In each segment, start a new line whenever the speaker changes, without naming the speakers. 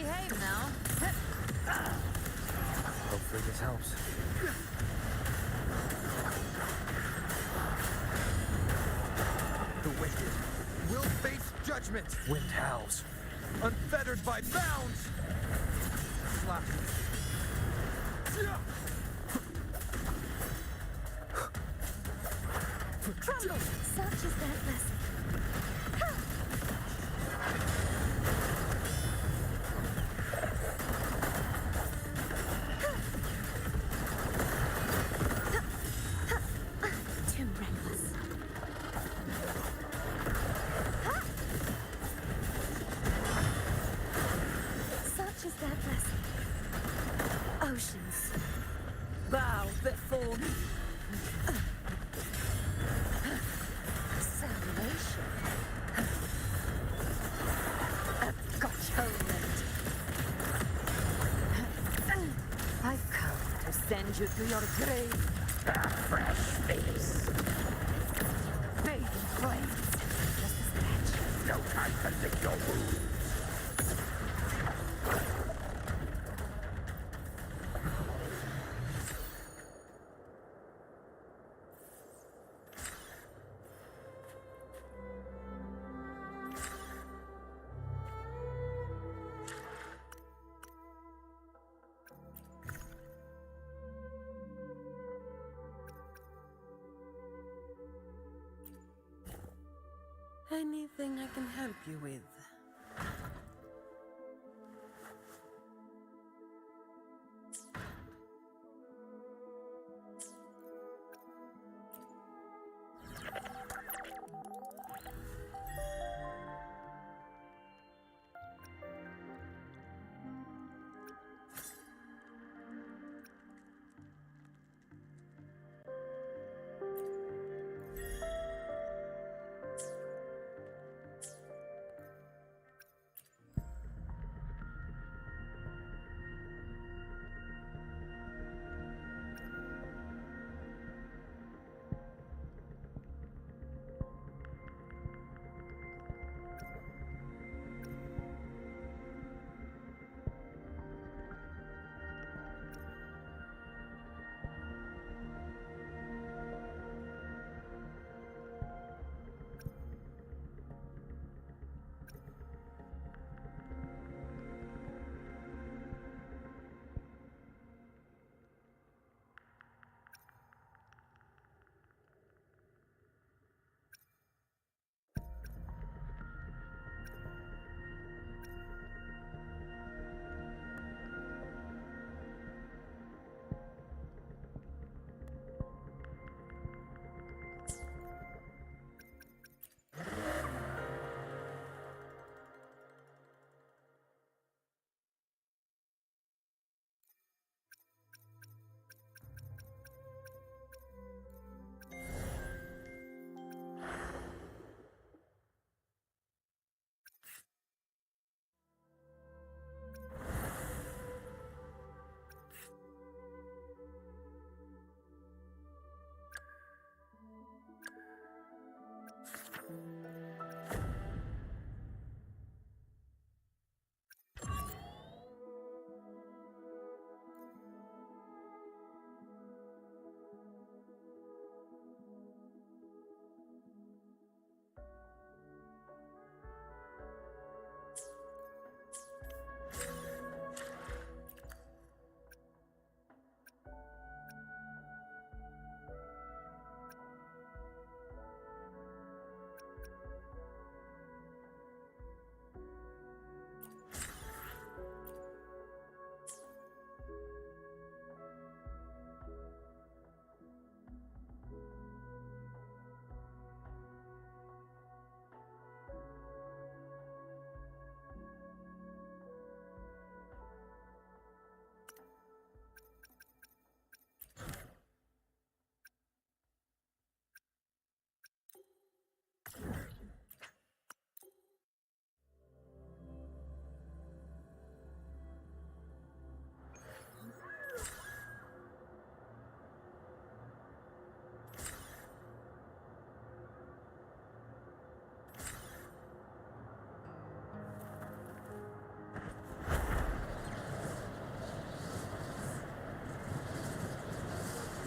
behave now.
Hopefully this helps.
The wicked will face judgment,
Wind howls.
unfettered by bounds. Slap.
Crumble! Such is their blessing. Too reckless. Such is their blessing. Oceans, bow before me. Salvation. Atonement. I've come to send you to your grave.
A fresh face.
Bathing flames. Just a scratch.
No time to lick your wounds.
Anything I can help you with?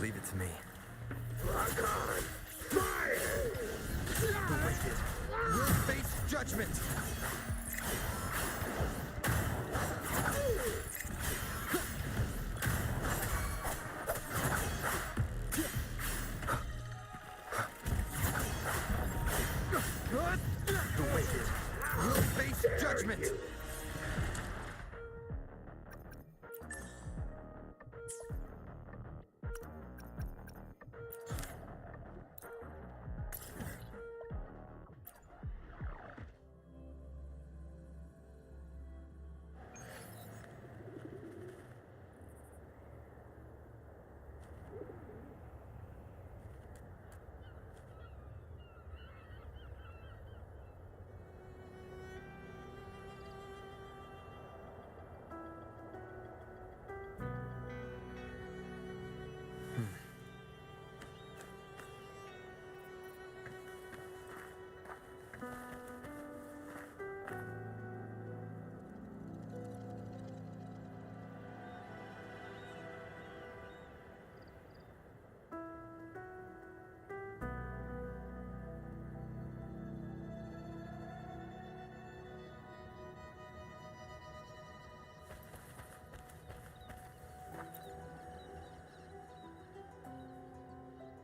Leave it to me.
The wicked will face judgment. The wicked will face judgment.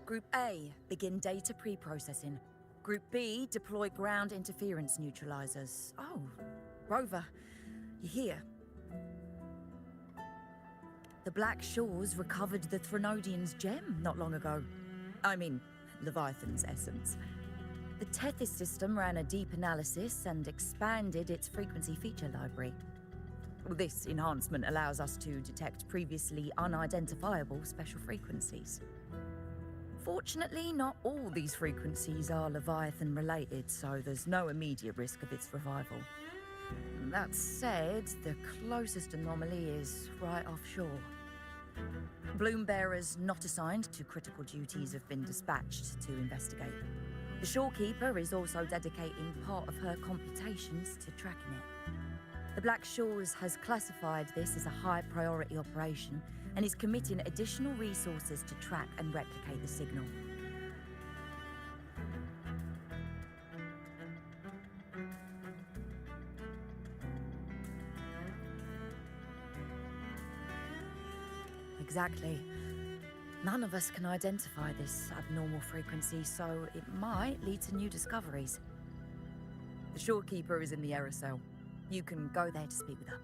Group A, begin data pre-processing. Group B, deploy ground interference neutralizers. Oh, Rover, you're here. The Black Shores recovered the Threnodian's gem not long ago. I mean, Leviathan's essence. The Tethys system ran a deep analysis and expanded its frequency feature library. This enhancement allows us to detect previously unidentifiable special frequencies. Fortunately, not all these frequencies are Leviathan-related, so there's no immediate risk of its revival. That said, the closest anomaly is right offshore. Bloom bearers not assigned to critical duties have been dispatched to investigate. The Shorekeeper is also dedicating part of her computations to tracking it. The Black Shores has classified this as a high-priority operation and is committing additional resources to track and replicate the signal. Exactly. None of us can identify this abnormal frequency, so it might lead to new discoveries. The Shorekeeper is in the error cell. You can go there to speak with her.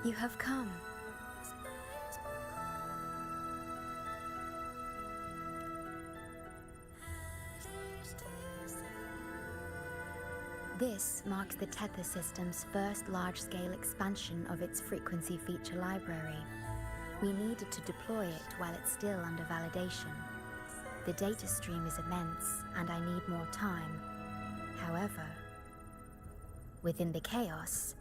You have come. This marks the Tethys system's first large-scale expansion of its frequency feature library. We needed to deploy it while it's still under validation. The data stream is immense, and I need more time. However, within the chaos,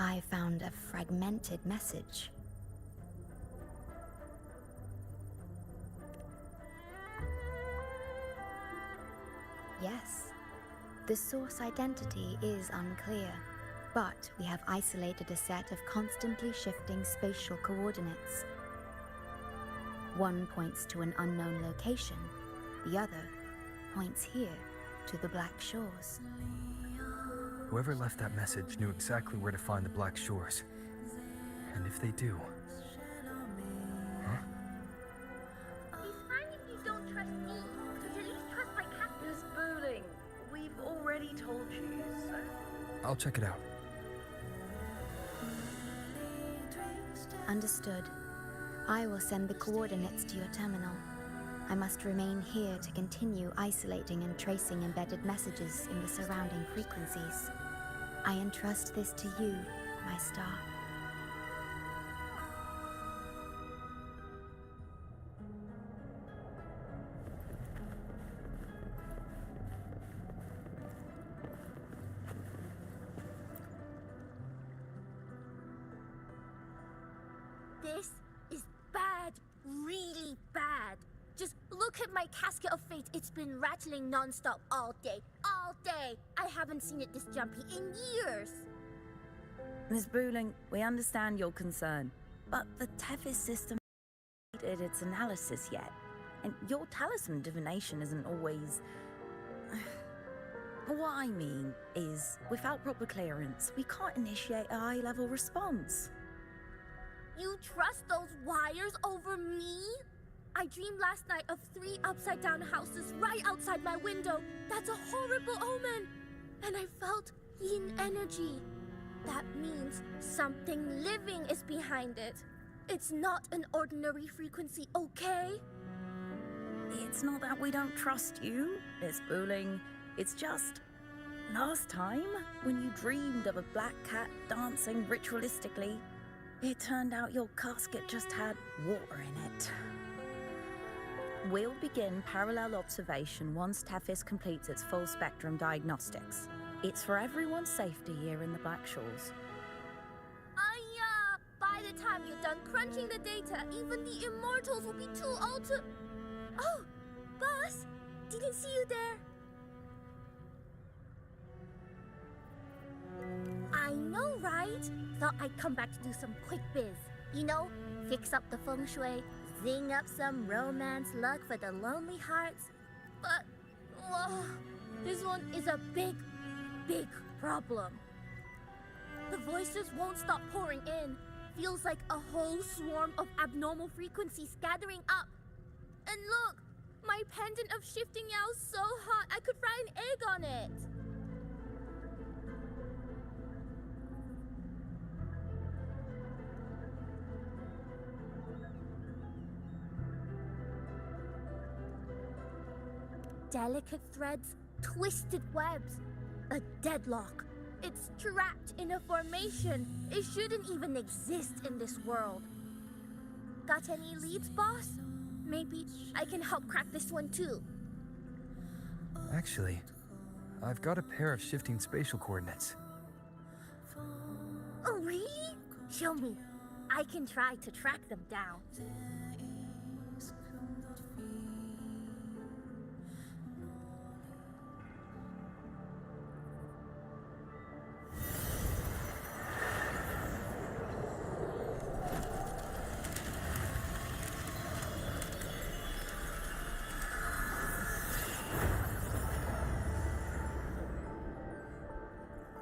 I found a fragmented message. Yes, The source identity is unclear, but we have isolated a set of constantly shifting spatial coordinates. One points to an unknown location, the other points here to the Black Shores.
Whoever left that message knew exactly where to find the Black Shores. And if they do... Huh?
It's fine if you don't trust me, but at least trust my captain.
Miss Booling, we've already told you, so...
I'll check it out.
Understood. I will send the coordinates to your terminal. I must remain here to continue isolating and tracing embedded messages in the surrounding frequencies. I entrust this to you, my star.
This is bad, really bad. Just look at my casket of fate. It's been rattling non-stop all day. All day! I haven't seen it this jumpy in years.
Miss Booling, we understand your concern, but the Tethys system hasn't completed its analysis yet, and your talisman divination isn't always... What I mean is, without proper clearance, we can't initiate a high-level response.
You trust those wires over me? I dreamed last night of 3 upside-down houses right outside my window. That's a horrible omen. And I felt yin energy. That means something living is behind it. It's not an ordinary frequency, okay?
It's not that we don't trust you, Miss Booling. It's just... Last time, when you dreamed of a black cat dancing ritualistically, it turned out your casket just had water in it. We'll begin parallel observation once Tethys completes its full spectrum diagnostics. It's for everyone's safety here in the Black Shores.
By the time you're done crunching the data, even the immortals will be too old to... Oh, boss! Didn't see you there. I know, right? Thought I'd come back to do some quick biz. You know, fix up the feng shui, zing up some romance luck for the lonely hearts. But, this one is a big, big problem. The voices won't stop pouring in. Feels like a whole swarm of abnormal frequencies gathering up. And look, my pendant of shifting yow's so hot I could fry an egg on it. Delicate threads, twisted webs, a deadlock. It's trapped in a formation. It shouldn't even exist in this world. Got any leads, boss? Maybe I can help crack this one too.
Actually, I've got a pair of shifting spatial coordinates.
Oh, really? Show me. I can try to track them down.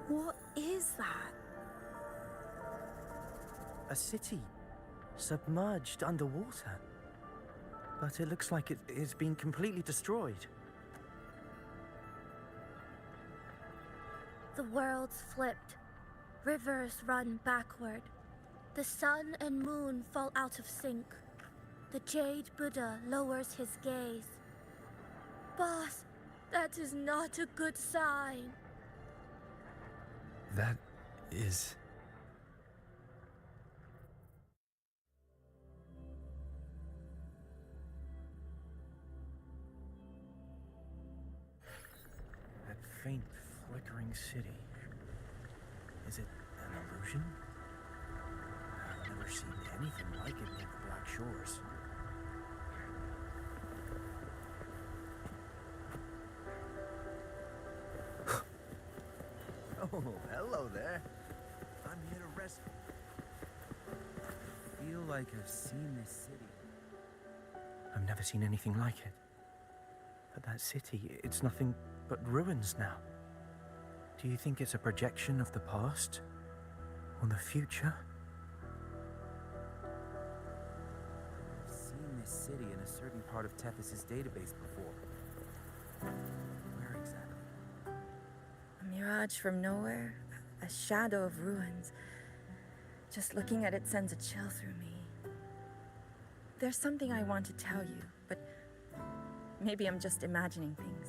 What is that?
A city, submerged underwater. But it looks like it's been completely destroyed.
The world's flipped. Rivers run backward. The sun and moon fall out of sync. The Jade Buddha lowers his gaze. Boss, that is not a good sign.
That is...
That faint, flickering city. Is it an illusion? I've never seen anything like it near the Black Shores.
Oh, hello there. I'm here to rescue. I feel like I've seen this city.
I've never seen anything like it. But that city, it's nothing but ruins now. Do you think it's a projection of the past? Or the future?
I've seen this city in a certain part of Tethys' database before. Where exactly?
A mirage from nowhere, a shadow of ruins. Just looking at it sends a chill through me. There's something I want to tell you, but maybe I'm just imagining things.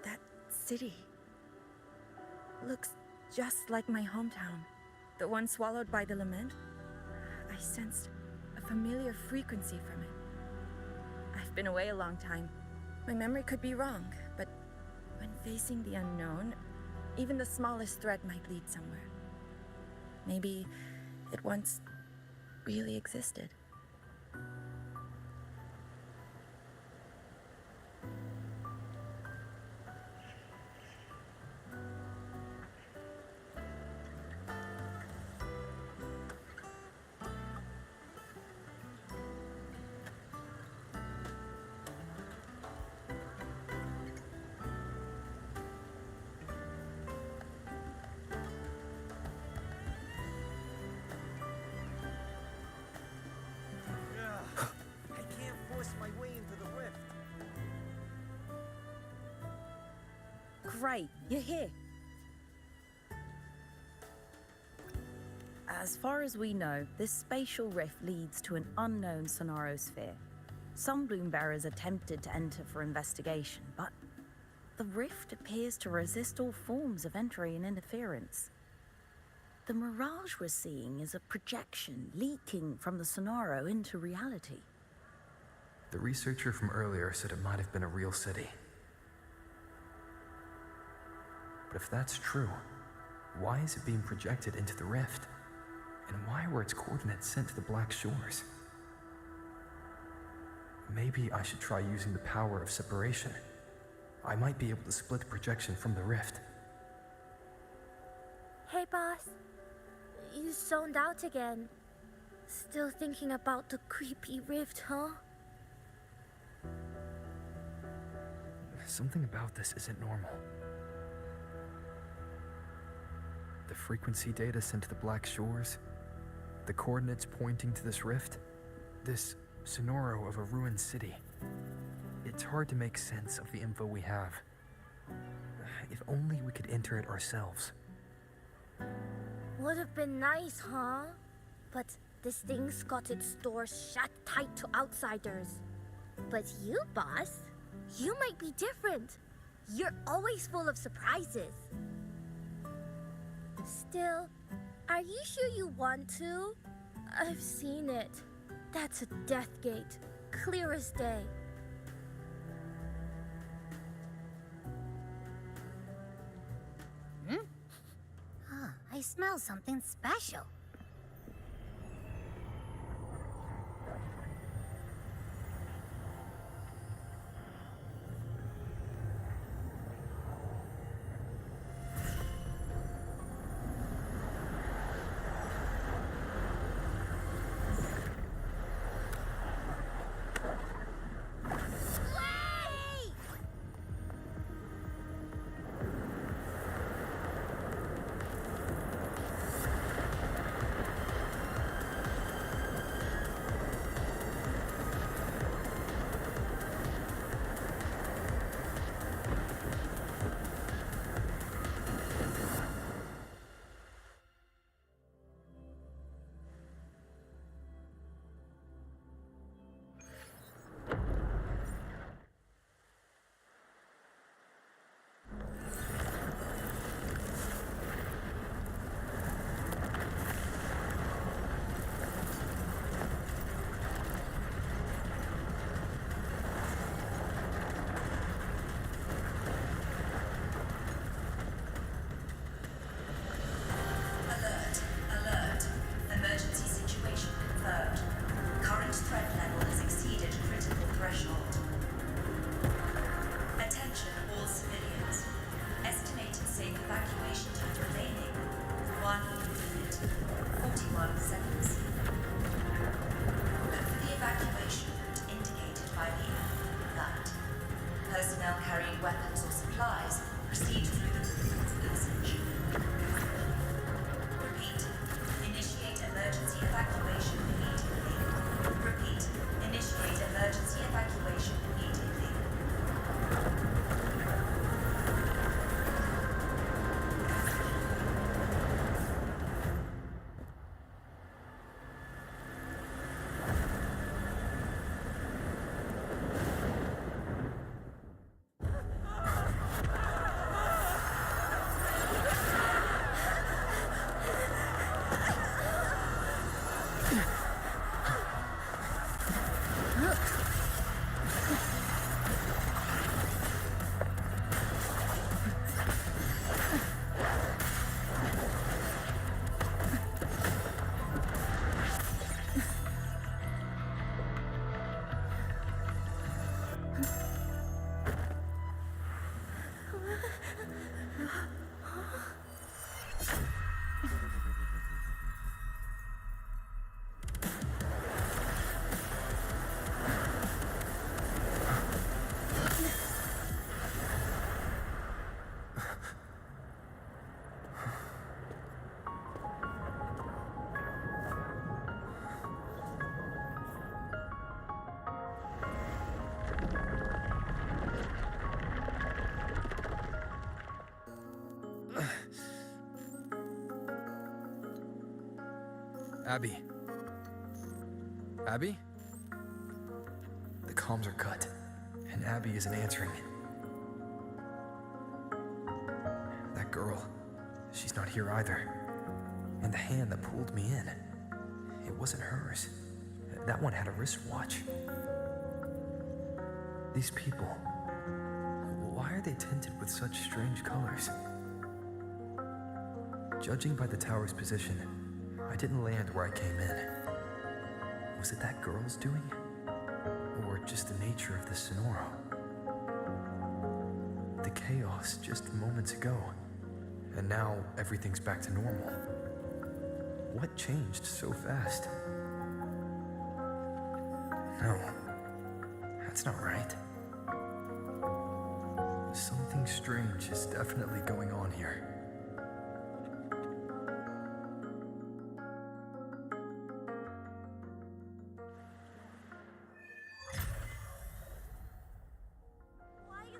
That city looks just like my hometown, the one swallowed by the lament. I sensed a familiar frequency from it. I've been away a long time. My memory could be wrong, but when facing the unknown, even the smallest thread might lead somewhere. Maybe it once really existed.
I can't force my way into the rift.
Great, you're here. As far as we know, this spatial rift leads to an unknown sonorosphere. Some bloom bearers attempted to enter for investigation, but the rift appears to resist all forms of entry and interference. The mirage we're seeing is a projection leaking from the sonoro into reality.
The researcher from earlier said it might have been a real city. But if that's true, why is it being projected into the rift? And why were its coordinates sent to the Black Shores? Maybe I should try using the power of separation. I might be able to split the projection from the rift.
Hey, boss. You zoned out again. Still thinking about the creepy rift, huh?
Something about this isn't normal. The frequency data sent to the Black Shores, the coordinates pointing to this rift, this sonoro of a ruined city. It's hard to make sense of the info we have. If only we could enter it ourselves.
Would have been nice, huh? But this thing's got its doors shut tight to outsiders. But you, boss, you might be different. You're always full of surprises. Still, are you sure you want to? I've seen it. That's a death gate, clear as day.
I smell something special.
Abby? Abby? The comms are cut, and Abby isn't answering. That girl, she's not here either. And the hand that pulled me in, it wasn't hers. That one had a wristwatch. These people, why are they tinted with such strange colors? Judging by the tower's position, I didn't land where I came in. Was it that girl's doing? Or just the nature of the Sonoro? The chaos just moments ago, and now everything's back to normal. What changed so fast? No, that's not right. Something strange is definitely going on here.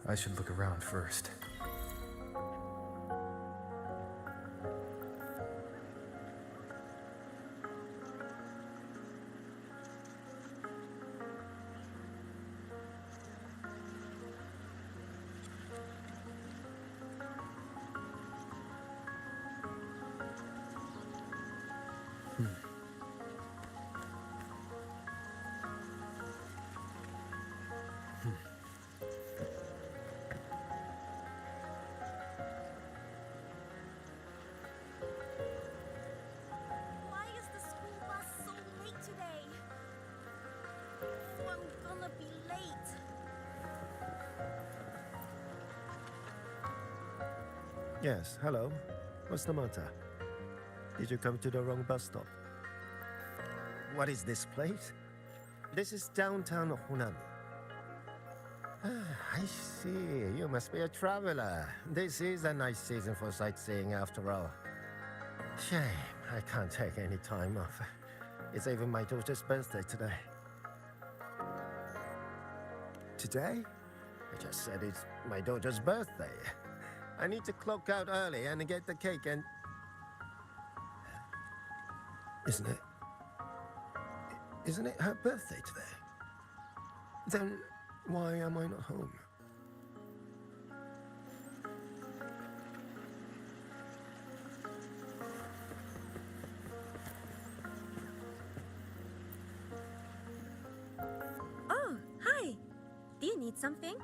I should look around first.
Why is the school bus so late today? Oh, I'm gonna be late.
Yes, hello. What's the matter? Did you come to the wrong bus stop? What is this place? This is downtown Honami. I see. You must be a traveler. This is a nice season for sightseeing after all. Shame, I can't take any time off. It's even my daughter's birthday today. Today? I just said it's my daughter's birthday. I need to clock out early and get the cake and... Isn't it her birthday today? Then why am I not home?
Oh, hi. Do you need something?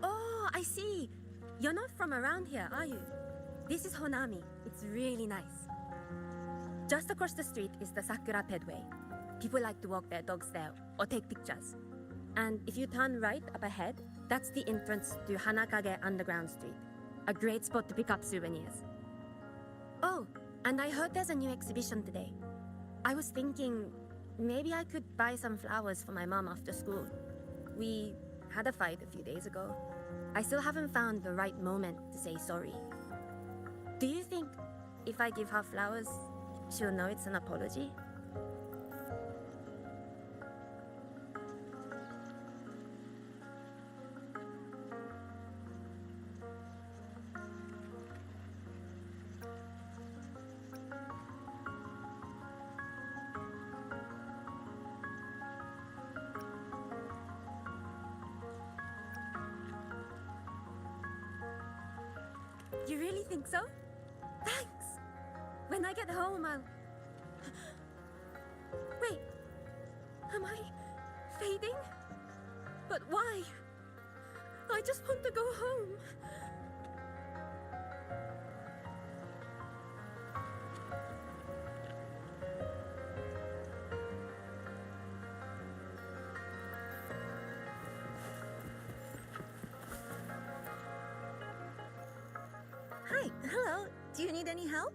Oh, I see. You're not from around here, are you? This is Honami. It's really nice. Just across the street is the Sakura Pedway. People like to walk their dogs there or take pictures. And if you turn right up ahead, that's the entrance to Hanakage Underground Street. A great spot to pick up souvenirs. Oh, and I heard there's a new exhibition today. I was thinking maybe I could buy some flowers for my mom after school. We had a fight a few days ago. I still haven't found the right moment to say sorry. Do you think if I give her flowers, she'll know it's an apology? You really think so? Thanks! When I get home, I'll... Wait, am I fading? But why? I just want to go home.
Hi, hello. Do you need any help?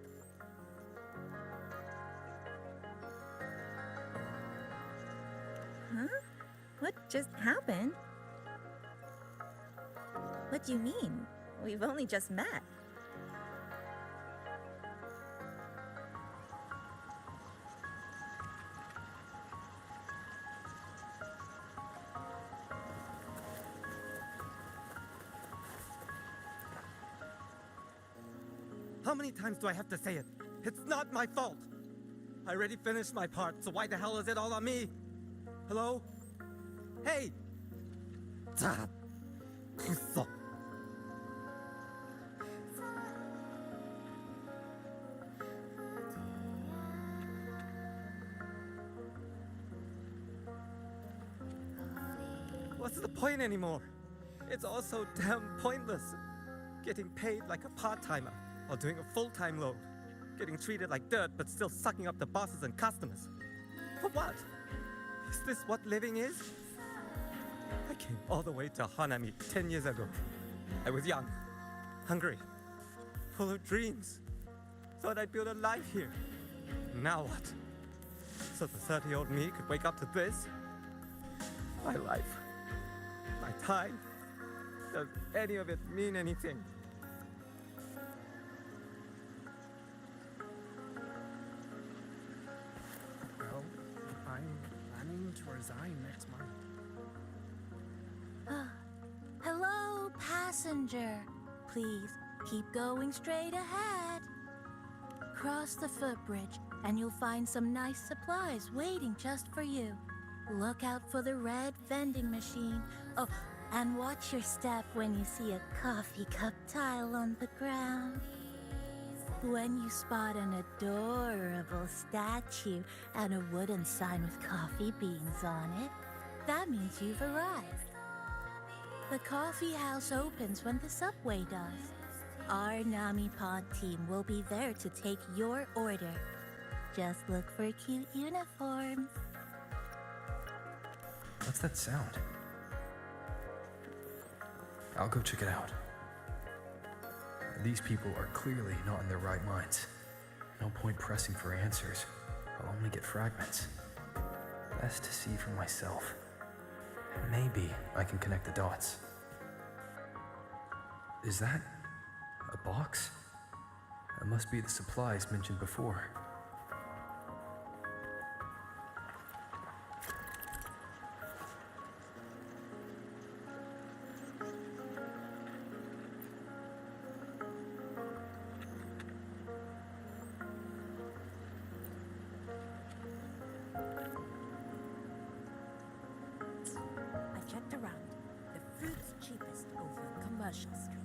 Huh? What just happened? What do you mean? We've only just met.
How many times do I have to say it? It's not my fault. I already finished my part, so why the hell is it all on me? Hello? Hey! Ah, kusso. What's the point anymore? It's all so damn pointless. Getting paid like a part-timer, or doing a full-time load. Getting treated like dirt, but still sucking up the bosses and customers. For what? Is this what living is? I came all the way to Hanami 10 years ago. I was young, hungry, full of dreams. Thought I'd build a life here. Now what? So the 30-year-old me could wake up to this? My life, my time, does any of it mean anything?
Well, I'm planning to resign next month.
Hello, passenger. Please keep going straight ahead. Cross the footbridge, and you'll find some nice supplies waiting just for you. Look out for the red vending machine. Oh, and watch your step when you see a coffee cup tile on the ground. When you spot an adorable statue and a wooden sign with coffee beans on it, that means you've arrived. The coffee house opens when the subway does. Our Nami Pod team will be there to take your order. Just look for cute uniforms.
What's that sound? I'll go check it out. These people are clearly not in their right minds. No point pressing for answers. I'll only get fragments. Best to see for myself. Maybe I can connect the dots. Is that a box? That must be the supplies mentioned before.
I checked around. The fruit's cheapest over Commercial Street.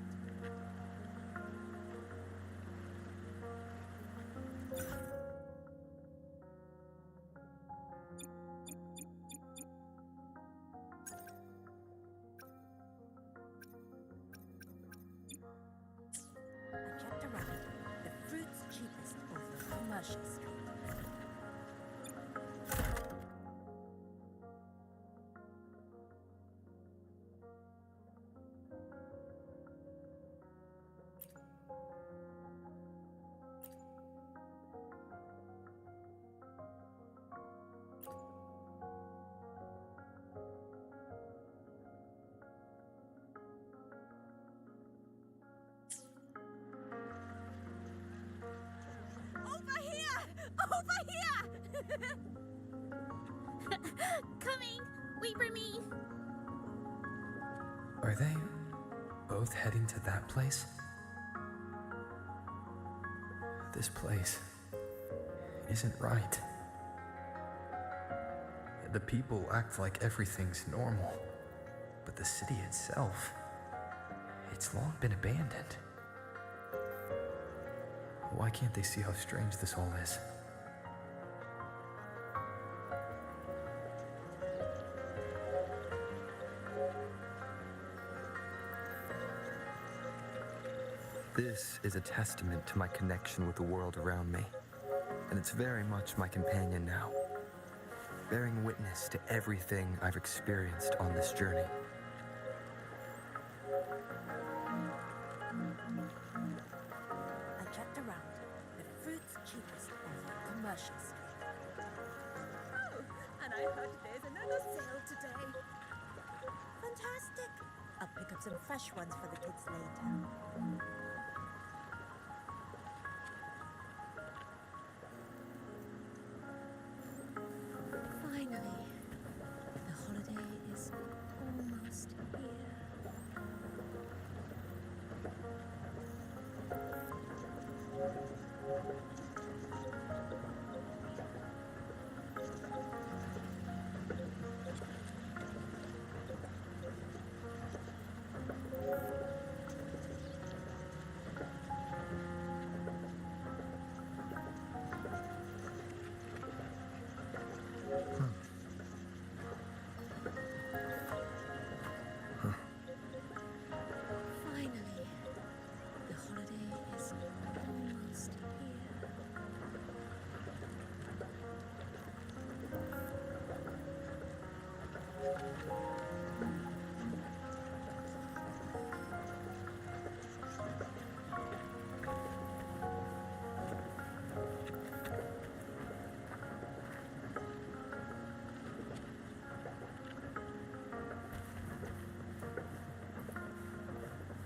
I checked around. The fruit's cheapest over Commercial Street.
Over here! Over here! Coming! Wait for me!
Are they both heading to that place? This place isn't right. The people act like everything's normal, but the city itself, it's long been abandoned. Why can't they see how strange this all is?
This is a testament to my connection with the world around me, and it's very much my companion now, bearing witness to everything I've experienced on this journey.
I checked around. The fruit's cheapest over Commercial Street.
Oh, and I heard there's another sale today.
Fantastic! I'll pick up some fresh ones for the kids later. Finally, the holiday is almost here.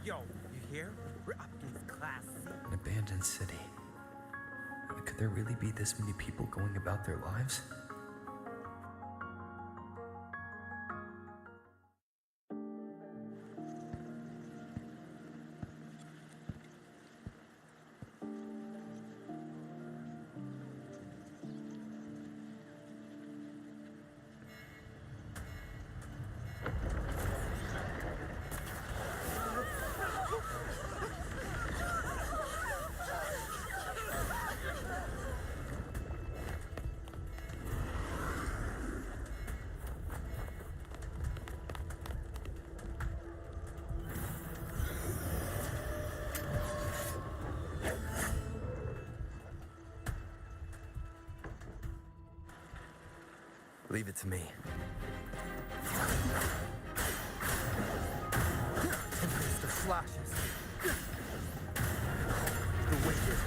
Yo, you hear? We're up against Class C.
An abandoned city. Could there really be this many people going about their lives? Leave it to me.
Tempest of slashes. The wicked.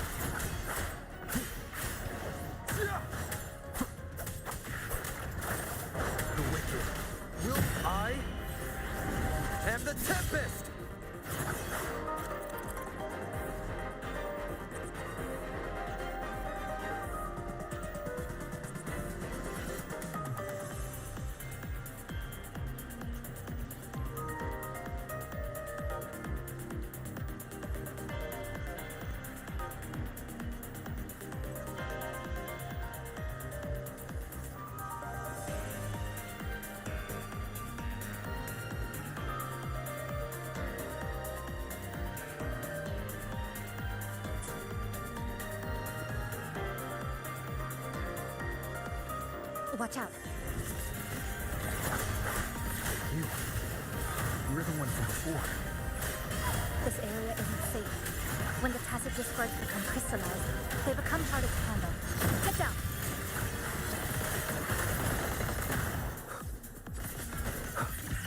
The wicked. I am the Tempest!
Watch out.
You're the one from before.
This area isn't safe. When the passages first become crystallized, they become part of the candle. Get down!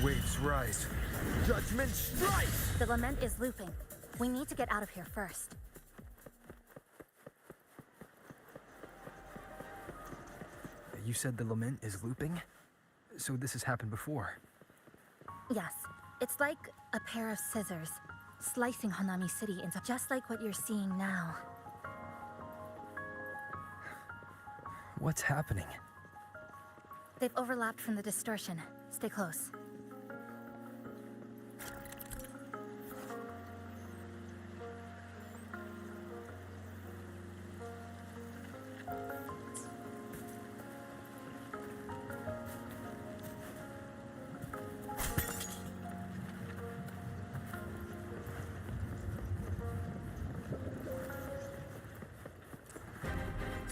Waves rise. Judgment strikes!
The lament is looping. We need to get out of here first.
You said the lament is looping? So this has happened before?
Yes. It's like a pair of scissors, slicing Hanami City into just like what you're seeing now.
What's happening?
They've overlapped from the distortion. Stay close.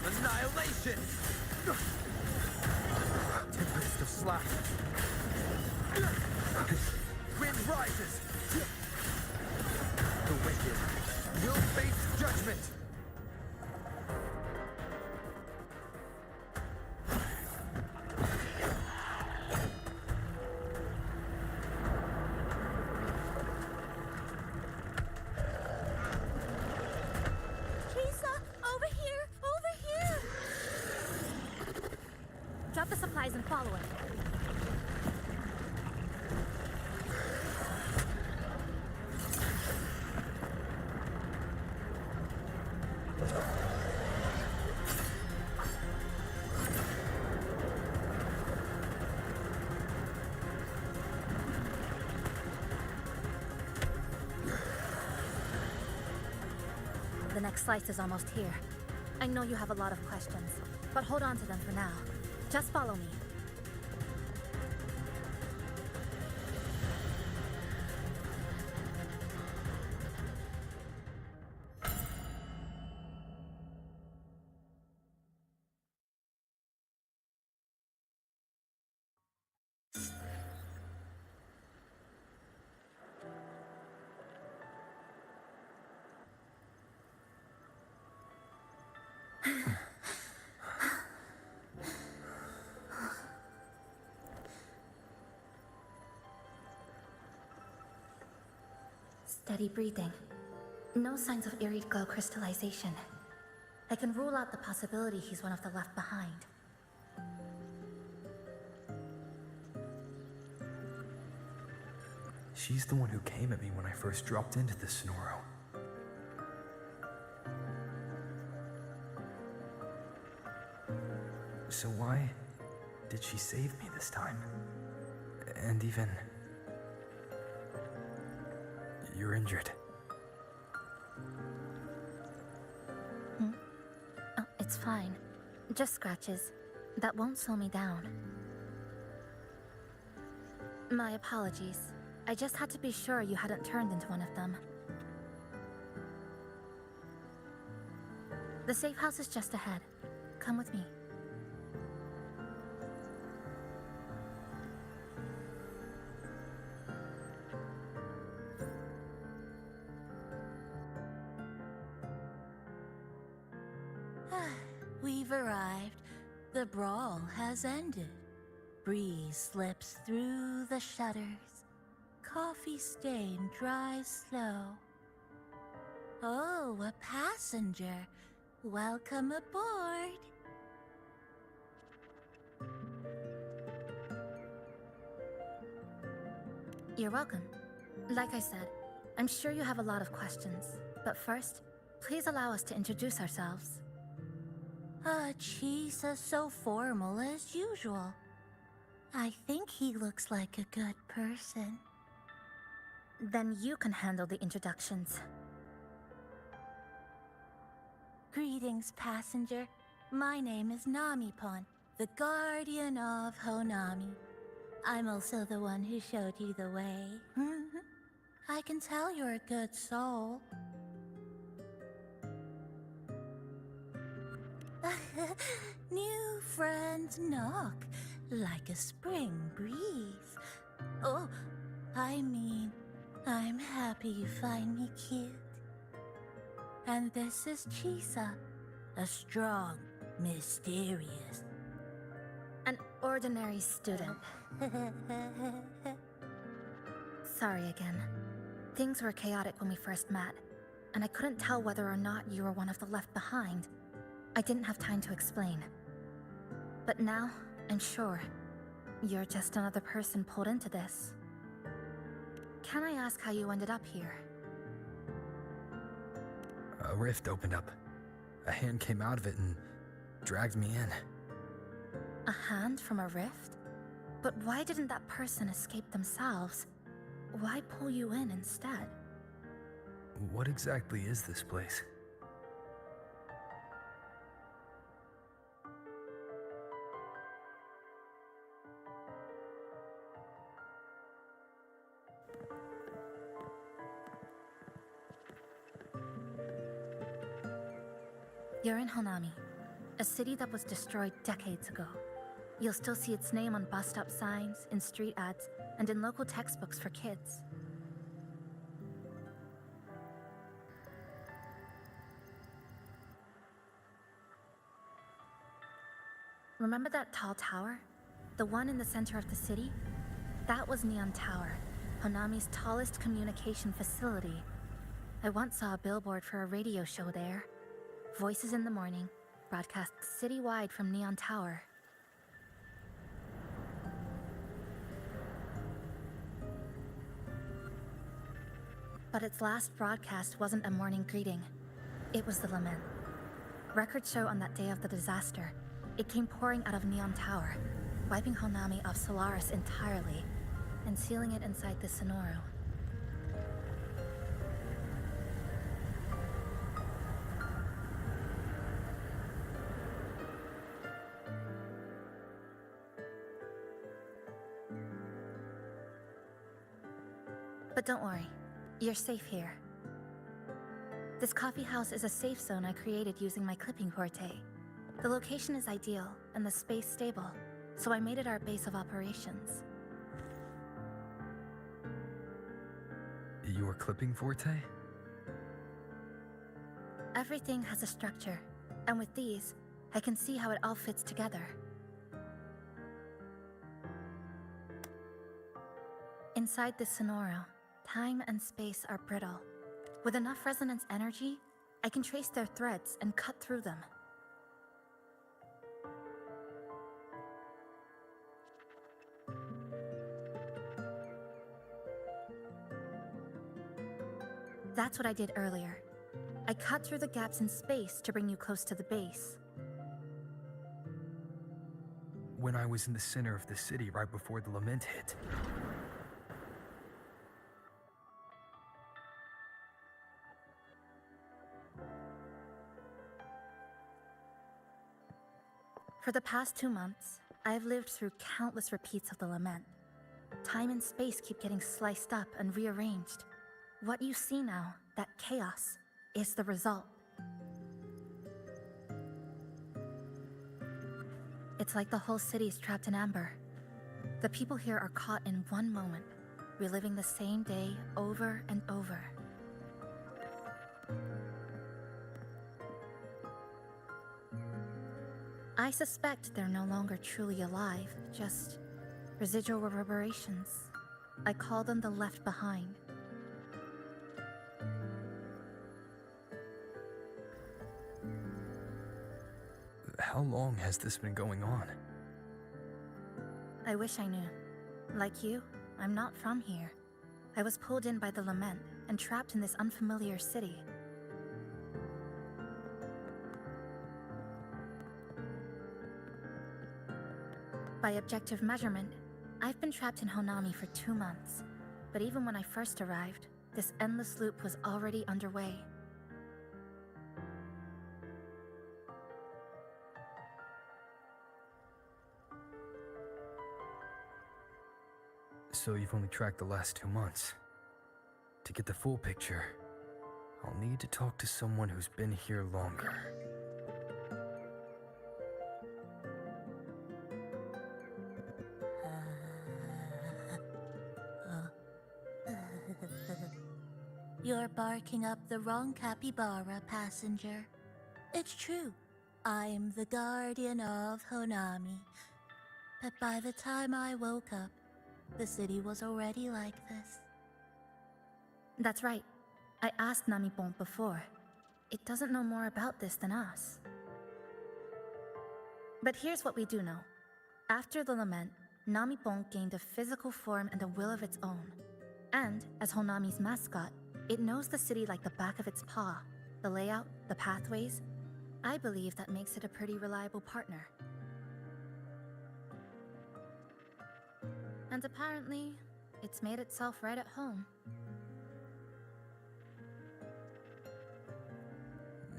Annihilation! Tempest of slashes. Wind rises. The wicked will face judgment.
Chisa, over here! Over here!
Drop the supplies and follow it. The next slice is almost here. I know you have a lot of questions, but hold on to them for now. Just follow me. Steady breathing. No signs of iridical crystallization. I can rule out the possibility he's one of the left behind.
She's the one who came at me when I first dropped into the Sonoro. So why did she save me this time? And even... You're injured.
Oh, it's fine. Just scratches. That won't slow me down. My apologies. I just had to be sure you hadn't turned into one of them. The safe house is just ahead. Come with me.
We've arrived. The brawl has ended. Breeze slips through the shutters. Coffee stain dries slow. Oh, a passenger. Welcome aboard.
You're welcome. Like I said, I'm sure you have a lot of questions. But first, please allow us to introduce ourselves.
Chisa so formal as usual. I think he looks like a good person.
Then you can handle the introductions.
Greetings, passenger. My name is Namipon, the guardian of Honami. I'm also the one who showed you the way. I can tell you're a good soul. New friends knock like a spring breeze. Oh, I mean, I'm happy you find me cute. And this is Chisa, a strong, mysterious...
An ordinary student. Sorry again. Things were chaotic when we first met, and I couldn't tell whether or not you were one of the left behind. I didn't have time to explain. But now, I'm sure. You're just another person pulled into this. Can I ask how you ended up here?
A rift opened up. A hand came out of it and dragged me in.
A hand from a rift? But why didn't that person escape themselves? Why pull you in instead?
What exactly is this place?
You're in Honami, a city that was destroyed decades ago. You'll still see its name on bus-stop signs, in street ads, and in local textbooks for kids. Remember that tall tower? The one in the center of the city? That was Neon Tower, Honami's tallest communication facility. I once saw a billboard for a radio show there. Voices in the morning, broadcast citywide from Neon Tower. But its last broadcast wasn't a morning greeting. It was the lament. Records show on that day of the disaster, it came pouring out of Neon Tower, wiping Honami off Solaris entirely, and sealing it inside the Sonoro. But don't worry, you're safe here. This coffee house is a safe zone I created using my clipping forte. The location is ideal and the space stable, so I made it our base of operations.
Your clipping forte?
Everything has a structure, and with these, I can see how it all fits together. Inside this Sonoro, Time and space are brittle. With enough resonance energy, I can trace their threads and cut through them. That's what I did earlier. I cut through the gaps in space to bring you close to the base.
When I was in the center of the city right before the lament hit.
For the past 2 months, I've lived through countless repeats of the lament. Time and space keep getting sliced up and rearranged. What you see now, that chaos, is the result. It's like the whole city is trapped in amber. The people here are caught in one moment, reliving the same day over and over. I suspect they're no longer truly alive, just residual reverberations. I call them the left behind.
How long has this been going on?
I wish I knew. Like you, I'm not from here. I was pulled in by the lament and trapped in this unfamiliar city. By objective measurement, I've been trapped in Honami for 2 months. But even when I first arrived, this endless loop was already underway.
So you've only tracked the last 2 months. To get the full picture, I'll need to talk to someone who's been here longer.
You're barking up the wrong capybara, passenger. It's true. I'm the guardian of Honami. But by the time I woke up, the city was already like this.
That's right. I asked Namibon before. It doesn't know more about this than us. But here's what we do know. After the lament, Namibon gained a physical form and a will of its own. And, as Honami's mascot, it knows the city like the back of its paw. The layout, the pathways. I believe that makes it a pretty reliable partner. And apparently, it's made itself right at home.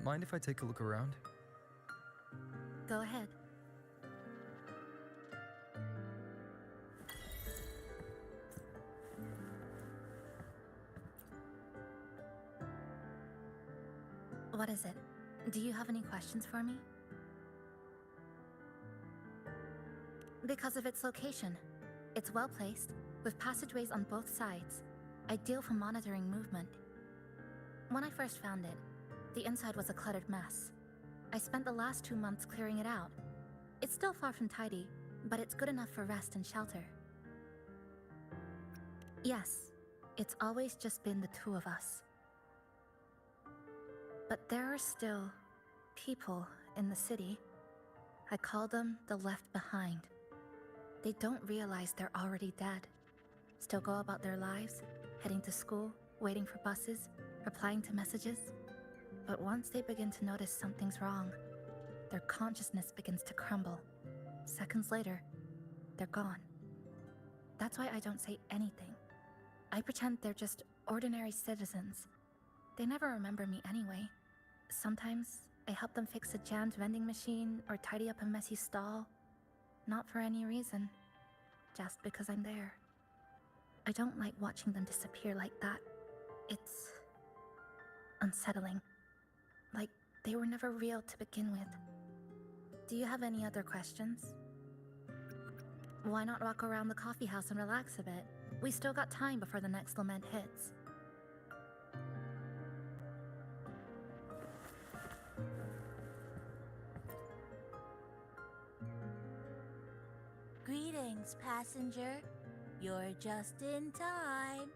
Mind if I take a look around?
Go ahead. What is it? Do you have any questions for me? Because of its location. It's well placed, with passageways on both sides, ideal for monitoring movement. When I first found it, the inside was a cluttered mess. I spent the last 2 months clearing it out. It's still far from tidy, but it's good enough for rest and shelter. Yes, it's always just been the two of us. But there are still people in the city. I call them the left behind. They don't realize they're already dead. Still go about their lives, heading to school, waiting for buses, replying to messages. But once they begin to notice something's wrong, their consciousness begins to crumble. Seconds later, they're gone. That's why I don't say anything. I pretend they're just ordinary citizens. They never remember me anyway. Sometimes I help them fix a jammed vending machine or tidy up a messy stall. Not for any reason, just because I'm there. I don't like watching them disappear like that. It's unsettling. Like they were never real to begin with. Do you have any other questions? Why not walk around the coffee house and relax a bit? We still got time before the next lament hits.
Greetings, passenger. You're just in time.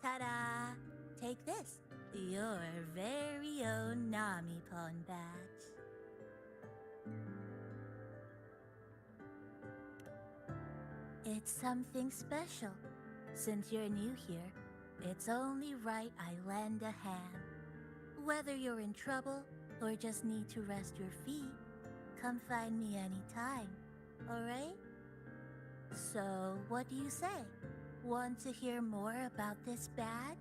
Ta-da! Take this. Your very own Nami Pon badge. It's something special. Since you're new here, it's only right I lend a hand. Whether you're in trouble or just need to rest your feet, come find me anytime, alright? So, what do you say? Want to hear more about this badge?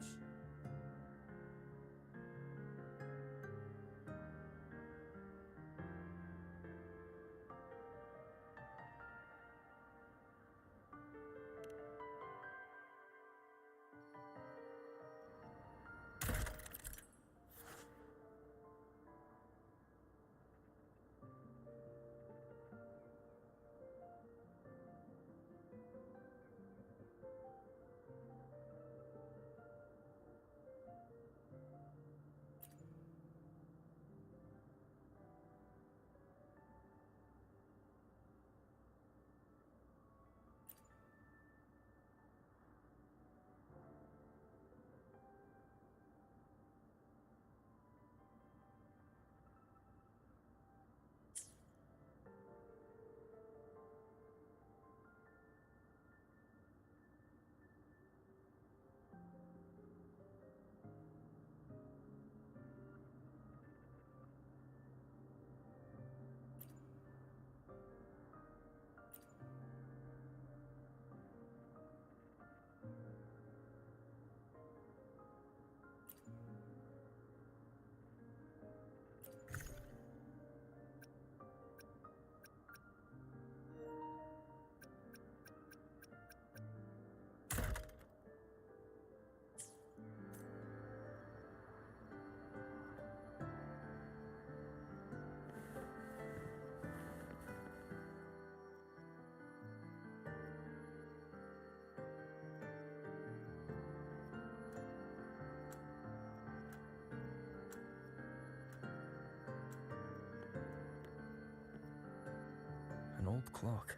An old clock.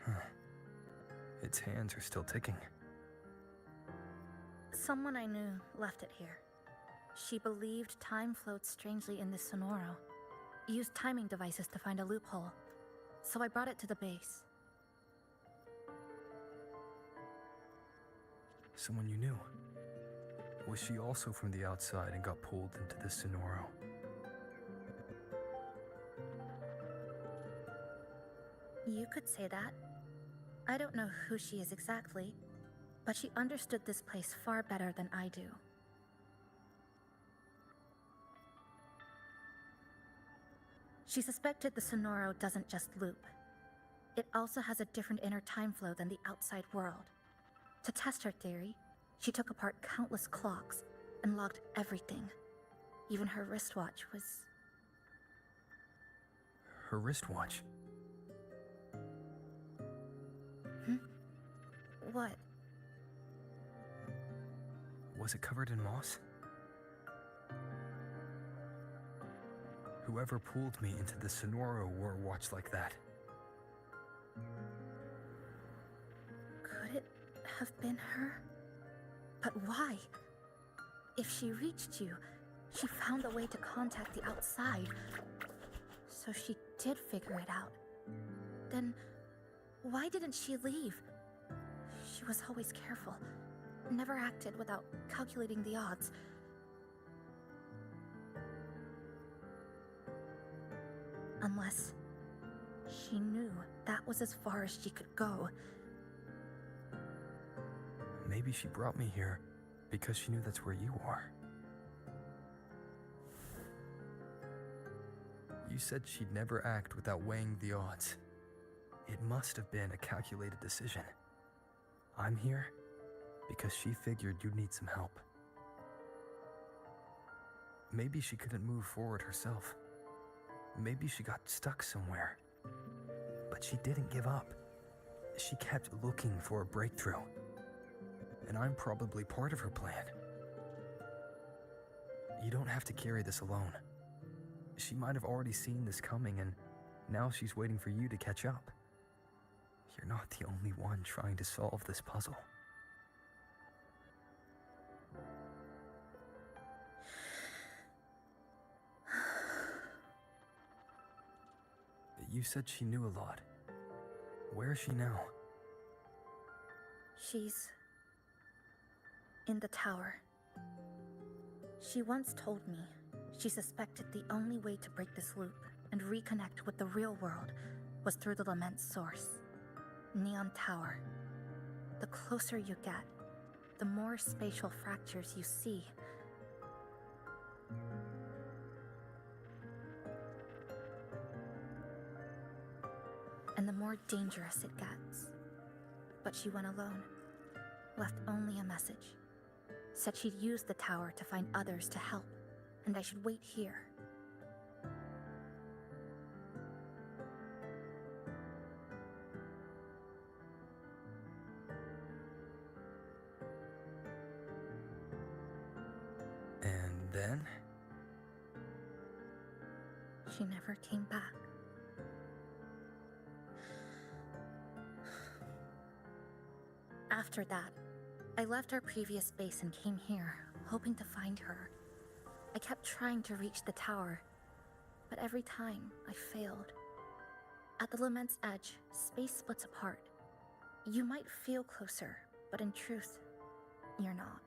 Huh. Its hands are still ticking.
Someone I knew left it here. She believed time flowed strangely in this Sonoro. Used timing devices to find a loophole. So I brought it to the base.
Someone you knew. Was she also from the outside and got pulled into this Sonoro?
You could say that. I don't know who she is exactly, but she understood this place far better than I do. She suspected the Sonoro doesn't just loop. It also has a different inner time flow than the outside world. To test her theory, she took apart countless clocks and logged everything. Even her wristwatch was...
Her wristwatch?
What?
Was it covered in moss? Whoever pulled me into the Sonoro wore a watch like that.
Could it have been her? But why? If she reached you, she found a way to contact the outside. So she did figure it out. Then, why didn't she leave? She was always careful. Never acted without calculating the odds. Unless she knew that was as far as she could go.
Maybe she brought me here because she knew that's where you are. You said she'd never act without weighing the odds. It must have been a calculated decision. I'm here because she figured you'd need some help. Maybe she couldn't move forward herself. Maybe she got stuck somewhere. But she didn't give up. She kept looking for a breakthrough. And I'm probably part of her plan. You don't have to carry this alone. She might have already seen this coming, and now she's waiting for you to catch up. You're not the only one trying to solve this puzzle. You said she knew a lot. Where is she now?
She's in the tower. She once told me she suspected the only way to break this loop and reconnect with the real world was through the Lament's source, Neon Tower. The closer you get, the more spatial fractures you see. And the more dangerous it gets. But she went alone, left only a message. Said she'd use the tower to find others to help, and I should wait here.
And then?
She never came back. After that, I left our previous base and came here, hoping to find her. I kept trying to reach the tower, but every time I failed. At the Lament's edge, space splits apart. You might feel closer, but in truth, you're not.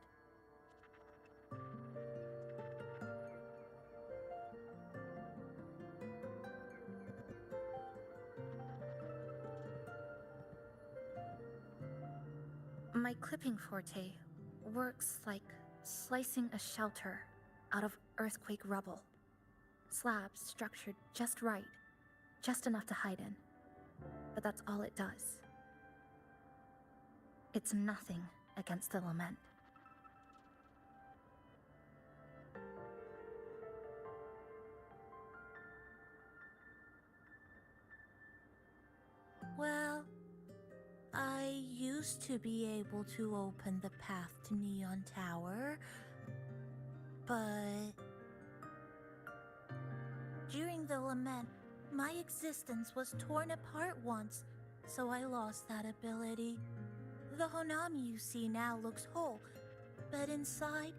My clipping forte works like slicing a shelter out of earthquake rubble. Slabs structured just right, just enough to hide in. But that's all it does. It's nothing against the Lament.
Well, I used to be able to open the path to Neon Tower, but during the Lament, my existence was torn apart once, so I lost that ability. The Honami you see now looks whole, but inside,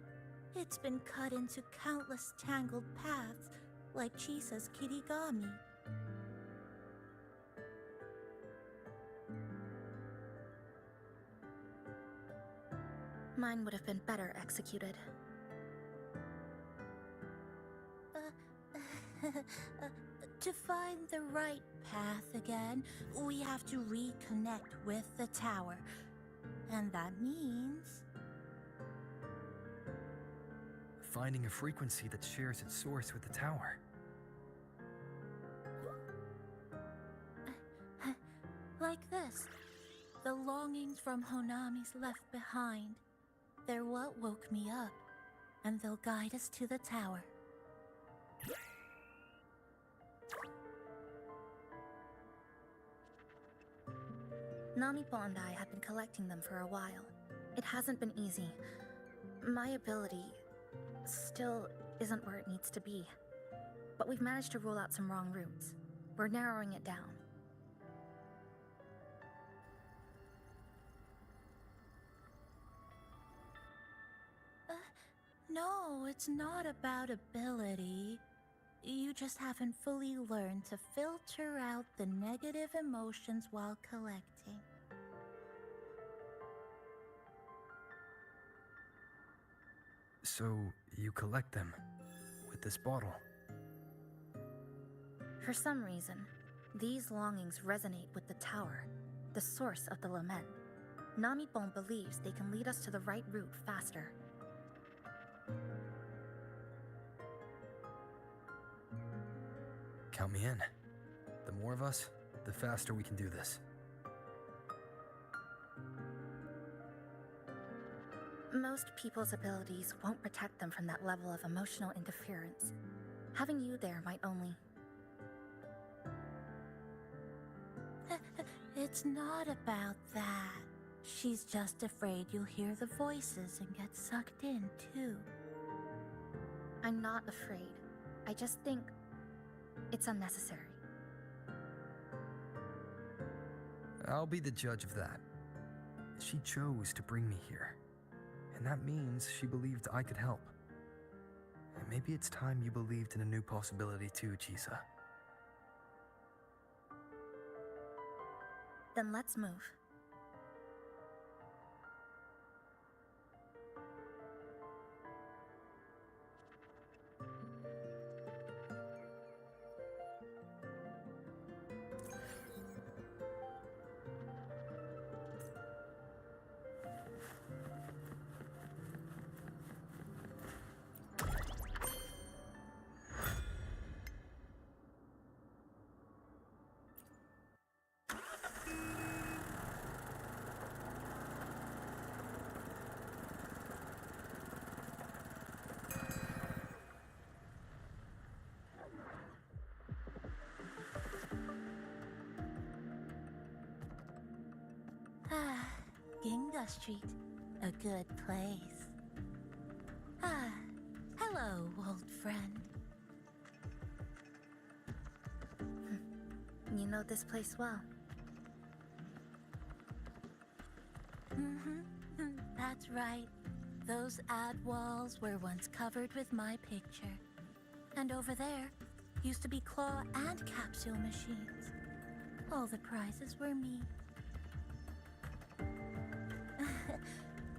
it's been cut into countless tangled paths, like Chisa's Kirigami.
Mine would have been better executed.
To find the right path again, we have to reconnect with the tower. And that means...
finding a frequency that shares its source with the tower.
Like this. The longings from Honami's left behind. They're what woke me up, and they'll guide us to the tower.
Namipo and I have been collecting them for a while. It hasn't been easy. My ability still isn't where it needs to be. But we've managed to rule out some wrong routes. We're narrowing it down.
No, it's not about ability. You just haven't fully learned to filter out the negative emotions while collecting.
So, you collect them with this bottle.
For some reason, these longings resonate with the tower, the source of the Lament. Namipon believes they can lead us to the right route faster.
Count me in. The more of us, the faster we can do this.
Most people's abilities won't protect them from that level of emotional interference. Having you there might only...
It's not about that. She's just afraid you'll hear the voices and get sucked in, too.
I'm not afraid. I just think it's unnecessary.
I'll be the judge of that. She chose to bring me here. And that means she believed I could help. And maybe it's time you believed in a new possibility too, Chisa.
Then let's move.
Ah, Ginga Street. A good place. Ah, hello, old friend.
You know this place well.
That's right. Those ad walls were once covered with my picture. And over there used to be claw and capsule machines. All the prizes were me.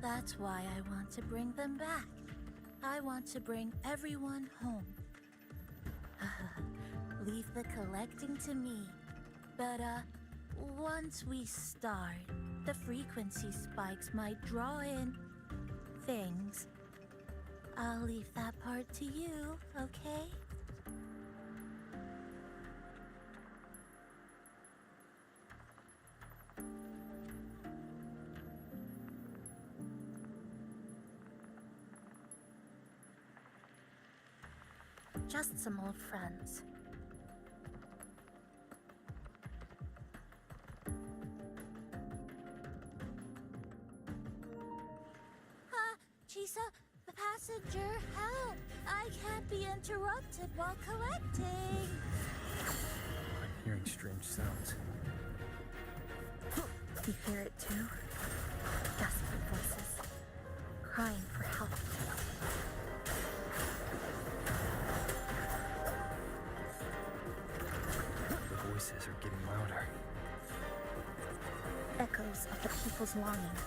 That's why I want to bring them back. I want to bring everyone home. Leave the collecting to me. But, once we start, the frequency spikes might draw in things. I'll leave that part to you, okay?
Just some old friends.
Chisa, the passenger, help! I can't be interrupted while collecting.
I'm hearing strange sounds.
You hear it too? Desperate voices, crying for help.
The voices are getting louder.
Echoes of the people's longing.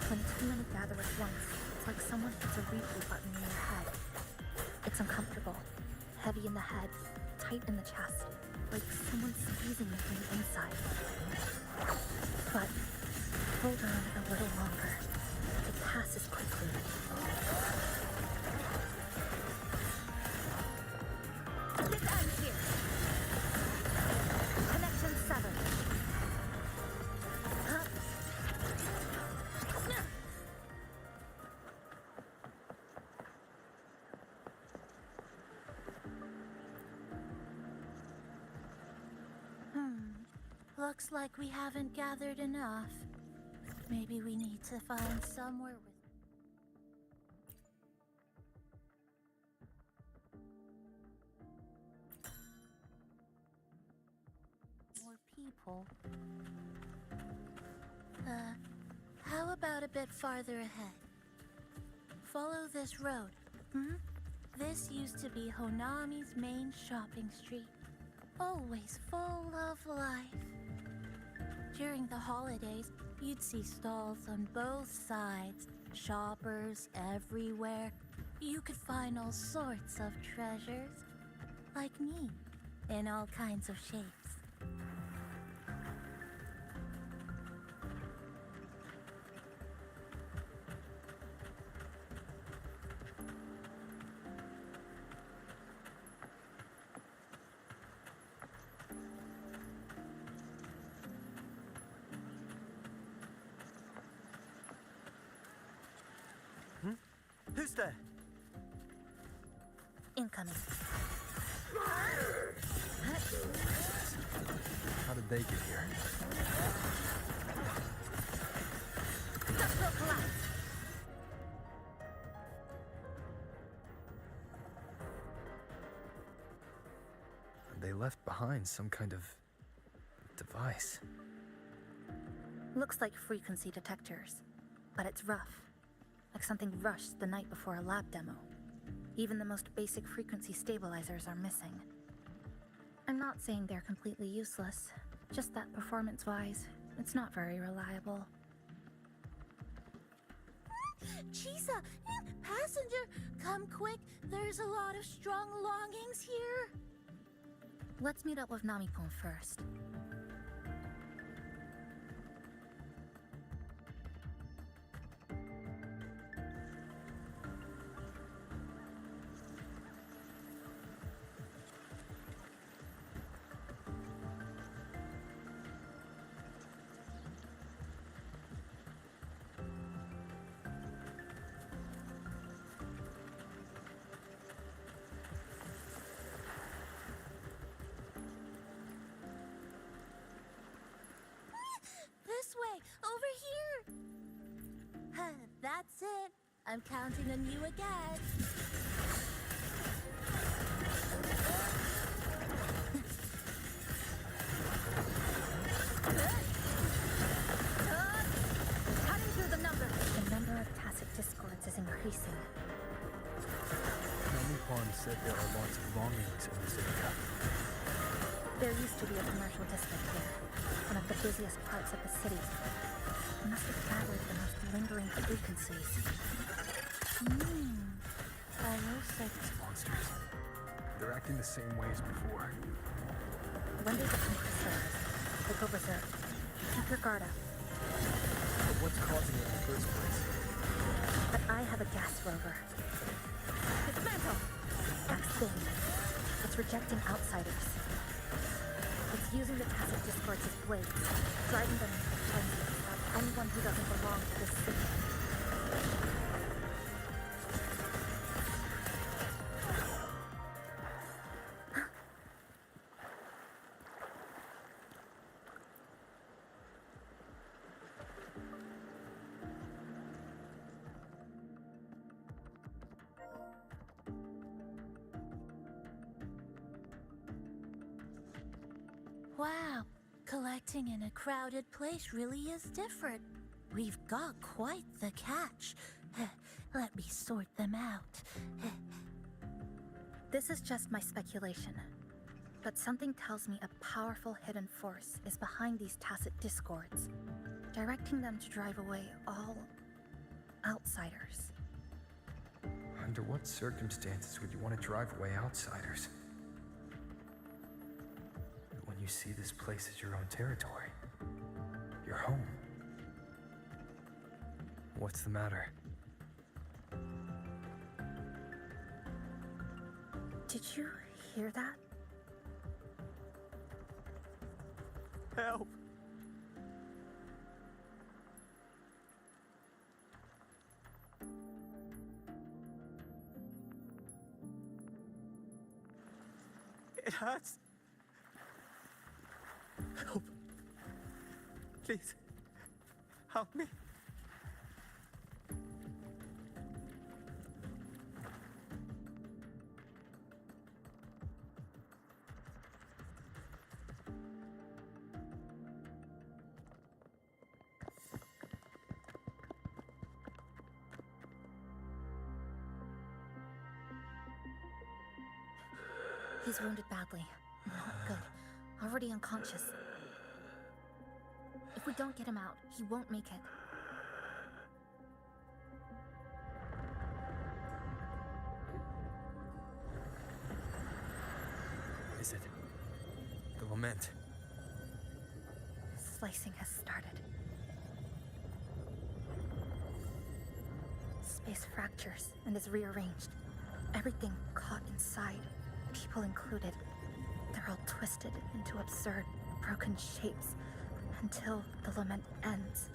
When too many gather at once, it's like someone hits a replay button in your head. It's uncomfortable, heavy in the head, tight in the chest, like someone's squeezing you from the inside. But hold on a little longer. It passes quickly. It ends here. Connection severed.
Looks like we haven't gathered enough. Maybe we need to find somewhere with more people. How about a bit farther ahead? Follow this road. This used to be Honami's main shopping street. Always full of life. During the holidays, you'd see stalls on both sides, shoppers everywhere. You could find all sorts of treasures, like me, in all kinds of shapes.
Who's there?
Incoming.
How did they get here?
Industrial collapse.
They left behind some kind of device.
Looks like frequency detectors, but it's rough. Like something rushed the night before a lab demo. Even the most basic frequency stabilizers are missing. I'm not saying they're completely useless, just that performance-wise, It's not very reliable.
Chisa! Passenger! Come quick! There's a lot of strong longings here!
Let's meet up with Namipon first.
This way! Over here! That's it! I'm counting on you again!
Cutting through the numbers! The number of tacit discords is increasing.
Namipon said there are lots of longings in this area.
There used to be a commercial district here, one of the busiest parts of the city. It must have gathered the most lingering frequencies.
These monsters. They're acting the same way as before.
When they become crystallized, they go berserk. Keep your guard up.
But what's causing it in the first place?
But I have a gas rover. Dismantle! That's thing. It's rejecting outsiders. It's using the tacit discords as blades, driving them into frenzy to stop anyone who doesn't belong to this city.
Wow, collecting in a crowded place really is different. We've got quite the catch. Let me sort them out.
This is just my speculation, but something tells me a powerful hidden force is behind these tacit discords, directing them to drive away all outsiders.
Under what circumstances would you want to drive away outsiders? When you see this place as your own territory, your home. What's the matter?
Did you hear that?
Help! It hurts. Help. Please. Help me.
He's wounded badly. Not good. Already unconscious. If we don't get him out, he won't make it.
Is it? The lament.
Slicing has started. Space fractures and is rearranged. Everything caught inside, people included. They're all twisted into absurd, broken shapes until the lament ends.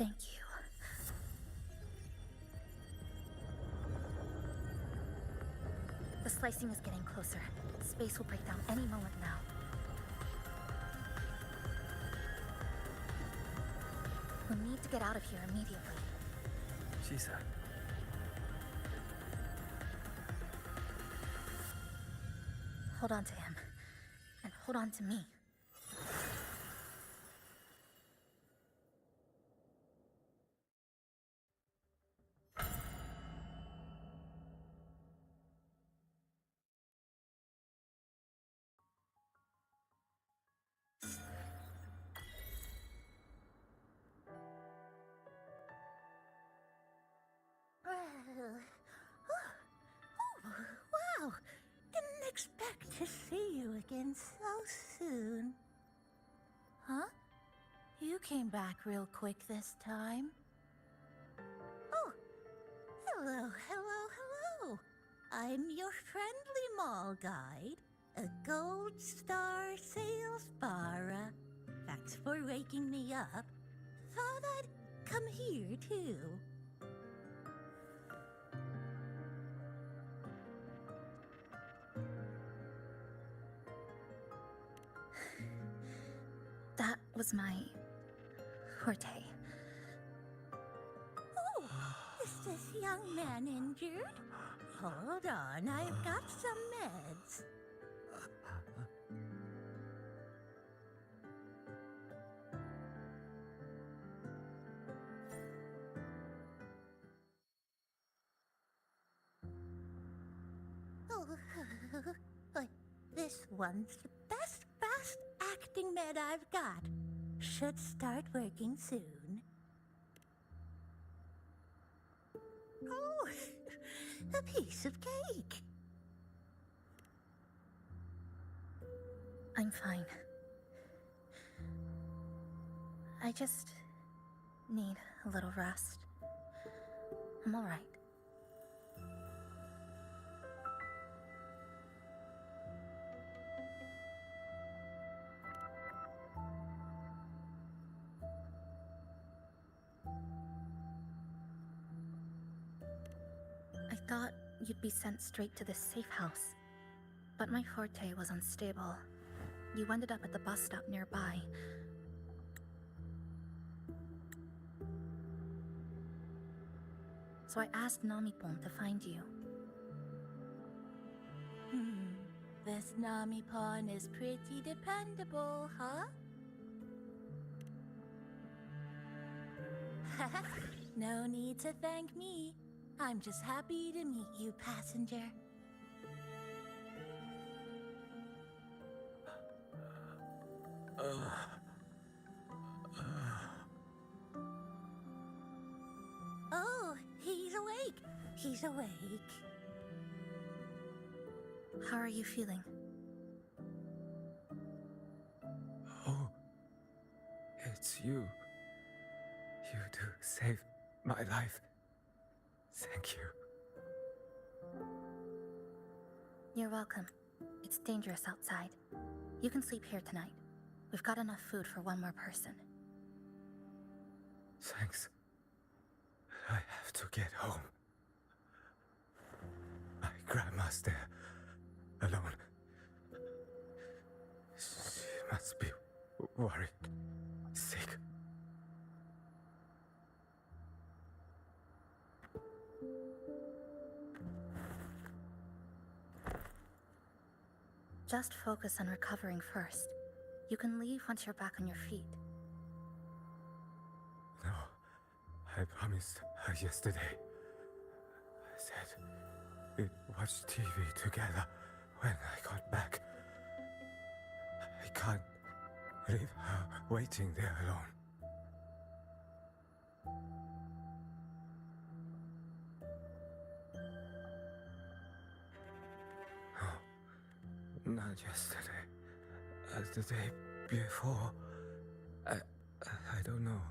Thank you. The slicing is getting closer. Space will break down any moment now. We'll need to get out of here immediately.
Chisa.
Hold on to him. And hold on to me.
Wow! Didn't expect to see you again so soon. Huh? You came back real quick this time. Oh! Hello, hello, hello! I'm your friendly mall guide, a gold star sales barra. Thanks for waking me up. Thought I'd come here too.
That was my forte.
Oh, is this young man injured? Hold on, I've got some meds. Oh, this one's the best acting med I've got. Should start working soon. Oh, a piece of cake.
I'm fine. I just need a little rest. I'm all right. I thought you'd be sent straight to the safe house, but my forte was unstable. You ended up at the bus stop nearby. So I asked Namipon to find you.
This Namipon is pretty dependable, huh? No need to thank me. I'm just happy to meet you, passenger. Oh, he's awake. He's awake.
How are you feeling?
Oh, it's you. You do save my life. Thank you.
You're welcome. It's dangerous outside. You can sleep here tonight. We've got enough food for one more person.
Thanks. I have to get home. My grandma's there, alone. She must be worried, sick.
Just focus on recovering first. You can leave once you're back on your feet.
No, I promised her yesterday. I said we'd watch TV together when I got back. I can't leave her waiting there alone. No, not yesterday. The day before. I don't know.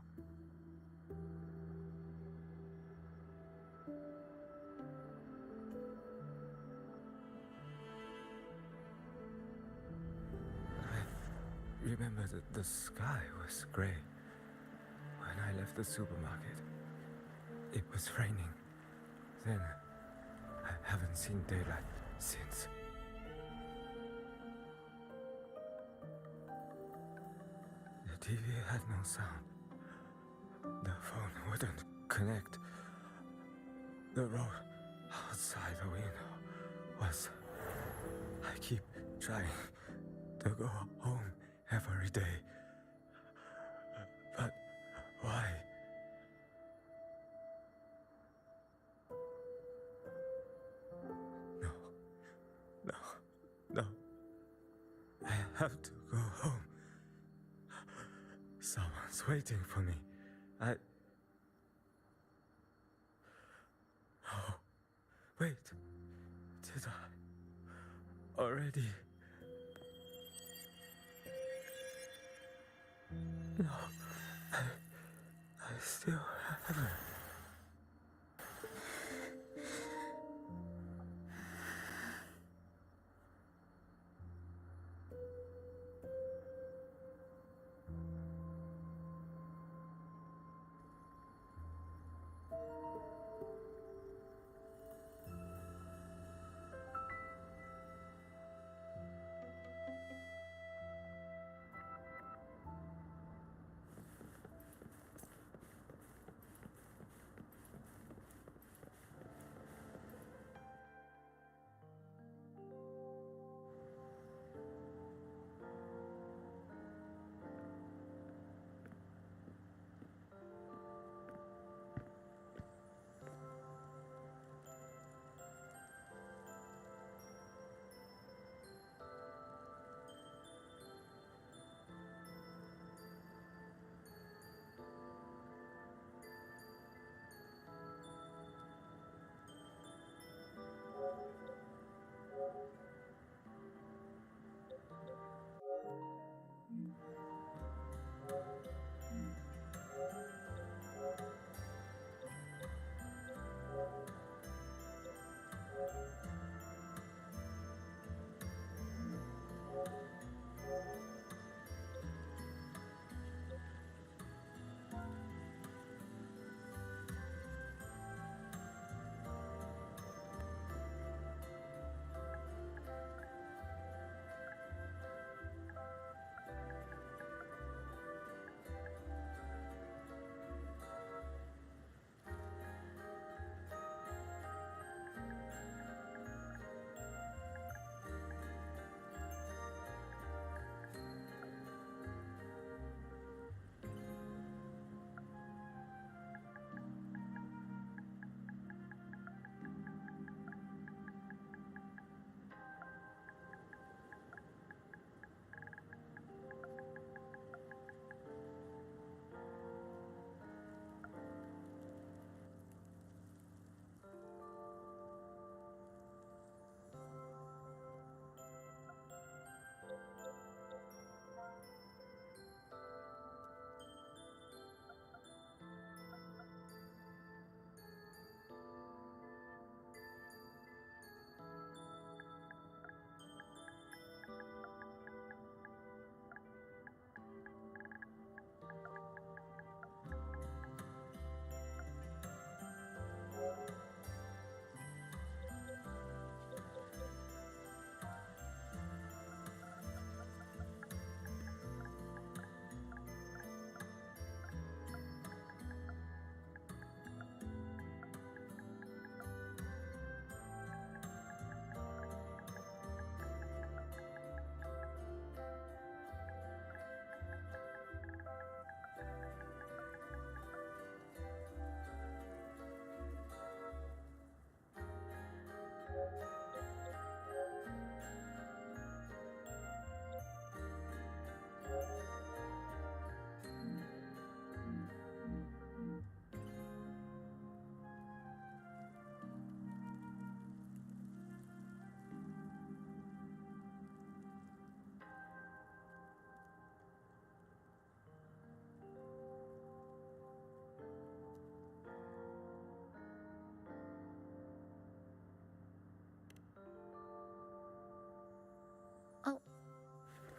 I remember that the sky was gray when I
left the supermarket. It was raining. Then, I haven't seen daylight since. The TV had no sound. The phone wouldn't connect. The road outside the window was... I keep trying to go home every day. But why? No. I have to go home. Someone's waiting for me. Oh, wait. Did I already? No, I still haven't.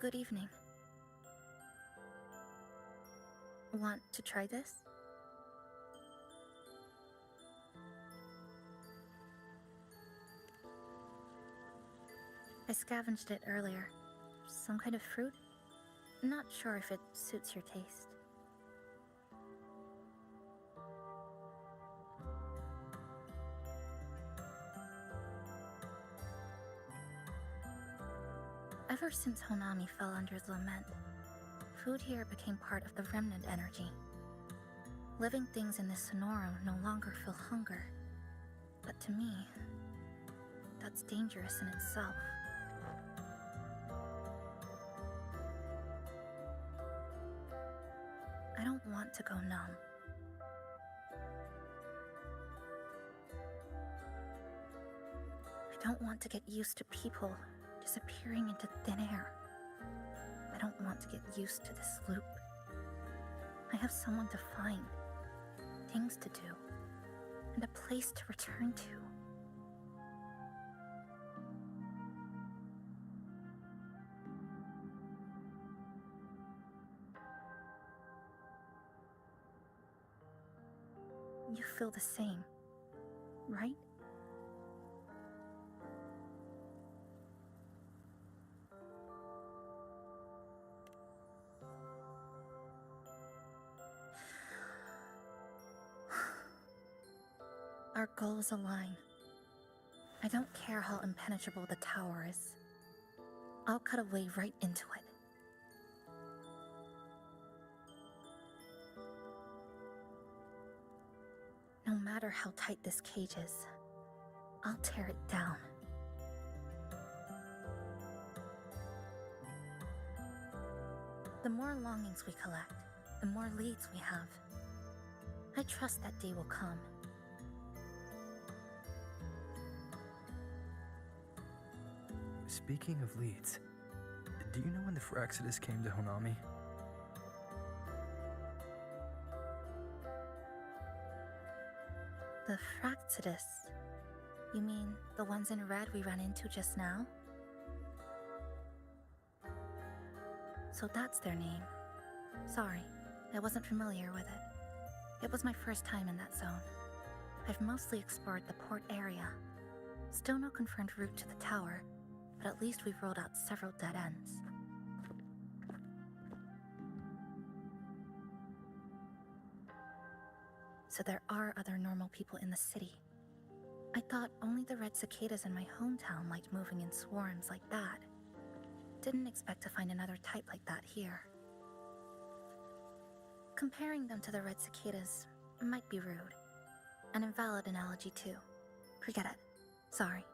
Good evening. Want to try this? I scavenged it earlier. Some kind of fruit? Not sure if it suits your taste. Ever since Honami fell under the lament, food here became part of the remnant energy. Living things in this Sonoro no longer feel hunger. But to me, that's dangerous in itself. I don't want to go numb. I don't want to get used to people disappearing into thin air. I don't want to get used to this loop. I have someone to find, things to do, and a place to return to. You feel the same, right? Our goals align. I don't care how impenetrable the tower is. I'll cut a way right into it. No matter how tight this cage is, I'll tear it down. The more longings we collect, the more leads we have. I trust that day will come.
Speaking of leads, do you know when the Phraxidus came to Honami?
The Phraxidus? You mean the ones in red we ran into just now? So that's their name. Sorry, I wasn't familiar with it. It was my first time in that zone. I've mostly explored the port area. Still no confirmed route to the tower, but at least we've ruled out several dead ends. So there are other normal people in the city. I thought only the red cicadas in my hometown liked moving in swarms like that. Didn't expect to find another type like that here. Comparing them to the red cicadas might be rude. An invalid analogy too. Forget it. Sorry.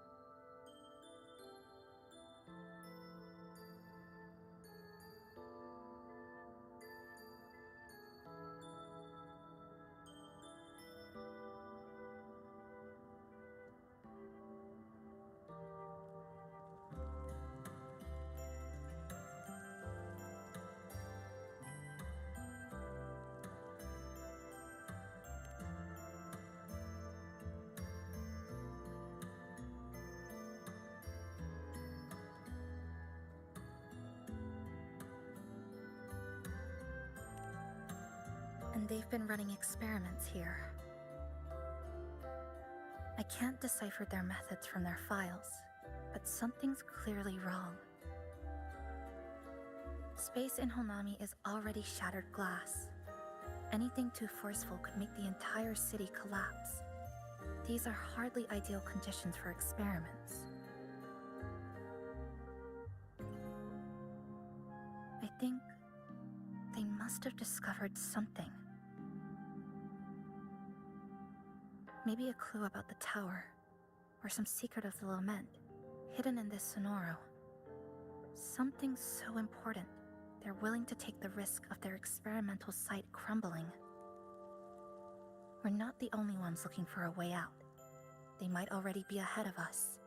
And they've been running experiments here. I can't decipher their methods from their files, but something's clearly wrong. Space in Honami is already shattered glass. Anything too forceful could make the entire city collapse. These are hardly ideal conditions for experiments. I think they must have discovered something. Maybe a clue about the tower, or some secret of the lament, hidden in this Sonoro. Something so important, they're willing to take the risk of their experimental site crumbling. We're not the only ones looking for a way out. They might already be ahead of us.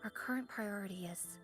Our current priority is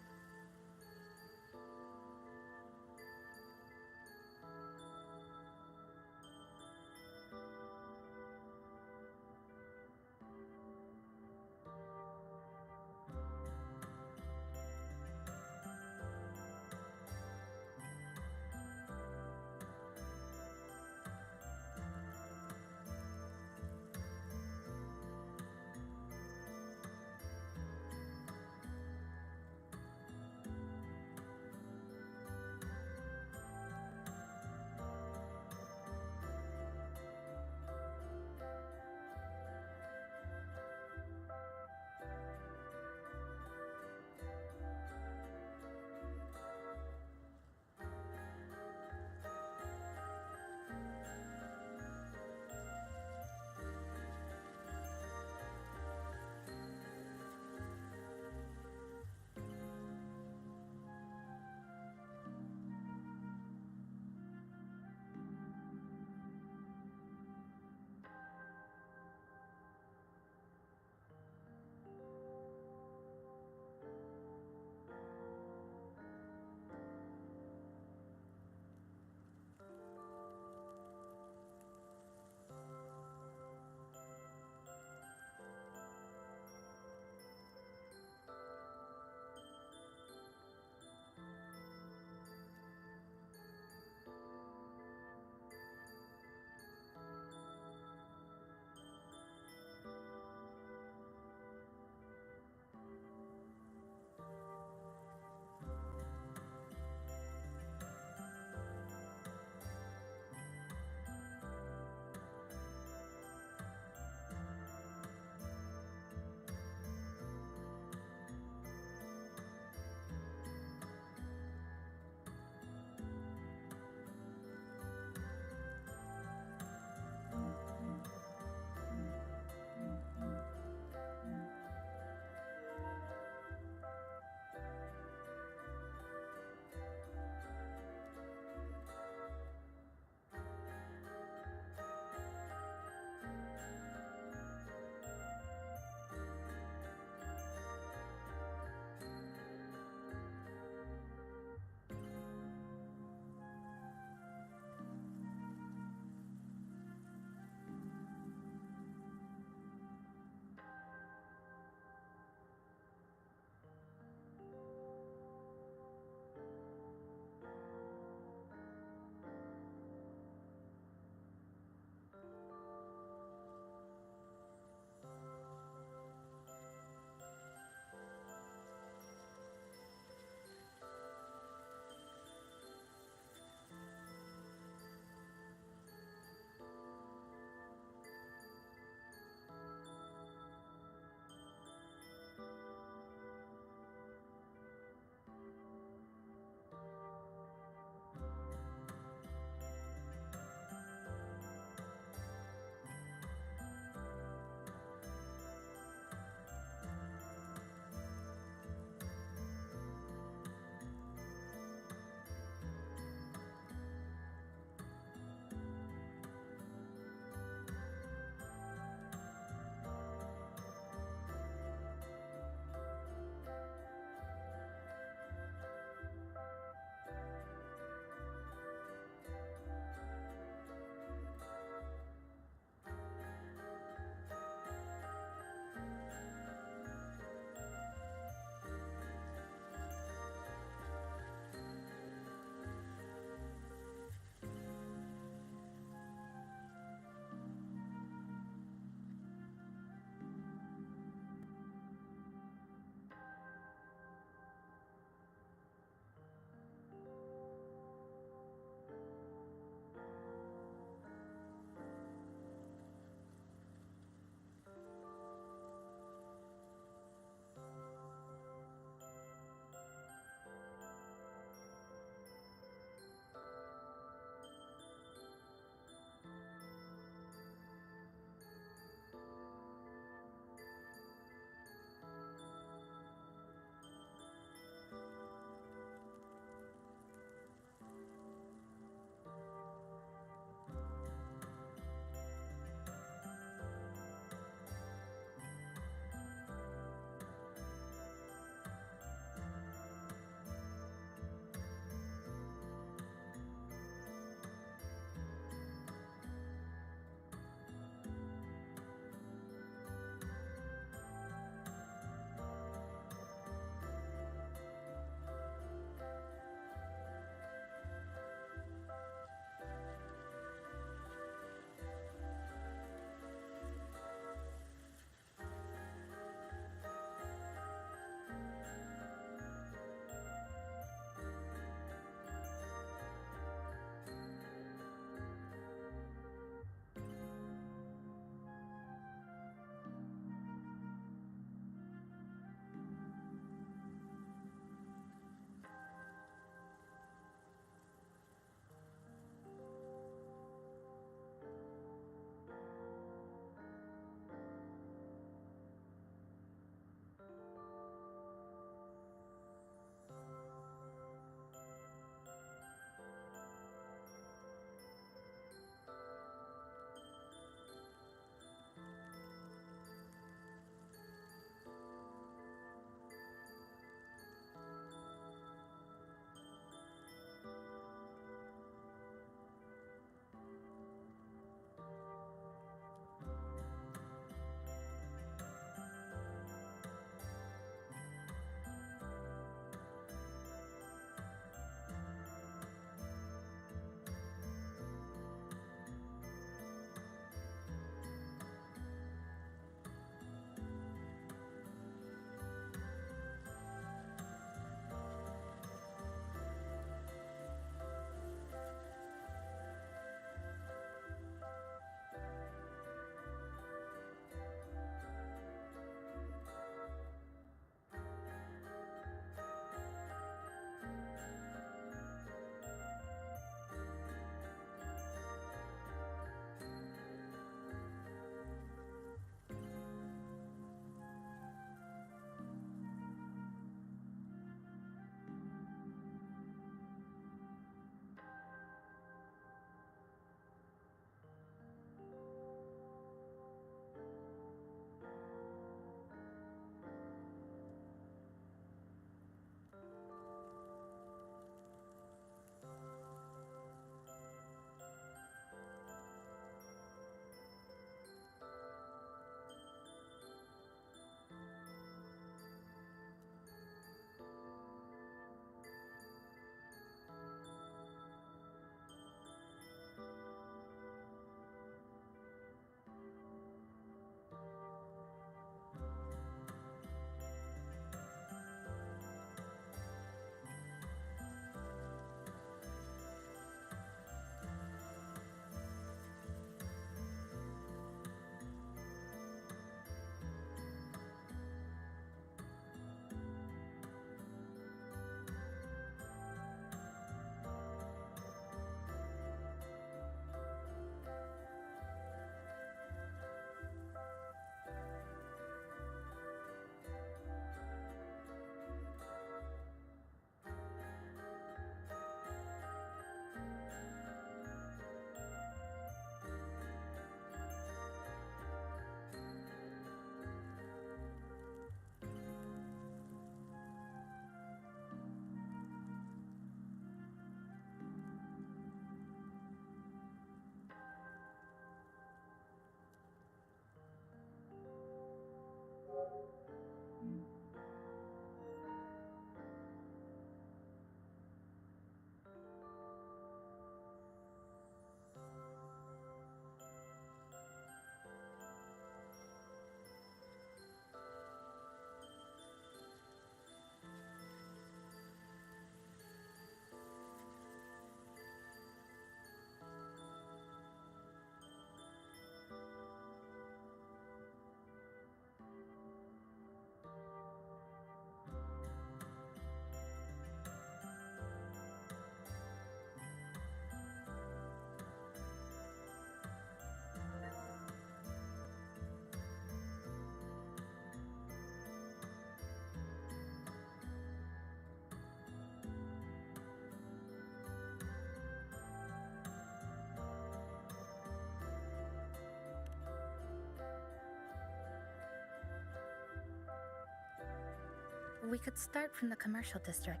We could start from the commercial district.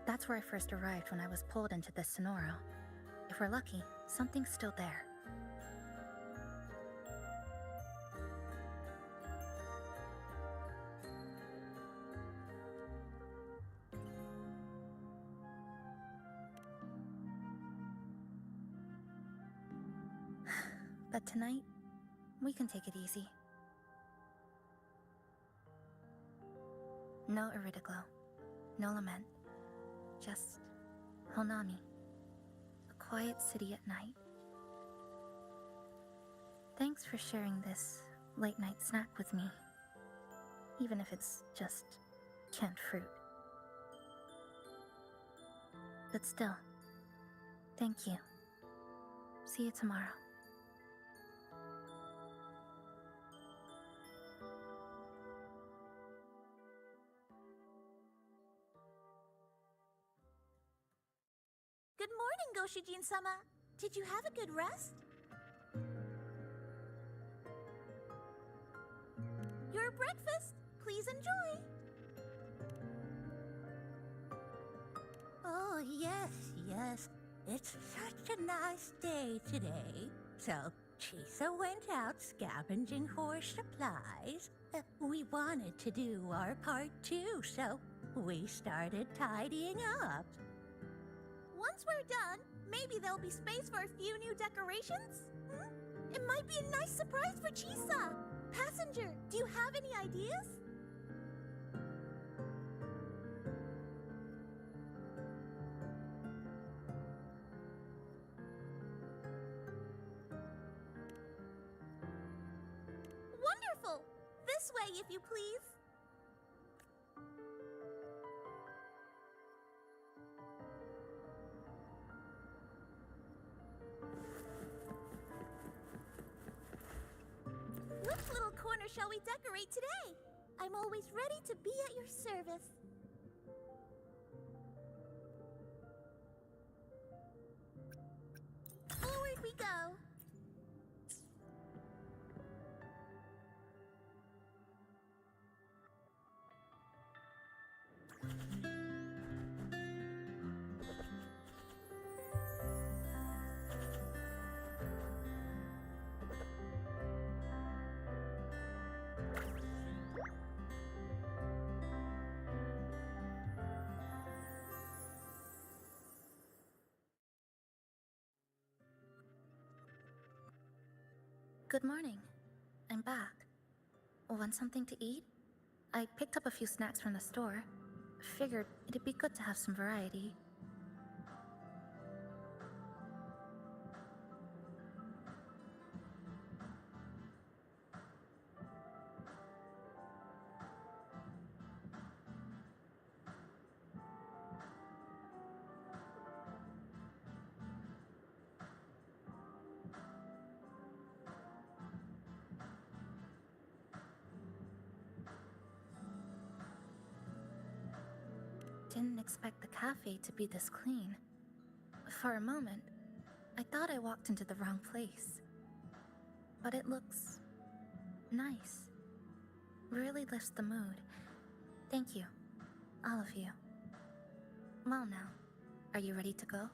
That's where I first arrived when I was pulled into the Sonoro. If we're lucky, something's still there. But tonight, we can take it easy. No Iridoglow, no lament, just Honami, a quiet city at night. Thanks for sharing this late-night snack with me, even if it's just canned fruit. But still, thank you. See you tomorrow.
Good morning, Goshijin-sama. Did you have a good rest? Your breakfast. Please enjoy.
Oh, yes. It's such a nice day today. So, Chisa went out scavenging for supplies. We wanted to do our part too, so we started tidying up.
Once we're done, maybe there'll be space for a few new decorations? It might be a nice surprise for Chisa. Passenger, do you have any ideas? Wonderful! This way, if you please. Which little corner shall we decorate today? I'm always ready to be at your service. Forward we go.
Good morning. I'm back. Want something to eat? I picked up a few snacks from the store. Figured it'd be good to have some variety. Didn't expect the cafe to be this clean. For a moment, I thought I walked into the wrong place. But it looks nice. Really lifts the mood. Thank you, all of you. Well now, are you ready to go?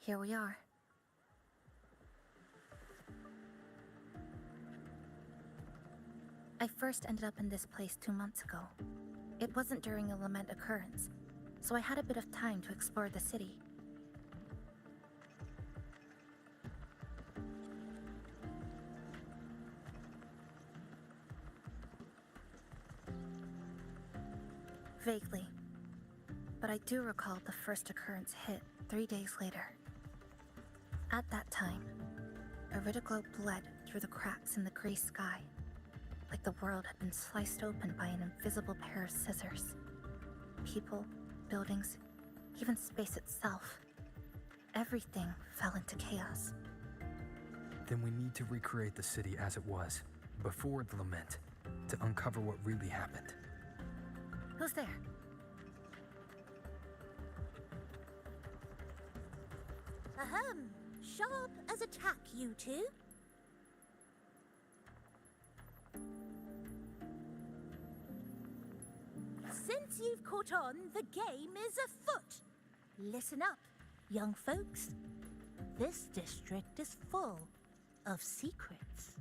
Here we are. I first ended up in this place 2 months ago. It wasn't during a lament occurrence, so I had a bit of time to explore the city. Vaguely, but I do recall the first occurrence hit 3 days later. At that time, Iridoglow bled through the cracks in the gray sky, like the world had been sliced open by an invisible pair of scissors. People, buildings, even space itself. Everything fell into chaos.
Then we need to recreate the city as it was, before the lament, to uncover what really happened.
Who's there?
Ahem. Sharp as a tack, you two. Since you've caught on, the game is afoot. Listen up, young folks. This district is full of secrets.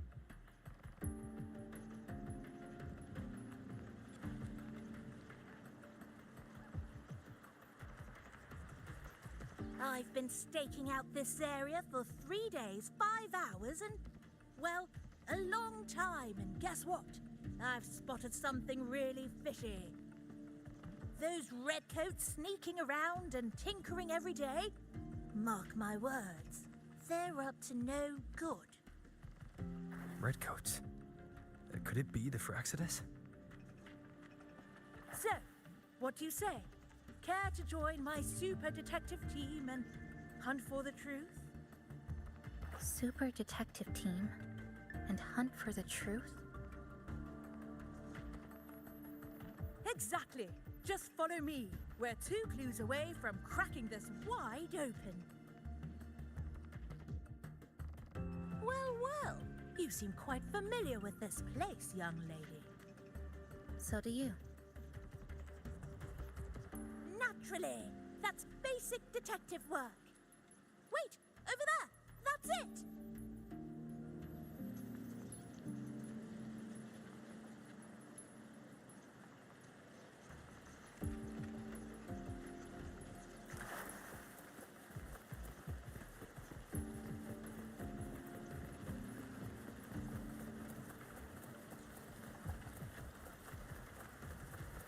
I've been staking out this area for 3 days, 5 hours, and, well, a long time. And guess what? I've spotted something really fishy. Those redcoats sneaking around and tinkering every day? Mark my words, they're up to no good.
Redcoats? Could it be the Fraxidus?
So, what do you say? Care to join my super detective team and hunt for the truth?
Super detective team and hunt for the truth?
Exactly. Just follow me. We're 2 clues away from cracking this wide open. Well, well. You seem quite familiar with this place, young lady.
So do you.
Naturally. That's basic detective work. Wait, over there. That's it.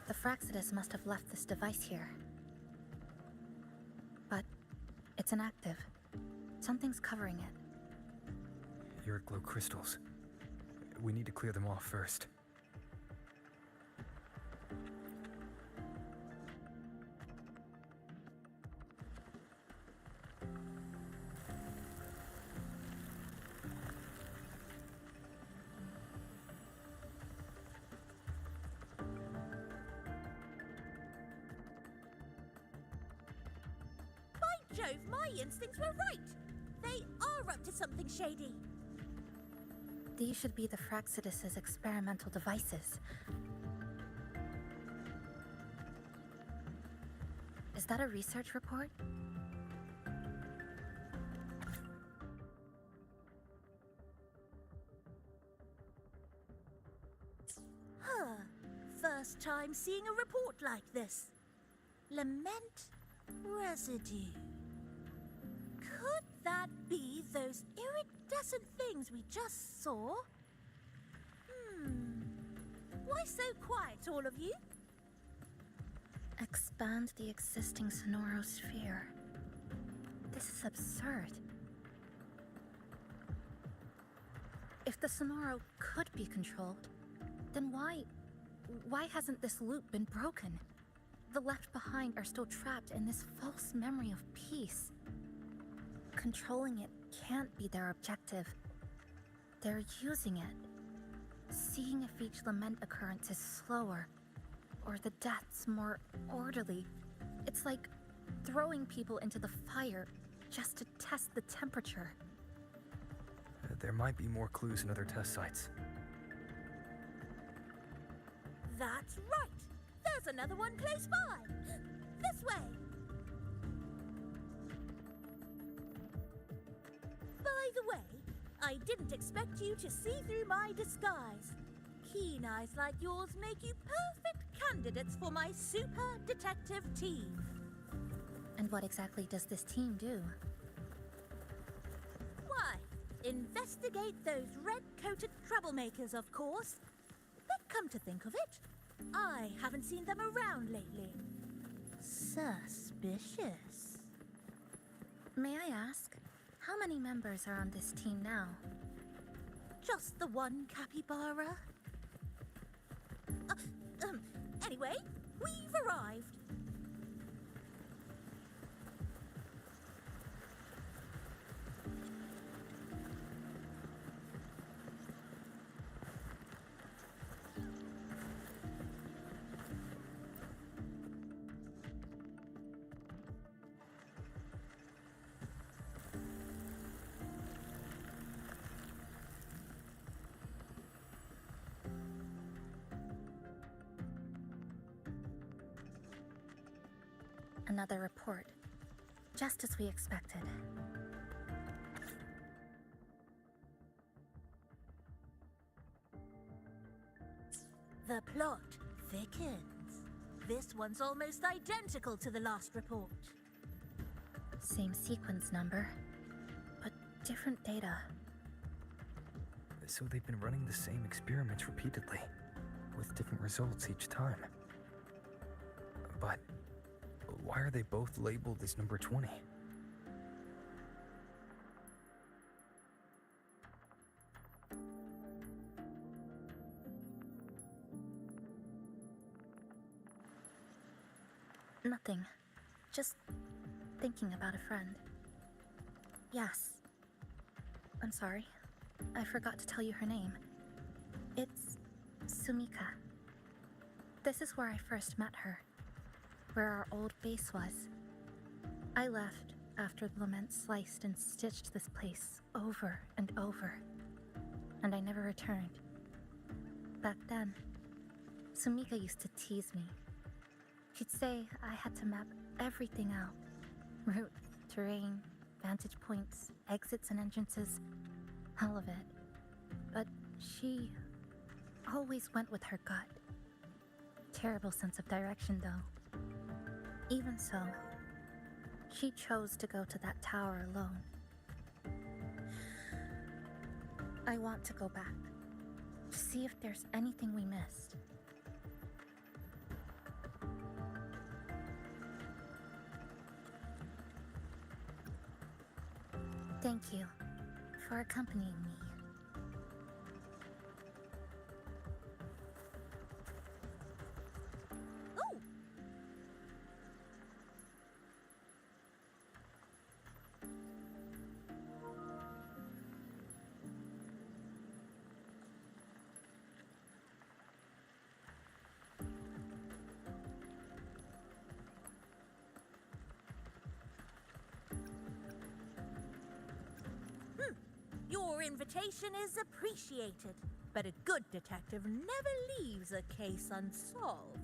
The Fraxidus must have left this device here. But it's inactive. Something's covering it.
Your glow crystals. We need to clear them off first.
Jove, my instincts were right. They are up to something shady.
These should be the Fraxidus's experimental devices. Is that a research report?
Huh. First time seeing a report like this. Lament residue. Could that be those iridescent things we just saw? Why so quiet, all of you?
Expand the existing sonorosphere. This is absurd. If the Sonoro could be controlled, then why hasn't this loop been broken? The left behind are still trapped in this false memory of peace. Controlling it can't be their objective. They're using it. Seeing if each lament occurrence is slower, or the deaths more orderly. It's like throwing people into the fire just to test the temperature.
There might be more clues in other test sites.
That's right. There's another one close by. This way. By the way, I didn't expect you to see through my disguise. Keen eyes like yours make you perfect candidates for my super detective team.
And what exactly does this team do?
Why, investigate those red-coated troublemakers, of course. But come to think of it, I haven't seen them around lately. Suspicious.
May I ask, how many members are on this team now?
Just the one capybara. Anyway, we've arrived.
Another report. Just as we expected.
The plot thickens. This one's almost identical to the last report.
Same sequence number, but different data.
So they've been running the same experiments repeatedly, with different results each time. But why are they both labeled as number 20?
Nothing. Just thinking about a friend. Yes. I'm sorry. I forgot to tell you her name. It's Sumika. This is where I first met her, where our old base was. I left after the lament sliced and stitched this place over and over, and I never returned. Back then, Sumika used to tease me. She'd say I had to map everything out. Route, terrain, vantage points, exits and entrances, all of it. But she always went with her gut. Terrible sense of direction, though. Even so, she chose to go to that tower alone. I want to go back, to see if there's anything we missed. Thank you for accompanying me.
Oh! Your invitation is appreciated, but a good detective never leaves a case unsolved.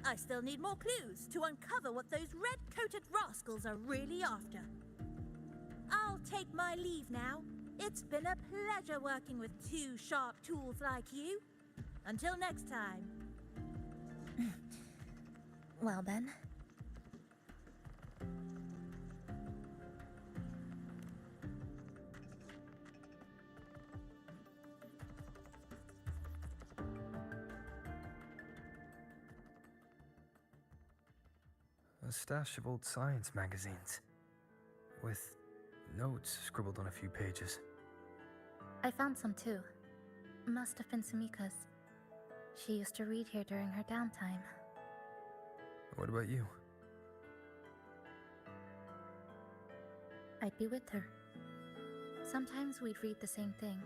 I still need more clues to uncover what those red-coated rascals are really after. I'll take my leave now. It's been a pleasure working with two sharp tools like you. Until next time.
Well then.
A stash of old science magazines, with notes scribbled on a few pages.
I found some too. Must have been Sumika's. She used to read here during her downtime.
What about you?
I'd be with her. Sometimes we'd read the same thing.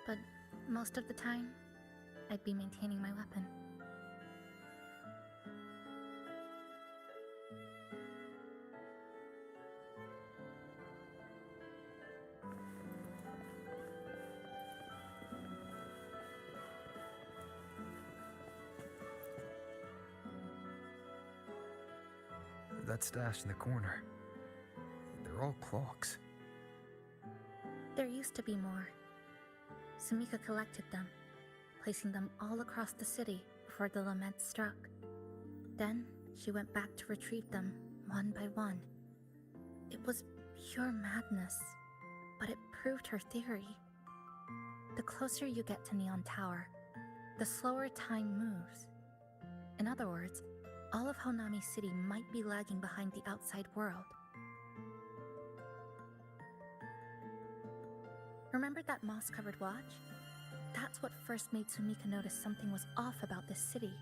But most of the time, I'd be maintaining my weapon.
That stash in the corner. They're all clocks.
There used to be more. Sumika collected them, placing them all across the city before the lament struck. Then she went back to retrieve them one by one. It was pure madness, but it proved her theory. The closer you get to Neon Tower, the slower time moves. In other words, all of Honami City might be lagging behind the outside world. Remember that moss-covered watch? That's what first made Sumika notice something was off about this city.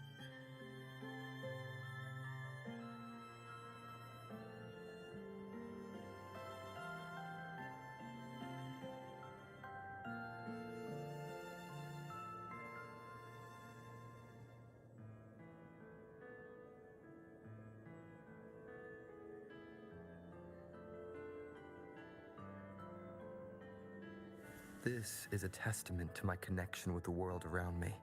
This is a testament to my connection with the world around me.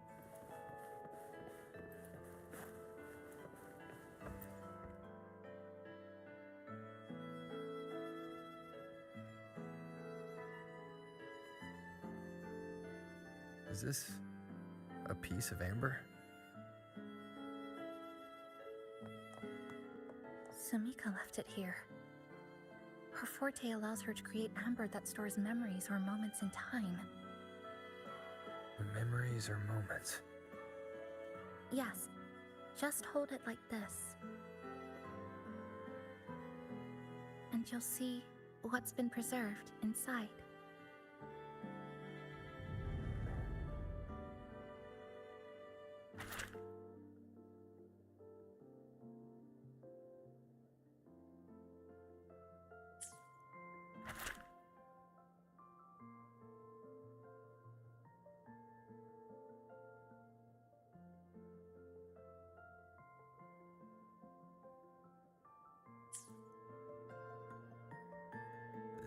Is this a piece of amber?
Sumika left it here. Her forte allows her to create amber that stores memories or moments in time.
Memories or moments?
Yes, just hold it like this. And you'll see what's been preserved inside.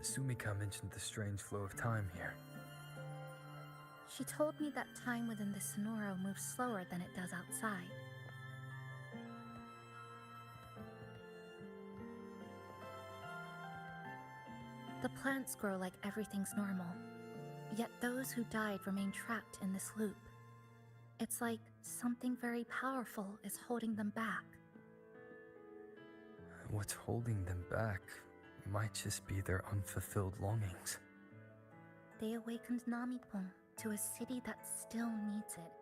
Sumika mentioned the strange flow of time here.
She told me that time within the Sonoro moves slower than it does outside. The plants grow like everything's normal, yet those who died remain trapped in this loop. It's like something very powerful is holding them back.
What's holding them back might just be their unfulfilled longings.
They awakened Namipon to a city that still needs it.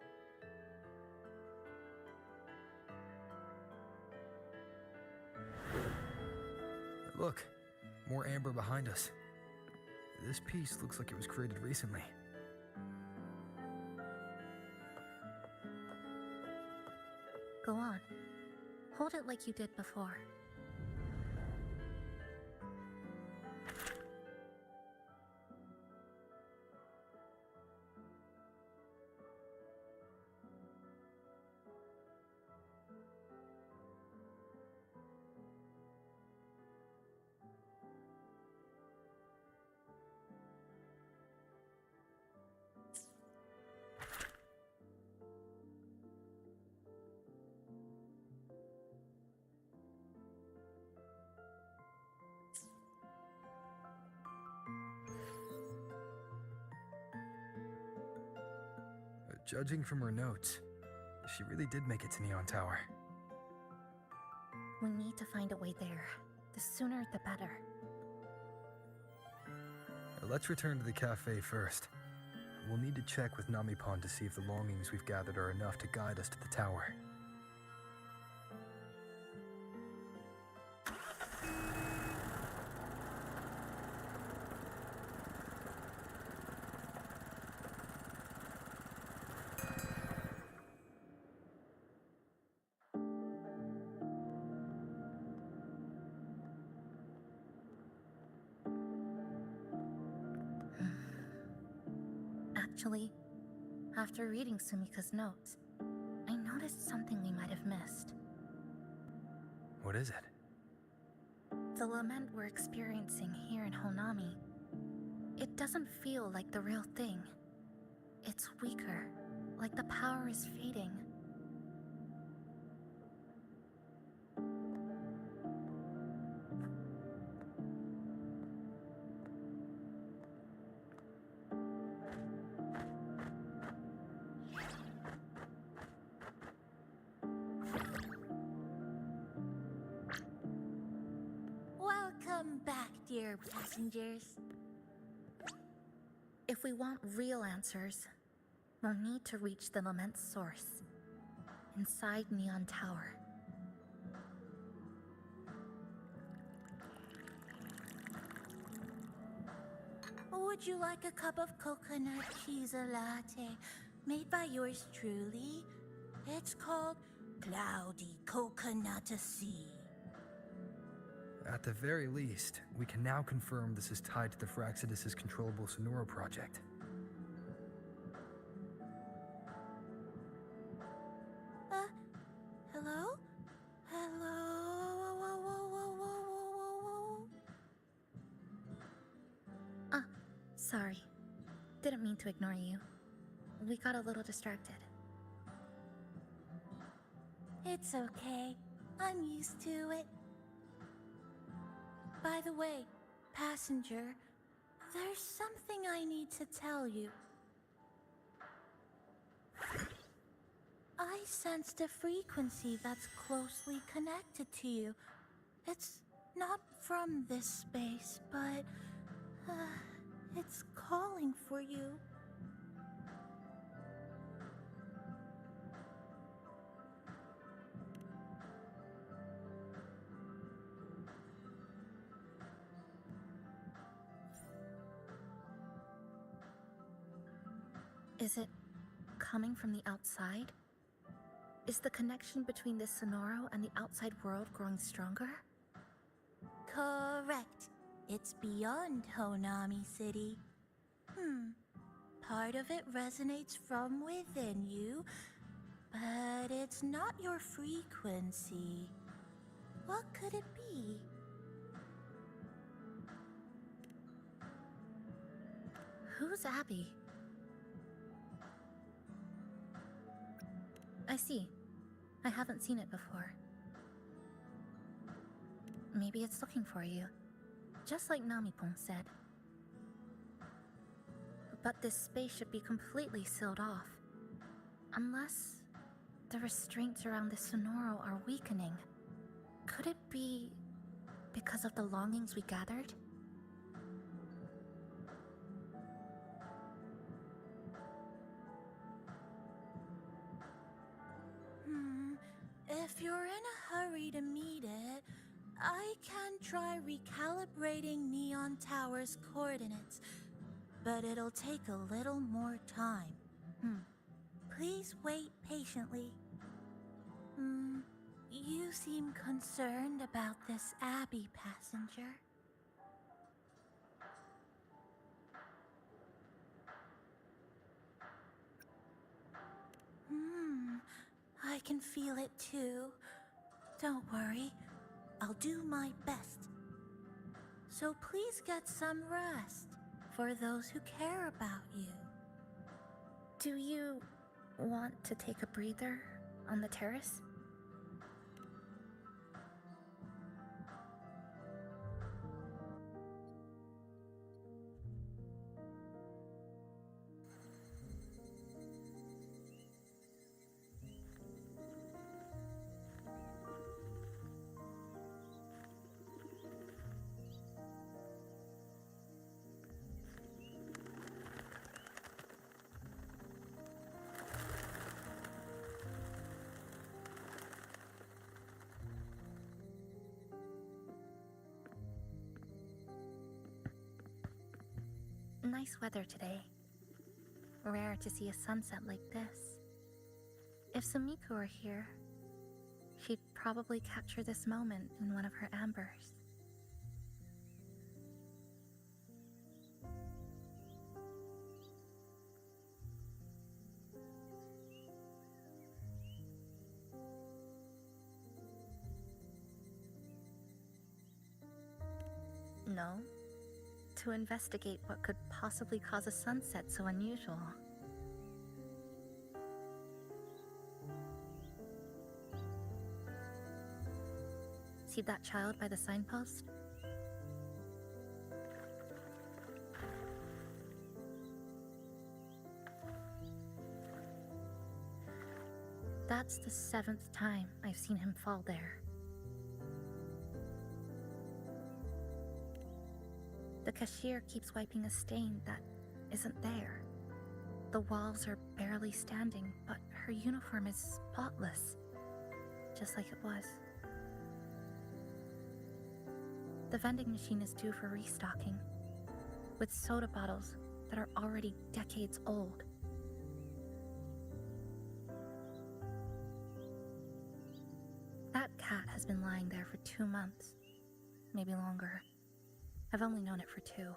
Look, more amber behind us. This piece looks like it was created recently.
Go on. Hold it like you did before.
Judging from her notes, she really did make it to Neon Tower.
We need to find a way there. The sooner, the better.
Let's return to the cafe first. We'll need to check with Namipon to see if the longings we've gathered are enough to guide us to the tower.
Actually, after reading Sumika's notes, I noticed something we might have missed.
What is it?
The lament we're experiencing here in Honami. It doesn't feel like the real thing. It's weaker, like the power is fading.
Welcome back, dear passengers.
If we want real answers, we'll need to reach the lament's source, inside Neon Tower.
Would you like a cup of coconut Chisa latte made by yours truly? It's called Cloudy Coconut Sea.
At the very least, we can now confirm this is tied to the Phraxidus' controllable Sonoro project.
Hello?
Ah, sorry. Didn't mean to ignore you. We got a little distracted.
It's okay. I'm used to it. By the way, passenger, there's something I need to tell you. I sensed a frequency that's closely connected to you. It's not from this space, but it's calling for you.
Is it coming from the outside? Is the connection between this Sonoro and the outside world growing stronger?
Correct. It's beyond Honami City. Part of it resonates from within you, but it's not your frequency. What could it be?
Who's Abby? I see. I haven't seen it before. Maybe it's looking for you, just like Namipon said. But this space should be completely sealed off. Unless the restraints around the Sonoro are weakening. Could it be because of the longings we gathered?
If you're in a hurry to meet it, I can try recalibrating Neon Tower's coordinates, but it'll take a little more time. Please wait patiently. You seem concerned about this Abby passenger. I can feel it too. Don't worry, I'll do my best. So please get some rest for those who care about you.
Do you want to take a breather on the terrace? Nice weather today. Rare to see a sunset like this. If Sumiko were here, she'd probably capture this moment in one of her ambers. No. To investigate what could possibly cause a sunset so unusual. See that child by the signpost? That's the 7th time I've seen him fall there. The cashier keeps wiping a stain that isn't there. The walls are barely standing, but her uniform is spotless, just like it was. The vending machine is due for restocking, with soda bottles that are already decades old. That cat has been lying there for 2 months, maybe longer. I've only known it for 2.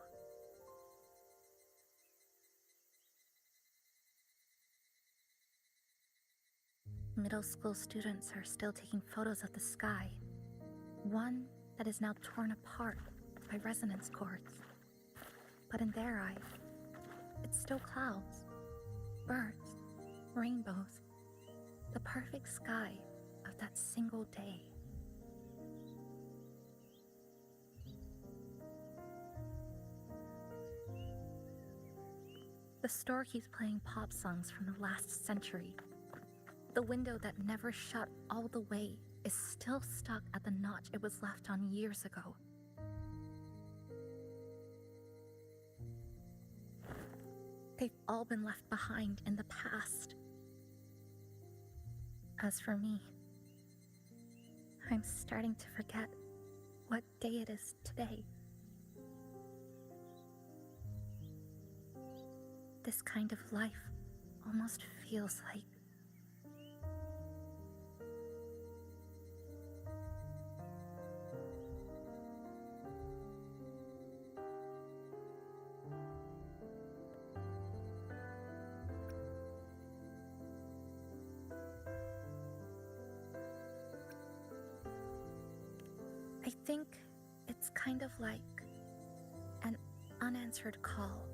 Middle school students are still taking photos of the sky. One that is now torn apart by resonance cords. But in their eye, it's still clouds, birds, rainbows, the perfect sky of that single day. The store keeps playing pop songs from the last century. The window that never shut all the way is still stuck at the notch it was left on years ago. They've all been left behind in the past. As for me, I'm starting to forget what day it is today. This kind of life almost feels like I think it's kind of like an unanswered call.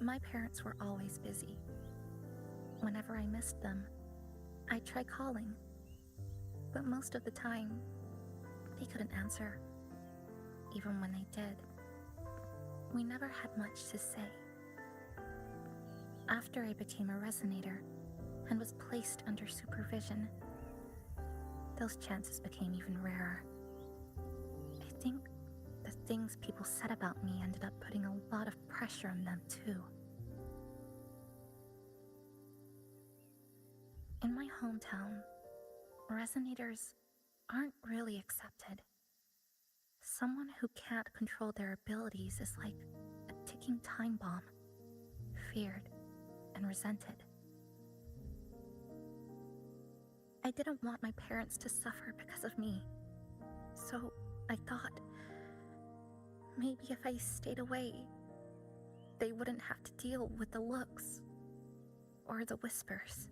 My parents were always busy. Whenever I missed them, I'd try calling, but most of the time, they couldn't answer, even when they did. We never had much to say. After I became a resonator and was placed under supervision, those chances became even rarer. I think the things people said about me ended up putting a lot of pressure on them too. In my hometown, resonators aren't really accepted. Someone who can't control their abilities is like a ticking time bomb, feared and resented. I didn't want my parents to suffer because of me, so I thought maybe if I stayed away, they wouldn't have to deal with the looks or the whispers.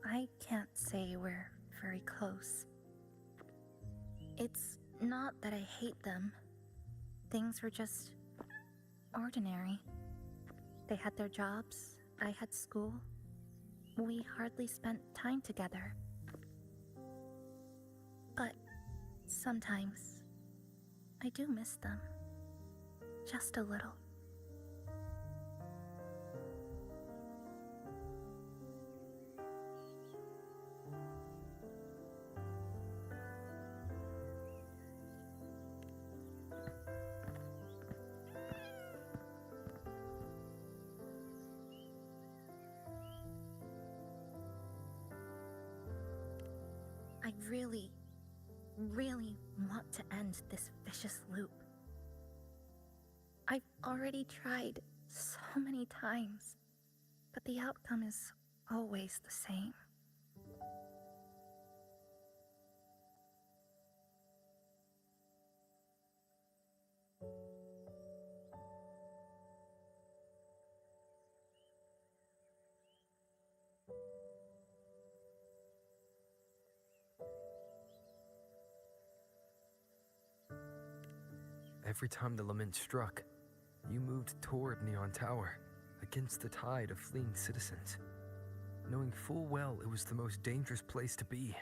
I can't say we're very close. It's not that I hate them. Things were just ordinary. They had their jobs, I had school. We hardly spent time together. But sometimes I do miss them. Just a little. I really want to end this vicious loop. I've already tried so many times, but the outcome is always the same.
Every time the lament struck, you moved toward Neon Tower, against the tide of fleeing citizens, knowing full well it was the most dangerous place to be.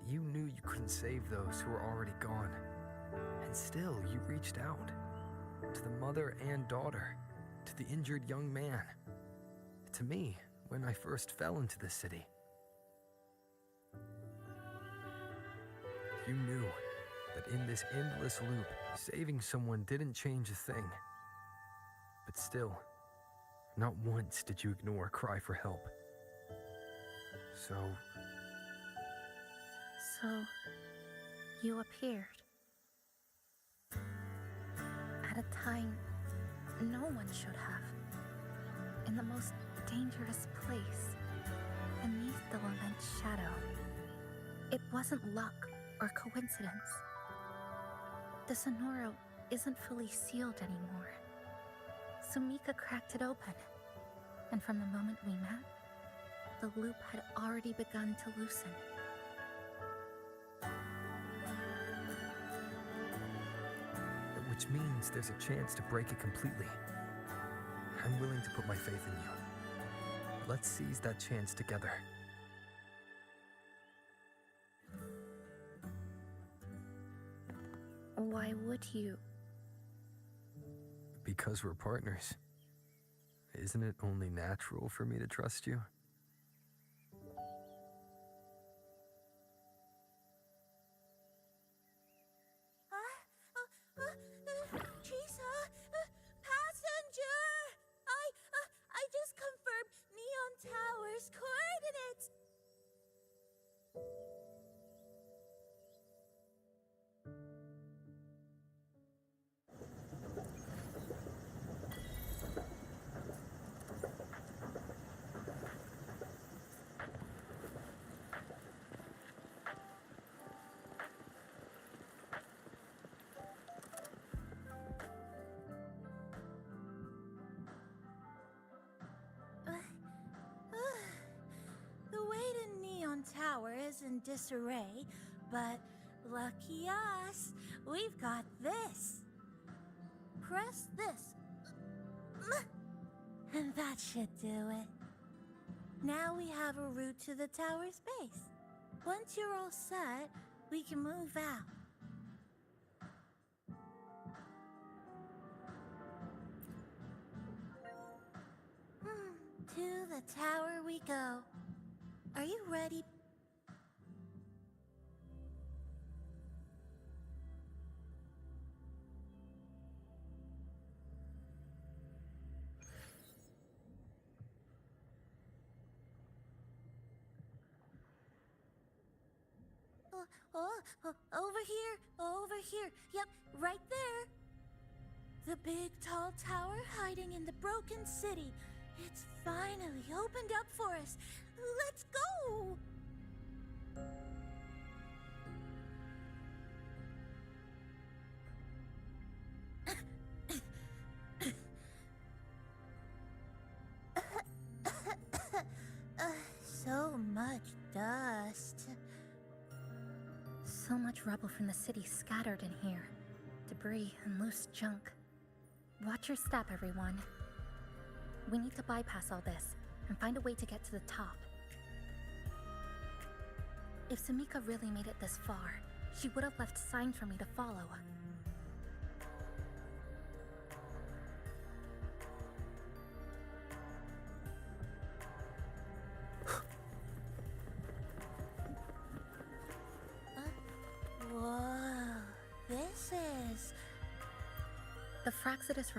You knew you couldn't save those who were already gone, and still you reached out, to the mother and daughter, to the injured young man, to me when I first fell into the city. You knew that in this endless loop, saving someone didn't change a thing. But still, not once did you ignore a cry for help. So
you appeared. At a time no one should have. In the most dangerous place, beneath the lament's shadow. It wasn't luck or coincidence. The Sonoro isn't fully sealed anymore. Sumika cracked it open, and from the moment we met, the loop had already begun to loosen.
which means there's a chance to break it completely. I'm willing to put my faith in you. Let's seize that chance together.
Why would you?
Because we're partners. Isn't it only natural for me to trust you?
Chisa, passenger! I just confirmed Neon Tower's coordinates. The way to Neon Tower is in disarray, but lucky us, we've got this. Press this. And that should do it. Now we have a route to the tower's base. Once you're all set, we can move out. To the tower we go. Are you ready? Over here. Yep, right there. The big tall tower hiding in the broken city. It's finally opened up for us. Let's go! So much dust.
So much rubble from the city scattered in here. Debris and loose junk. Watch your step, everyone. We need to bypass all this and find a way to get to the top. If Sumika really made it this far, she would have left signs for me to follow.
Whoa, this is...
The Fraxidus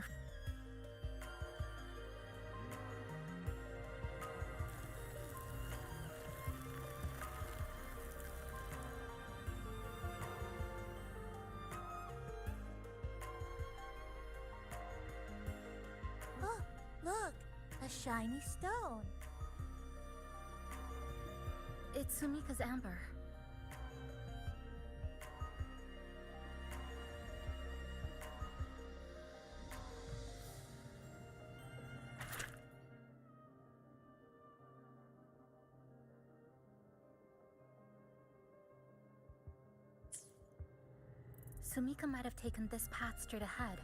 Oh, look, a shiny stone.
It's Sumika's amber. Sumika might have taken this path straight ahead.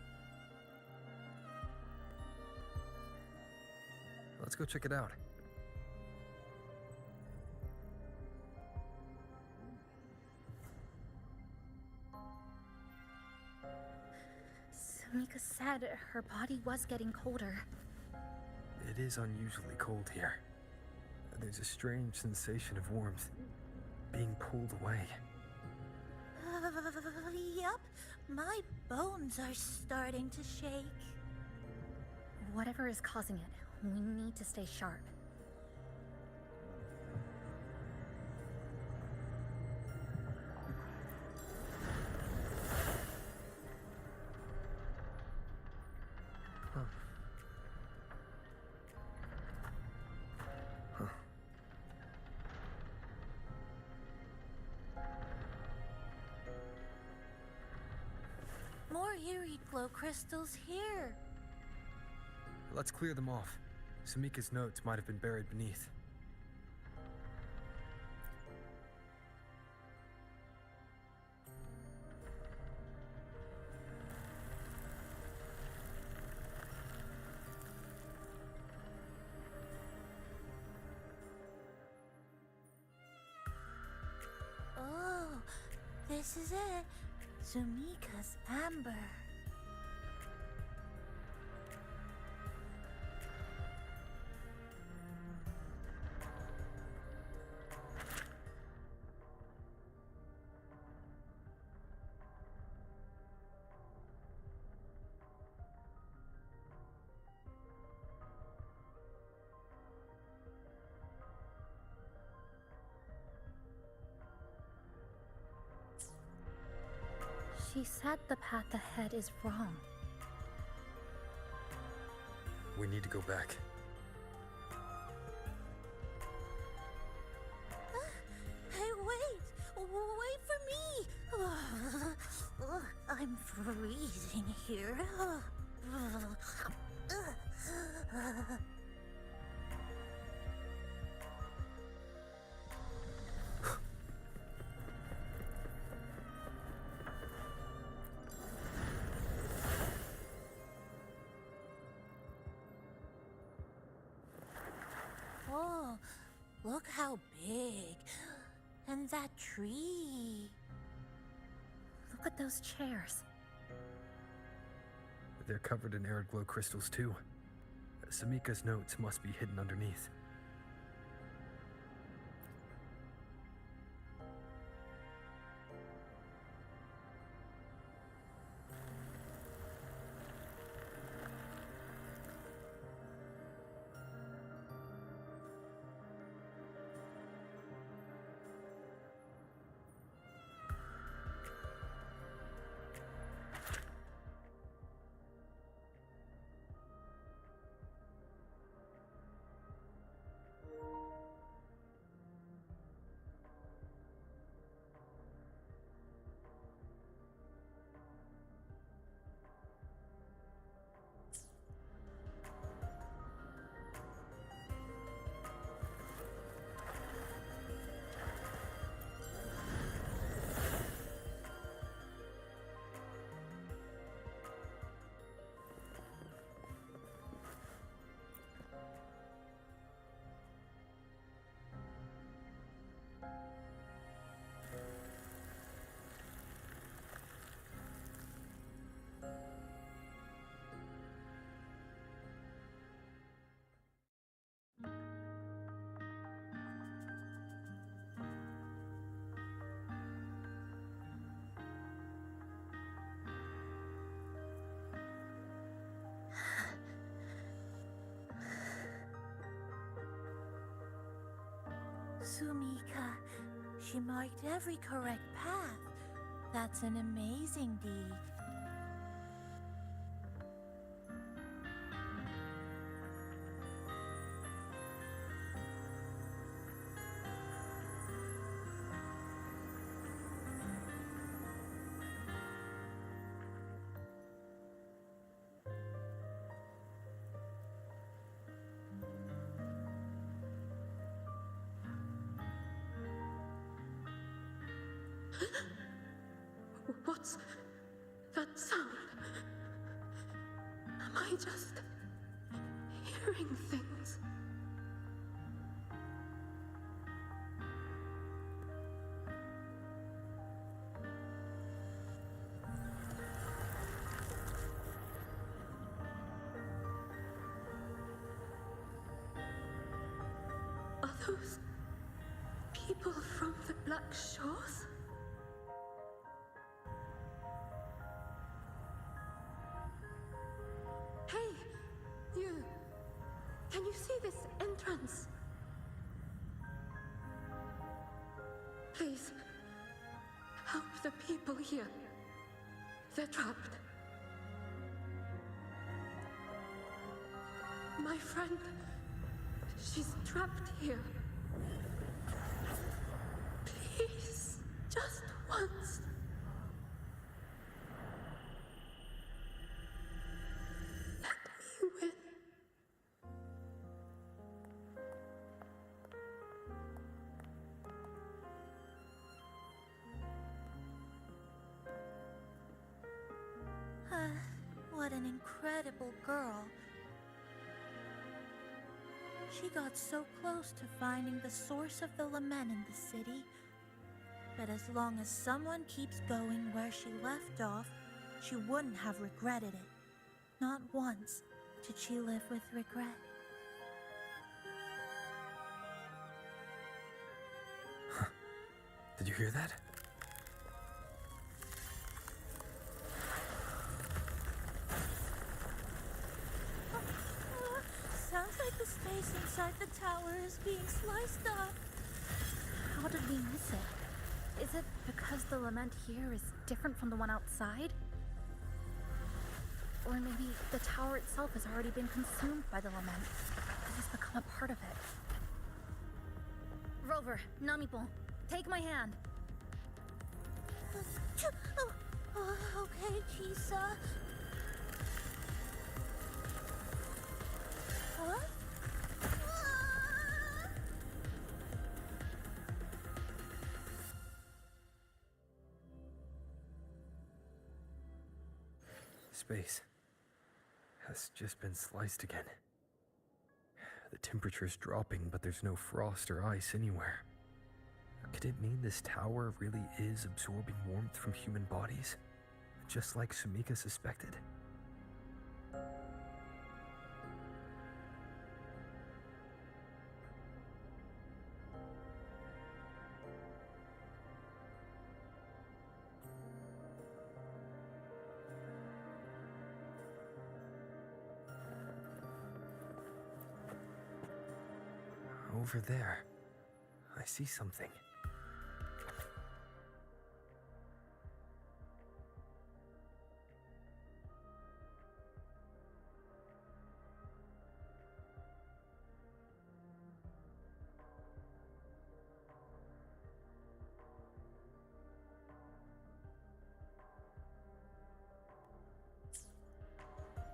Let's go check it out.
Sumika said her body was getting colder.
It is unusually cold here. There's a strange sensation of warmth, being pulled away.
Yup, my bones are starting to shake.
Whatever is causing it, we need to stay sharp.
More eerie glow crystals here.
Let's clear them off. Sumika's notes might have been buried beneath.
This is it. Sumika's amber.
She said the path ahead is wrong.
We need to go back.
Hey, wait! Wait for me! I'm freezing here. Oh, look how big. And that tree.
Look at those chairs.
They're covered in arid glow crystals too. Sumika's notes must be hidden underneath.
Sumika, she marked every correct path. That's an amazing deed.
What's that sound? Am I just hearing things? Are those people from the Black Shores? Hey, you! Can you see this entrance? Please, help the people here. They're trapped. My friend, she's trapped here. Please, just once. Let me win.
What an incredible girl. She got so close to finding the source of the lament in the city, But as long as someone keeps going where she left off, she wouldn't have regretted it. Not once did she live with regret.
Did you hear that?
Sounds like the space inside the tower is being sliced up.
How did we miss it? Is it because the lament here is different from the one outside? Or maybe the tower itself has already been consumed by the lament. It has become a part of it. Rover, Namipon, take my hand.
Okay, Chisa. Huh?
Space has just been sliced again. The temperature's dropping, but there's no frost or ice anywhere. Could it mean this tower really is absorbing warmth from human bodies? Just like Sumika suspected? Over there, I see something.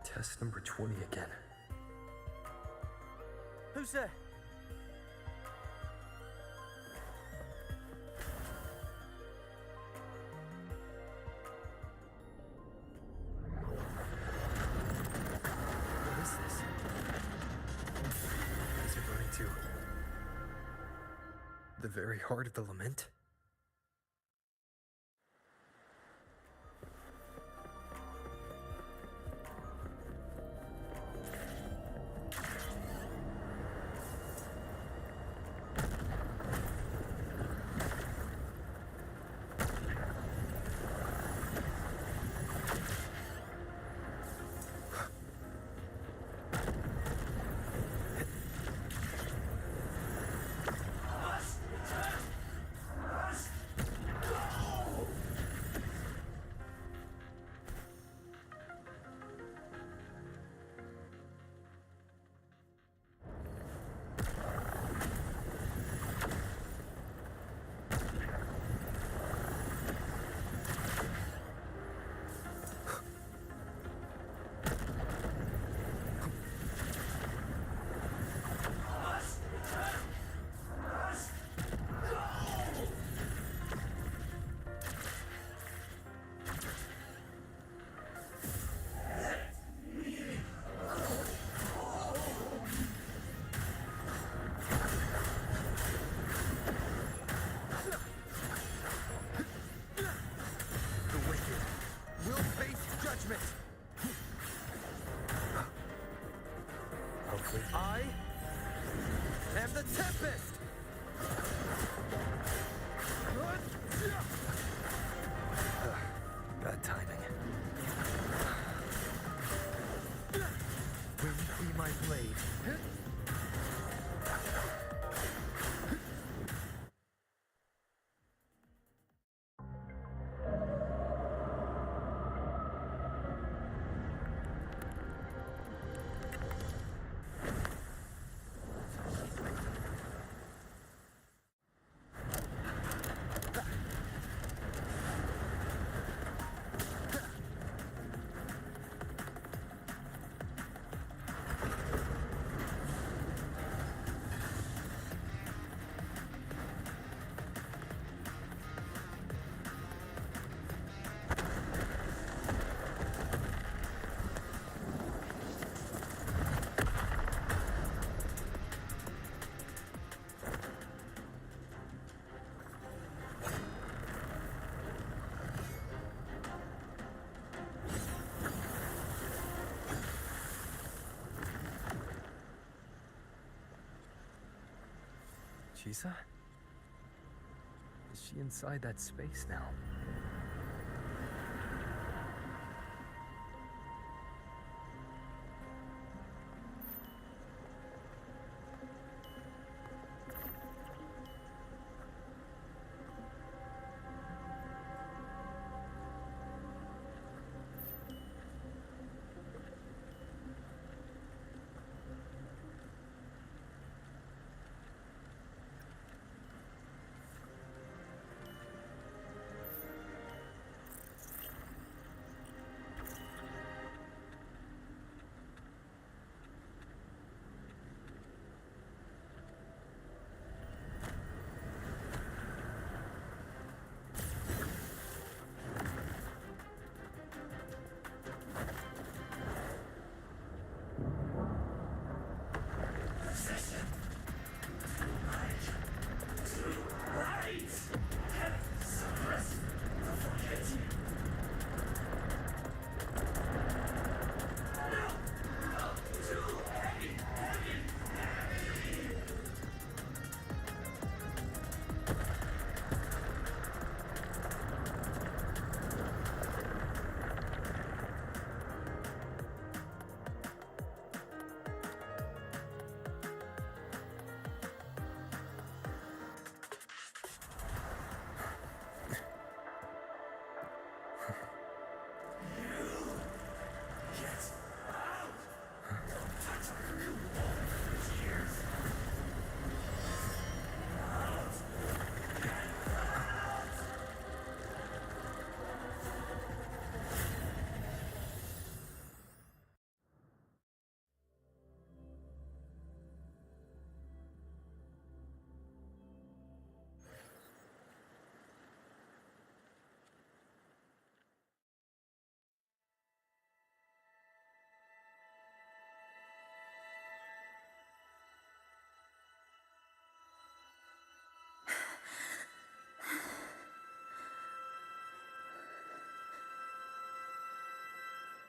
Test number 20 again.
Who's there?
What is this? Is it running to the very heart of the lament? Chisa? Is she inside that space now?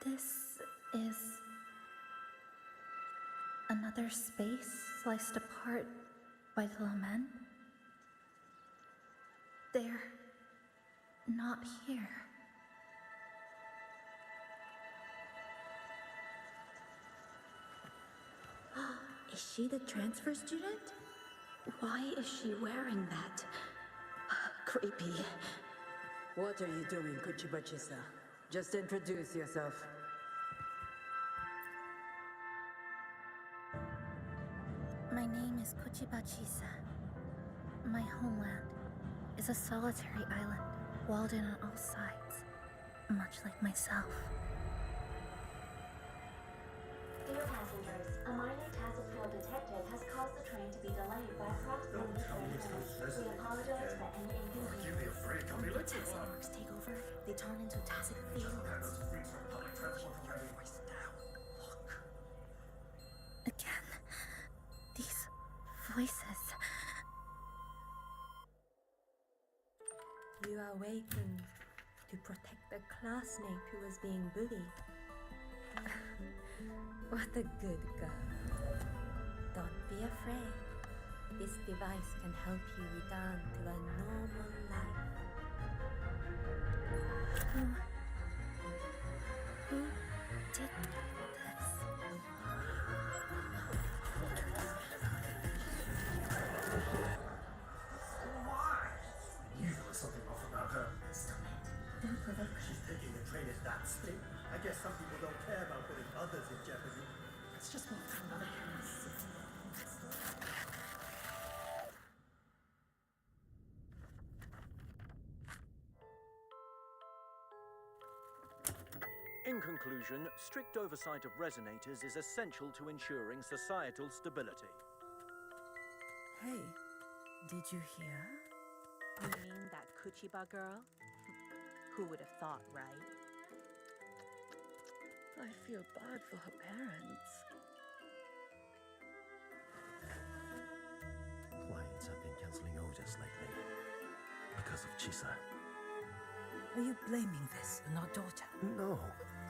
This is another space sliced apart by the lament. They're not here.
Is she the transfer student? Why is she wearing that? Creepy.
What are you doing, Chisa? Just introduce yourself.
My name is Chisa. My homeland is a solitary island, walled in on all sides, much like myself.
Dear passengers, a minor tassel detective has caused the train to be delayed by approximately 20 minutes. We apologize for any inconvenience.
Give me a break,
When
Camila.
taxi marks take over, they turn into tacit feelings.
Again, these voices.
You awakened to protect the classmate who was being bullied. What a good girl. Don't be afraid. This device can help you return to a normal life.
Who did this?
You know something off about her.
Stop it. Don't provoke her.
She's taking the train at that speed. I guess some people don't care about putting others in jeopardy.
Let's just walk through another campus.
In conclusion, strict oversight of resonators is essential to ensuring societal stability.
Hey, did you hear?
You mean that Kuchiba girl? Who would have thought, right?
I feel bad for her parents.
Clients have been cancelling orders lately because of Chisa.
Are you blaming this on our daughter?
No,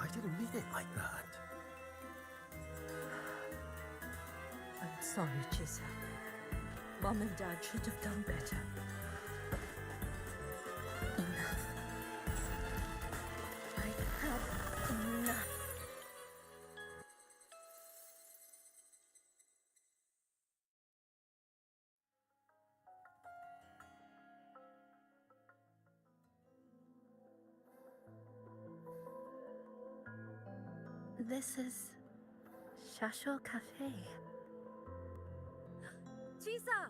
I didn't mean it like that.
I'm sorry, Chisa.
Mom and Dad should have done better.
Enough. I've had enough. This is Shasho Cafe. Chisa!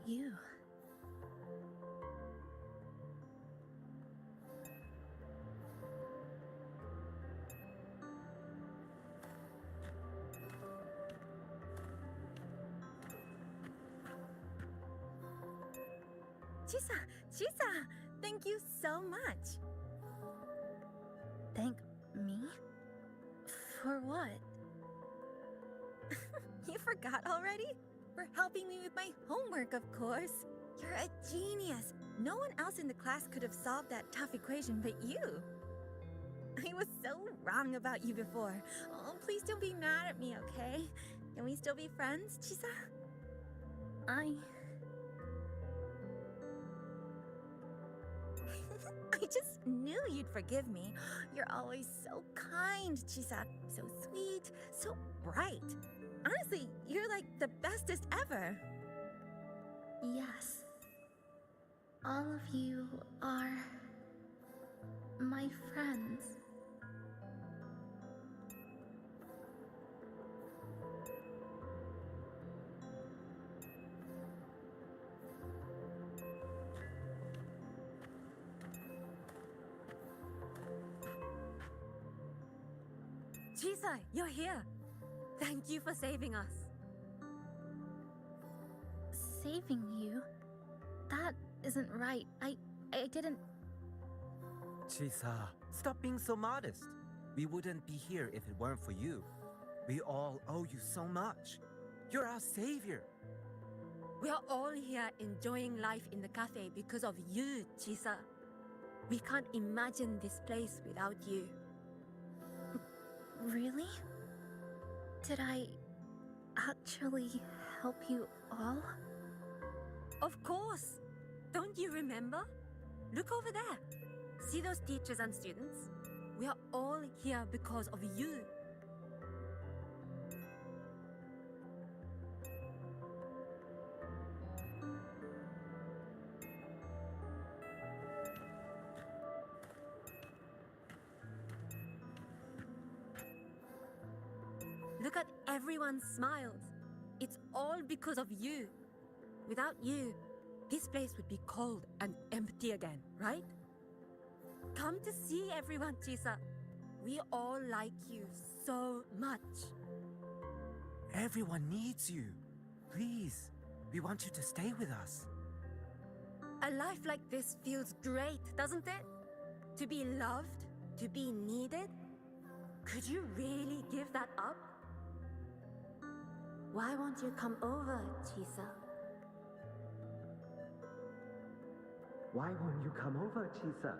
You. Chisa! Thank you so much. Thank me? For what? You forgot already? For helping me with my homework, of course. You're a genius. No one else in the class could have solved that tough equation but you. I was so wrong about you before. Oh, please don't be mad at me, okay? Can we still be friends, Chisa? I just knew you'd forgive me. You're always so kind, Chisa. So sweet, so bright. Honestly, you're like the bestest ever.
Yes. All of you are my friends.
Chisa, you're here. Thank you for saving us.
Saving you? That isn't right. I didn't...
Chisa, stop being so modest. We wouldn't be here if it weren't for you. We all owe you so much. You're our savior.
We are all here enjoying life in the cafe because of you, Chisa. We can't imagine this place without you.
Really? Did I actually help you all?
Of course! Don't you remember? Look over there. See those teachers and students? We are all here because of you. Look at everyone's smiles. It's all because of you. Without you, this place would be cold and empty again, right? Come to see everyone, Chisa. We all like you so much.
Everyone needs you. Please, we want you to stay with us.
A life like this feels great, doesn't it? To be loved, to be needed. Could you really give that up? Why won't you come over, Chisa?
Why won't you come over, Chisa?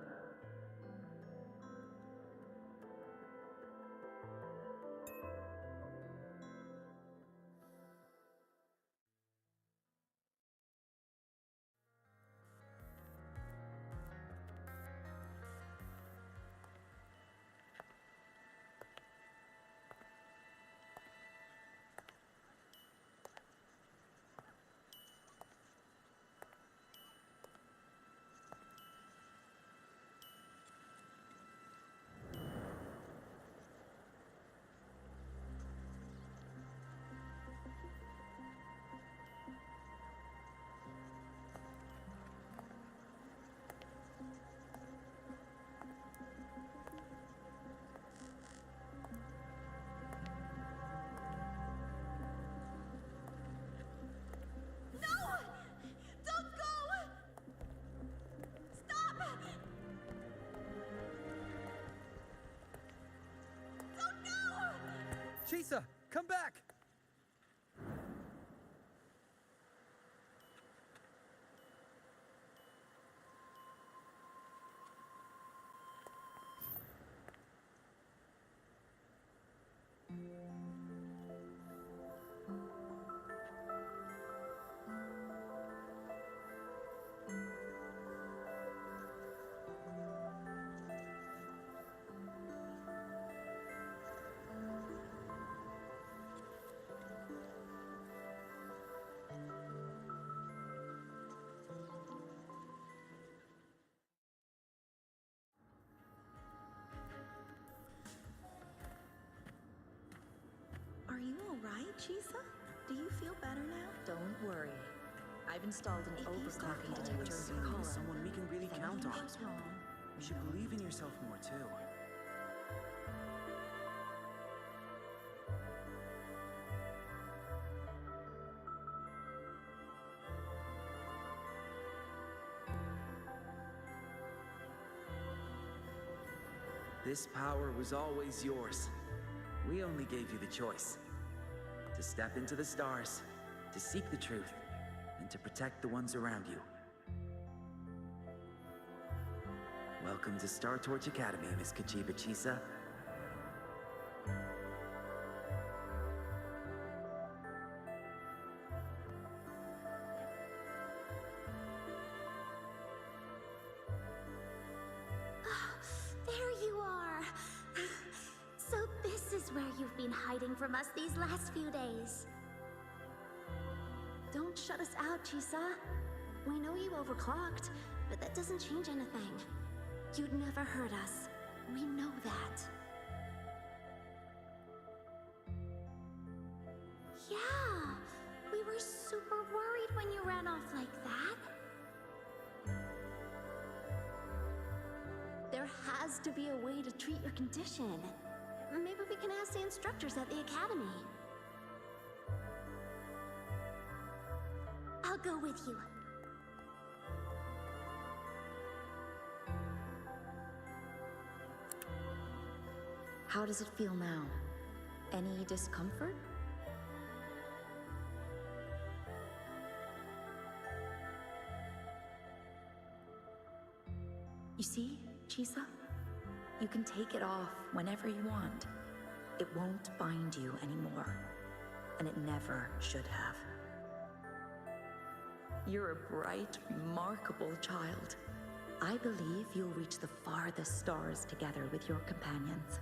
Chisa, come back!
Chisa? Do you feel better now?
Don't worry. I've installed an
If you start
overclocking
getting
detector
worse
in your collar.
Someone we can really
If
count
anything
on.
goes wrong,
You should believe in yourself more too. This power was always yours. We only gave you the choice. To step into the stars, to seek the truth, and to protect the ones around you. Welcome to Star Torch Academy, Miss Kachiba Chisa.
There you are. So this is where you've been hiding from us these last few days.
don't shut us out, Chisa. We know you overclocked, but that doesn't change anything. You'd never hurt us. We know that.
Yeah, we were super worried when you ran off like that.
There has to be a way to treat your condition. Maybe we can ask the instructors at the academy.
I'll go with you.
How does it feel now? Any discomfort? You see, Chisa? You can take it off whenever you want. It won't bind you anymore. And it never should have. You're a bright, remarkable child. I believe you'll reach the farthest stars together with your companions.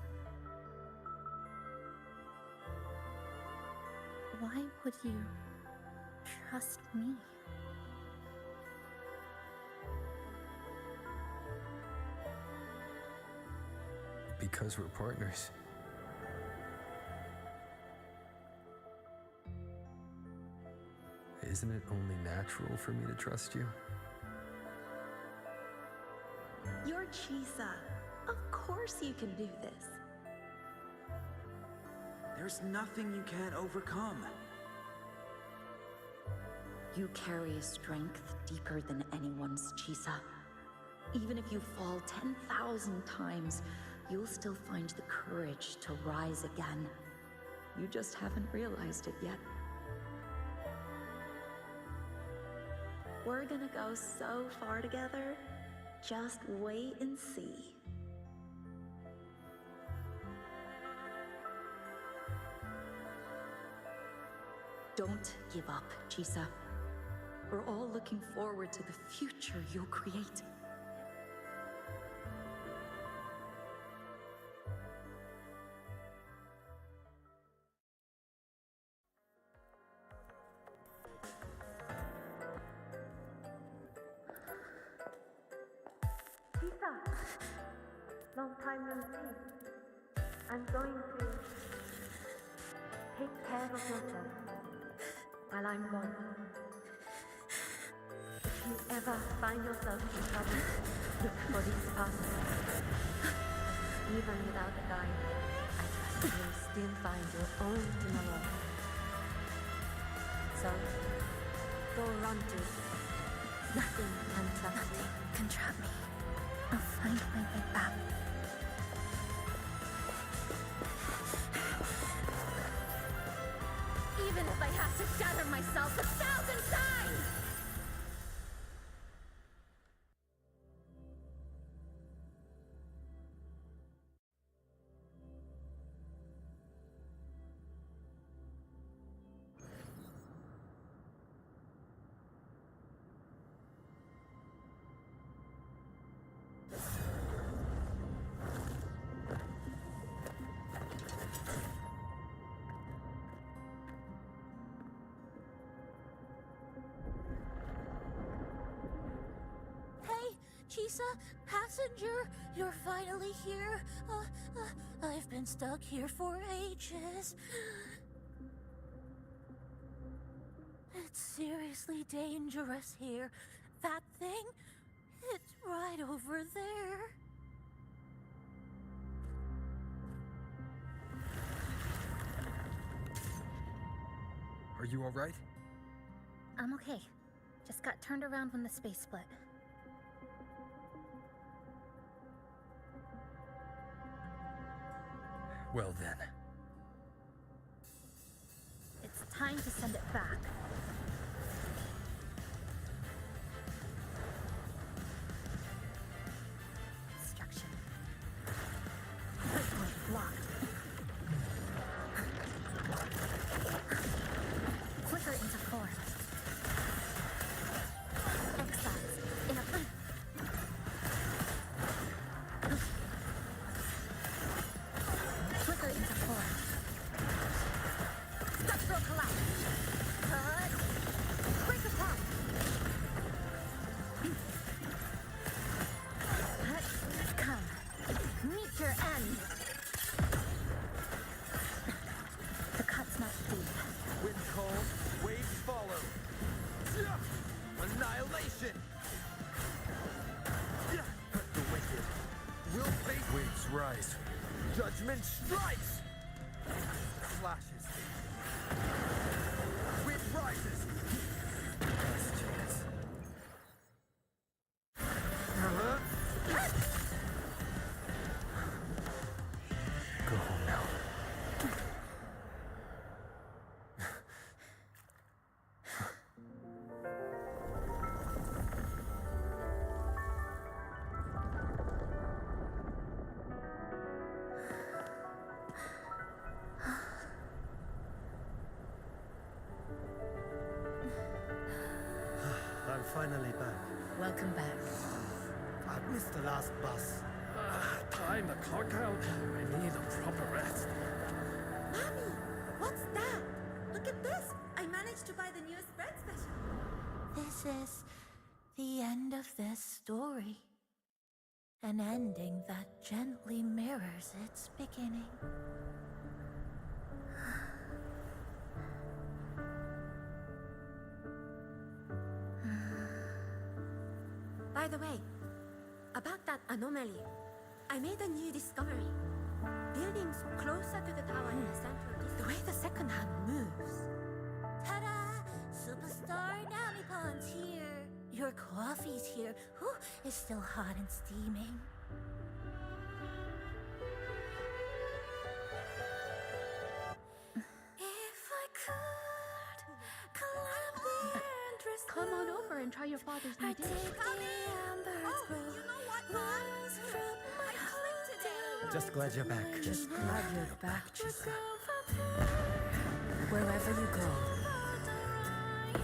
Why would you trust me?
Because we're partners. Isn't it only natural for me to trust you?
You're Chisa. Of course you can do this.
There's nothing you can't overcome.
You carry a strength deeper than anyone's, Chisa. Even if you fall 10,000 times, you'll still find the courage to rise again. You just haven't realized it yet.
We're gonna go so far together. Just wait and see.
Don't give up, Chisa. We're all looking forward to the future you'll create.
Chisa! Long time no see. I'm going to take care of yourself while I'm gone. If you ever find yourself in trouble, look for these passes. Even without a guide, I trust you'll still find your own tomorrow. So, go run to. Nothing can trap me.
Nothing can trap me. I'll find my way back.
Even if I have to shatter myself 1,000 times!
Chisa, passenger, you're finally here. I've been stuck here for ages. seriously dangerous here. That thing, it's right over there.
Are you alright?
I'm okay. Just got turned around when the space split.
Well then.
It's time to send it back. Destruction. Breakpoint blocked. Flicker into form. Exiles in a flicker into form. Structural collapse. Cut. Break apart. Come. Meet your end. The cut's not deep.
Wind cold, waves follow. Annihilation! The wicked will face
Waves rise.
judgment strikes! Flashes. Wind rises!
Last chance. Go home now.
I'm finally back.
Welcome back.
I missed the last bus.
Time to clock out. I need a proper rest.
Mommy, what's that? Look at this. I managed to buy the newest bread special.
This is the end of this story. An ending that gently mirrors its beginning.
By the way, about that anomaly, I made a new discovery. Buildings closer to the tower in the central district. The way the second hand moves.
Ta-da! Superstar Namipon's here. Your coffee's here. Whew, it's still hot and steaming. If I could climb the endless
Come on over and try your father's new dish.
Just glad you're back.
Just glad you're back, Chisa. Wherever you go,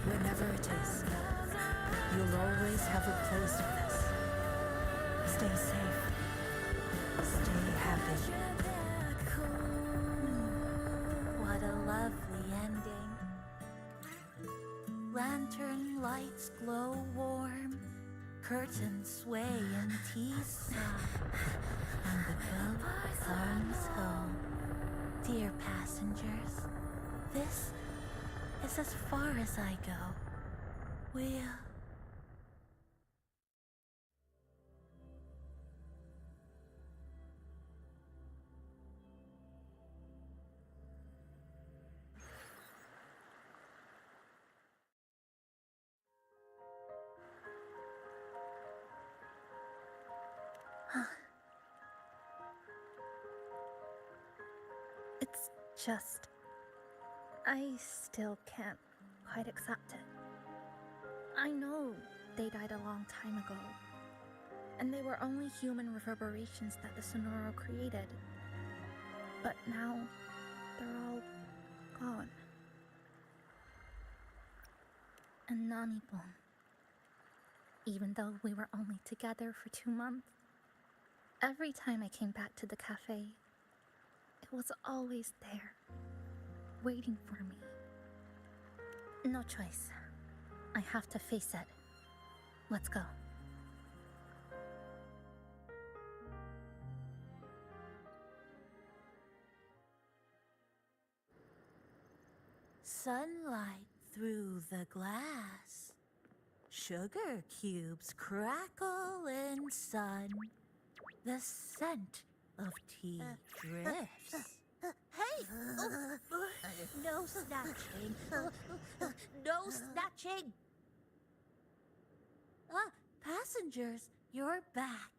whenever it is, you'll always have a place with us. Stay safe. Stay happy.
What a lovely ending. Lantern lights glow warm, curtains sway in Chisa, and the boat comes home. Dear passengers, this is as far as I go. We'll...
It's just... I still can't quite accept it. I know they died a long time ago, and they were only human reverberations that the Sonoro created. But now, they're all gone. And Namipon, even though we were only together for 2 months, every time I came back to the cafe, it was always there, waiting for me. No choice. I have to face it. Let's go.
Sunlight
through the glass. Sugar cubes crackle in sun. The scent of tea drifts.
Hey! No snatching. No snatching!
Ah, passengers, you're back.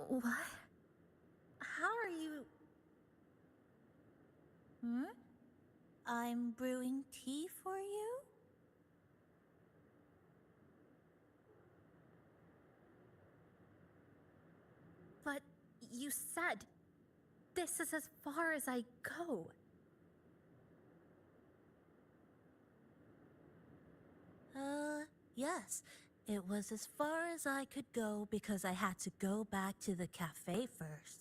What? How are you?
I'm brewing tea for you?
But you said this is as far as I go.
Yes. It was as far as I could go because I had to go back to the cafe first.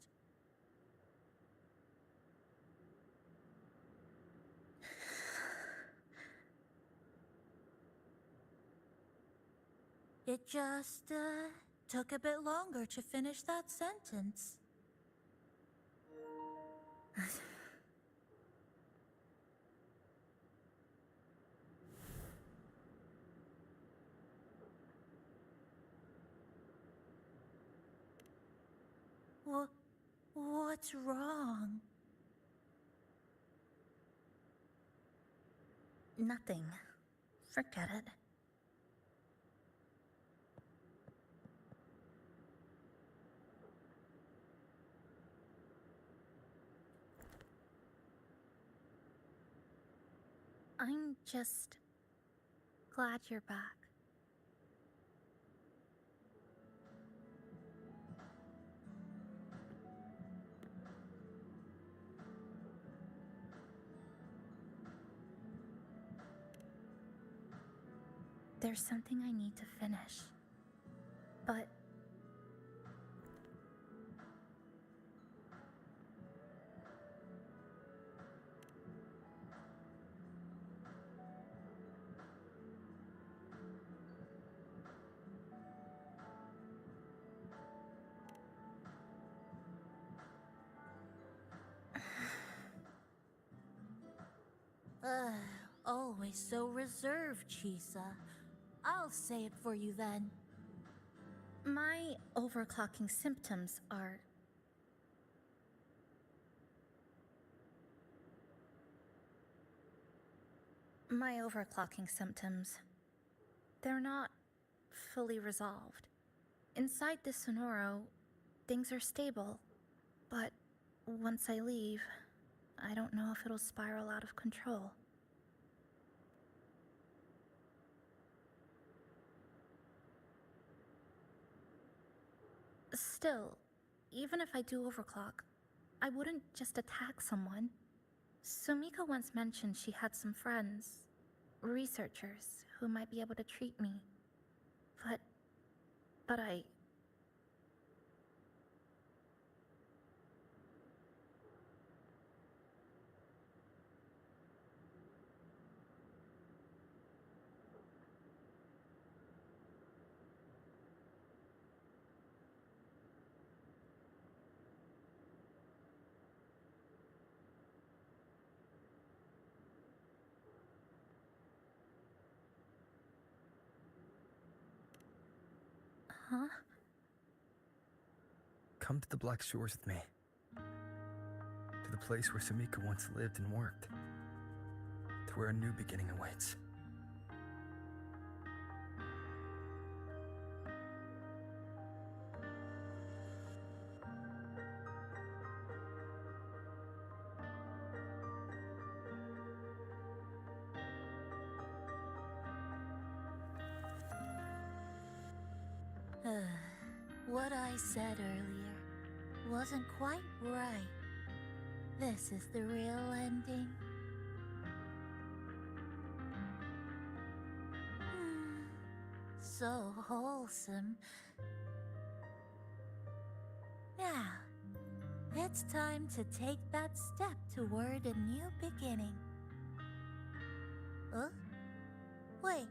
It just, took a bit longer to finish that sentence. What's wrong?
Nothing. Forget it. I'm just glad you're back. There's something I need to finish. But
Always so reserved, Chisa. I'll say it for you then.
my overclocking symptoms are... My overclocking symptoms, they're not fully resolved. Inside the Sonoro, things are stable, but once I leave, I don't know if it'll spiral out of control. Still, even if I do overclock, I wouldn't just attack someone. Sumika once mentioned she had some friends, researchers, who might be able to treat me. But I... Huh?
Come to the Black Shores with me. To the place where Sumika once lived and worked. To where a new beginning awaits.
What I said earlier wasn't quite right. This is the real ending. So wholesome. Now, it's time to take that step toward a new beginning. Huh? Wait.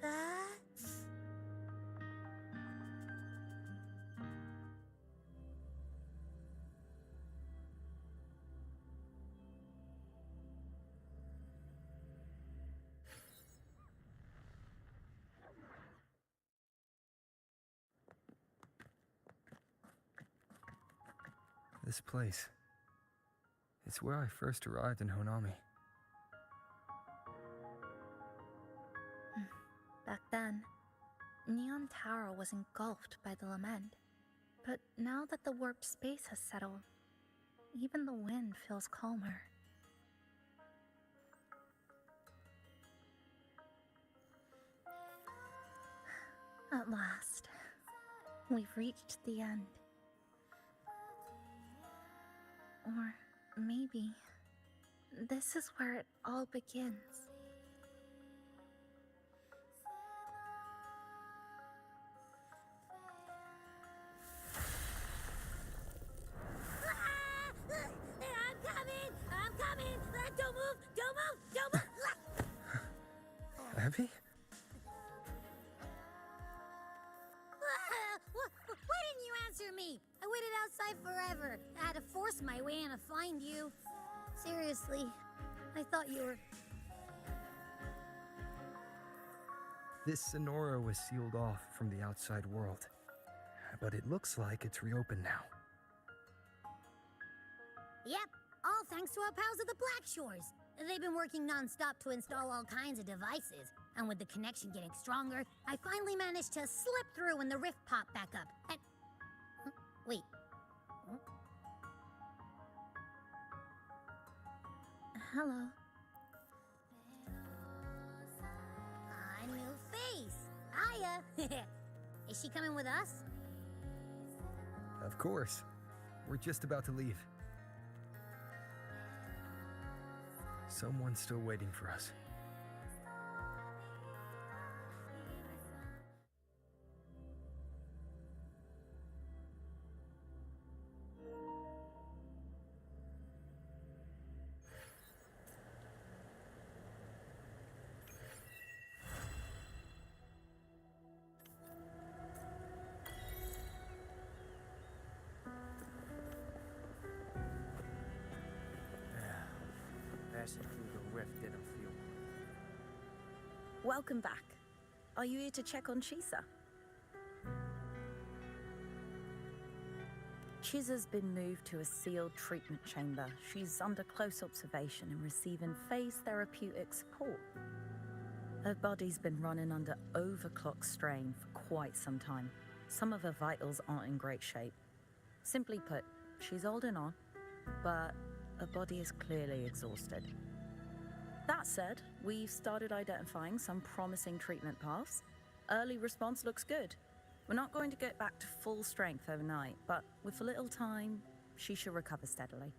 That's...
This place. It's where I first arrived in Honami.
Back then, Neon Tower was engulfed by the lament. But now that the warped space has settled, even the wind feels calmer. At last, we've reached the end. Or maybe this is where it all begins.
I'm coming! Don't move! Don't move! Don't move!
Abby?
Why didn't you answer me? I waited outside forever. I had to force my way in to find you. Seriously, I thought you were...
This Sonora was sealed off from the outside world. But it looks like it's reopened now.
Yep, all thanks to our pals at the Black Shores. They've been working non-stop to install all kinds of devices. And with the connection getting stronger, I finally managed to slip through when the rift popped back up. And... Huh? Wait. Huh?
Hello.
A new face. Hiya. Is she coming with us?
Of course. We're just about to leave. Someone's still waiting for us.
Passing through the rift didn't feel...
Welcome back. Are you here to check on Chisa? Chisa's been moved to a sealed treatment chamber. She's under close observation and receiving phase therapeutic support. Her body's been running under overclock strain for quite some time. Some of her vitals aren't in great shape. Simply put, she's holding on, but her body is clearly exhausted. That said, we've started identifying some promising treatment paths. Early response looks good. We're not going to get back to full strength overnight, but with a little time, she should recover steadily.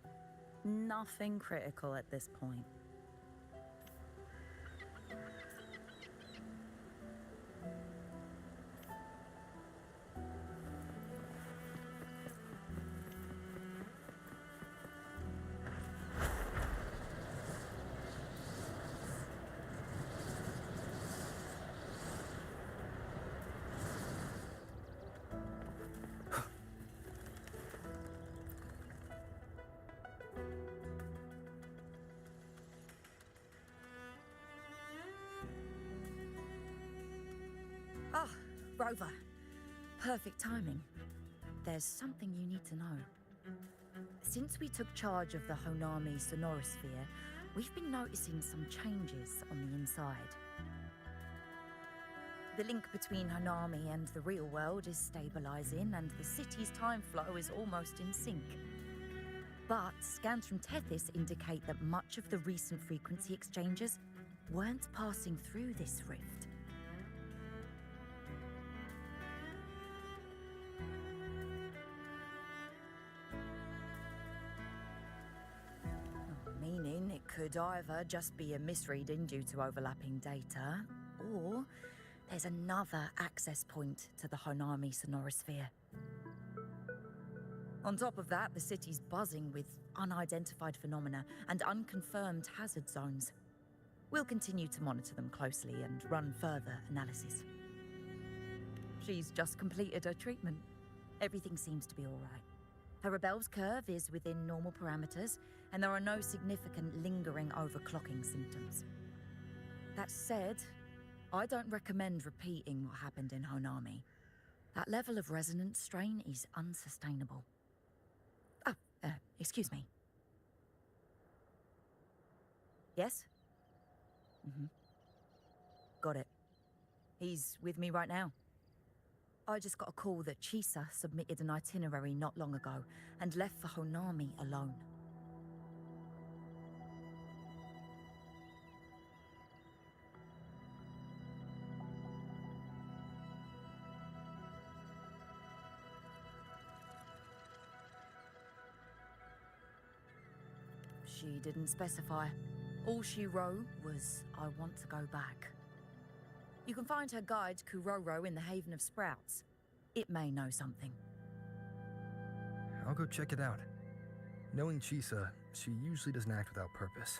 Nothing critical at this point. Ah, Rover. Perfect timing. There's something you need to know. Since we took charge of the Honami Sonorosphere, we've been noticing some changes on the inside. The link between Honami and the real world is stabilizing, and the city's time flow is almost in sync. But scans from Tethys indicate that much of the recent frequency exchanges weren't passing through this rift. Meaning it could either just be a misreading due to overlapping data, or there's another access point to the Honami Sonorosphere. On top of that, the city's buzzing with unidentified phenomena and unconfirmed hazard zones. We'll continue to monitor them closely and run further analysis. She's just completed her treatment. Everything seems to be all right. Her rebel's curve is within normal parameters, and there are no significant lingering overclocking symptoms. That said, I don't recommend repeating what happened in Honami. That level of resonance strain is unsustainable. Oh, Excuse me. Yes? Mm-hmm. Got it. He's with me right now. I just got a call that Chisa submitted an itinerary not long ago and left for Honami alone. She didn't specify. All she wrote was, I want to go back. You can find her guide, Kuroro, in the Haven of Sprouts. It may know something.
I'll go check it out. Knowing Chisa, she usually doesn't act without purpose.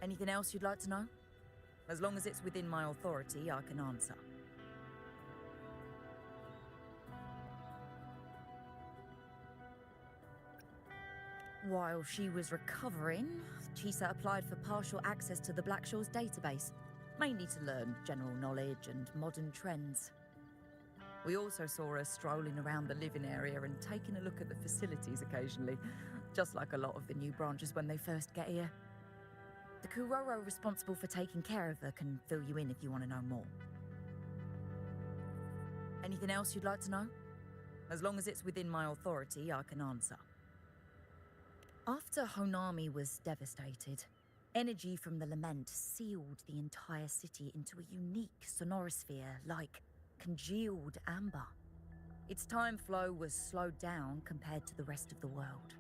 Anything else you'd like to know? As long as it's within my authority, I can answer. While she was recovering, Chisa applied for partial access to the Black Shores database, mainly to learn general knowledge and modern trends. We also saw her strolling around the living area and taking a look at the facilities occasionally, just like a lot of the new branches when they first get here. The Kuroro responsible for taking care of her can fill you in if you want to know more. Anything else you'd like to know? As long as it's within my authority, I can answer. After Honami was devastated, energy from the lament sealed the entire city into a unique sonorosphere like congealed amber. Its time flow was slowed down compared to the rest of the world.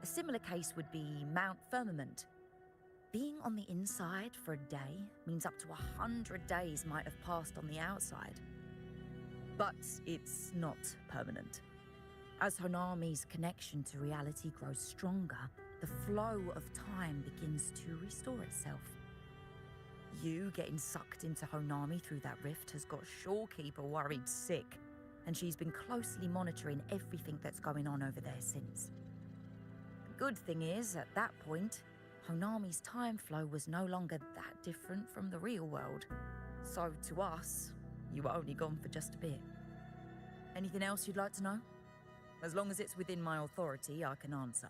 A similar case would be Mount Firmament. Being on the inside for a day means up to 100 days might have passed on the outside. But it's not permanent. As Honami's connection to reality grows stronger, the flow of time begins to restore itself. You getting sucked into Honami through that rift has got Shorekeeper worried sick, and she's been closely monitoring everything that's going on over there since. The good thing is, at that point, Honami's time flow was no longer that different from the real world. So to us, you were only gone for just a bit. Anything else you'd like to know? As long as it's within my authority, I can answer.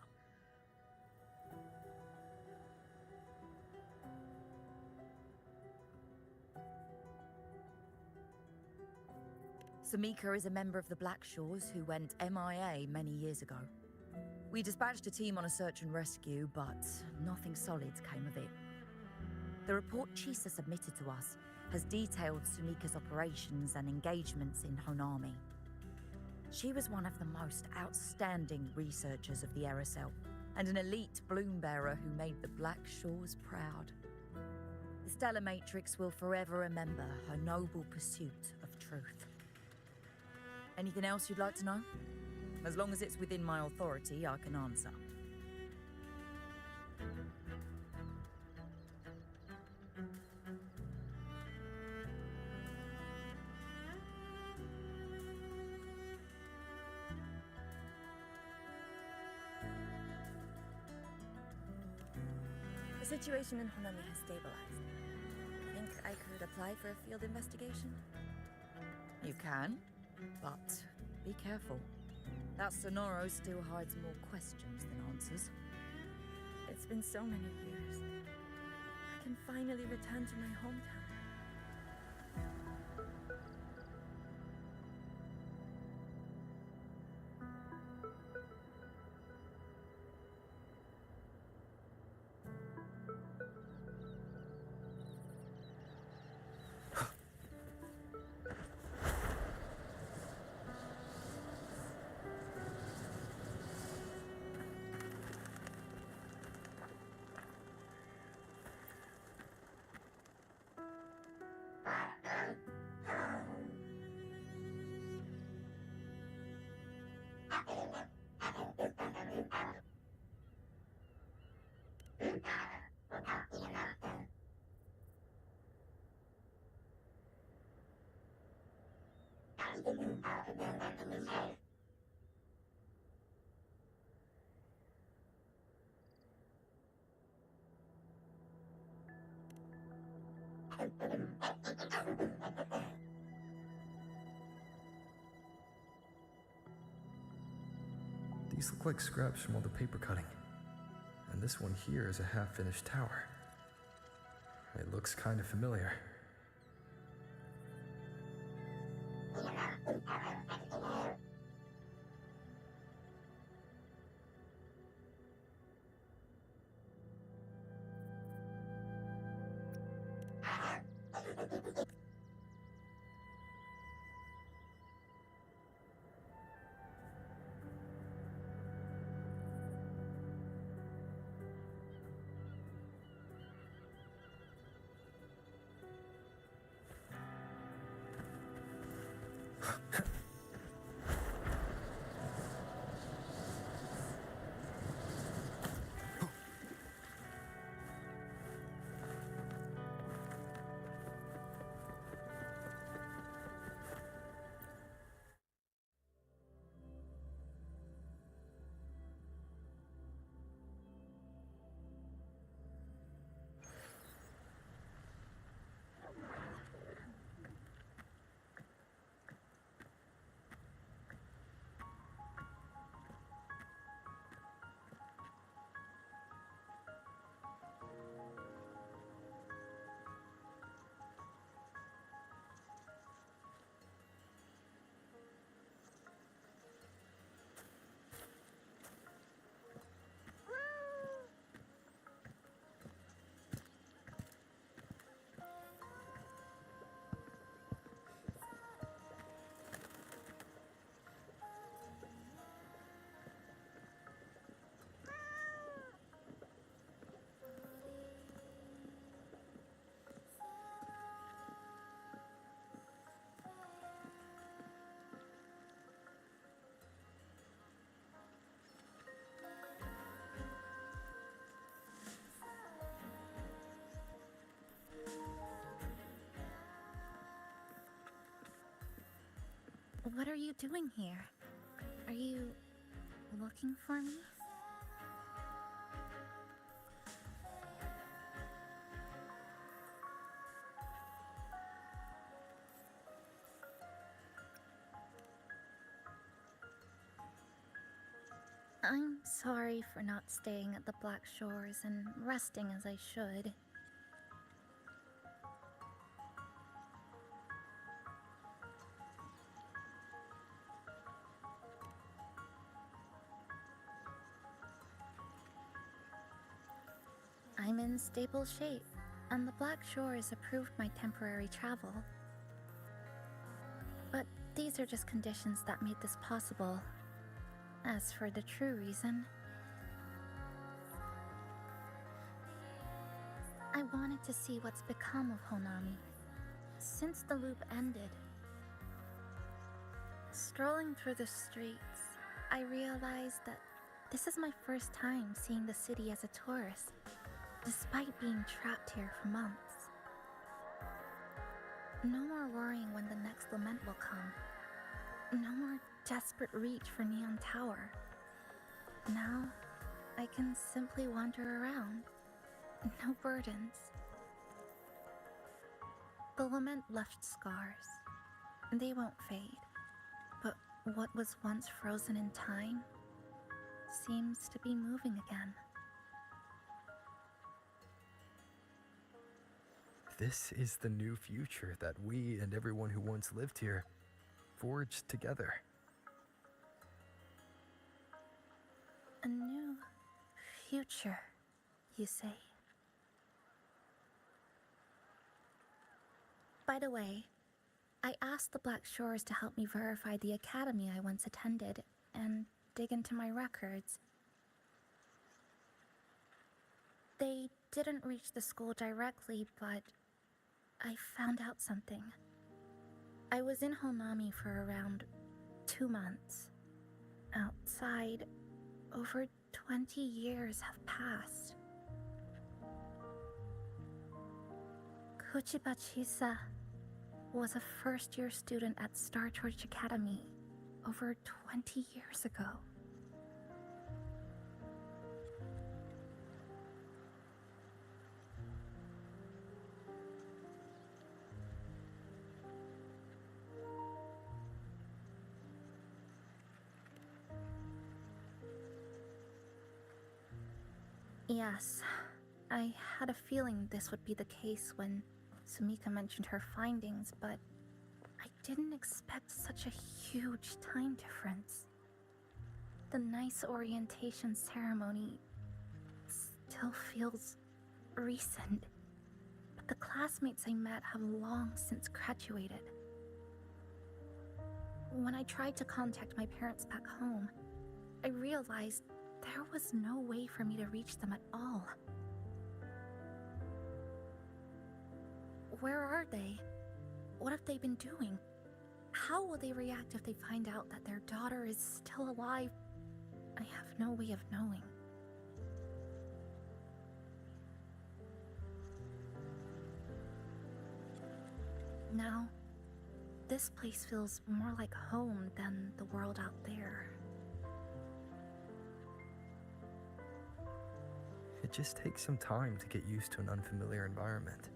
Samika is a member of the Black Shores who went MIA many years ago. We dispatched a team on a search and rescue, but nothing solid came of it. The report Chisa submitted to us has detailed Sumika's operations and engagements in Honami. She was one of the most outstanding researchers of the Aerocell, and an elite bloom bearer who made the Black Shores proud. The Stellar Matrix will forever remember her noble pursuit of truth. Anything else you'd like to know? As long as it's within my authority, I can answer.
The situation in Honami has stabilized. Think I could apply for a field investigation?
You can, but be careful. That Sonoro still hides more questions than answers.
It's been so many years. I can finally return to my hometown.
These look like scraps from all the paper cutting. And this one here is a half-finished tower. It looks kind of familiar.
What are you doing here? Are you looking for me? I'm sorry for not staying at the Black Shores and resting as I should. I'm in stable shape, and the Black Shores approved my temporary travel. But these are just conditions that made this possible. As for the true reason, I wanted to see what's become of Honami since the loop ended. Strolling through the streets, I realized that this is my first time seeing the city as a tourist, despite being trapped here for months. No more worrying when the next lament will come. No more desperate reach for Neon Tower. Now, I can simply wander around. No burdens. The lament left scars. They won't fade. But what was once frozen in time seems to be moving again.
This is the new future that we and everyone who once lived here forged together.
A new future, you say? By the way, I asked the Black Shores to help me verify the academy I once attended and dig into my records. They didn't reach the school directly, but I found out something. I was in Honami for around 2 months. Outside, over 20 years have passed. Chisa was a first-year student at Star Church Academy over 20 years ago. Yes, I had a feeling this would be the case when Sumika mentioned her findings, but I didn't expect such a huge time difference. The nice orientation ceremony still feels recent, but the classmates I met have long since graduated. When I tried to contact my parents back home, I realized there was no way for me to reach them at all. Where are they? What have they been doing? How will they react if they find out that their daughter is still alive? I have no way of knowing. Now, this place feels more like home than the world out there.
It just takes some time to get used to an unfamiliar environment.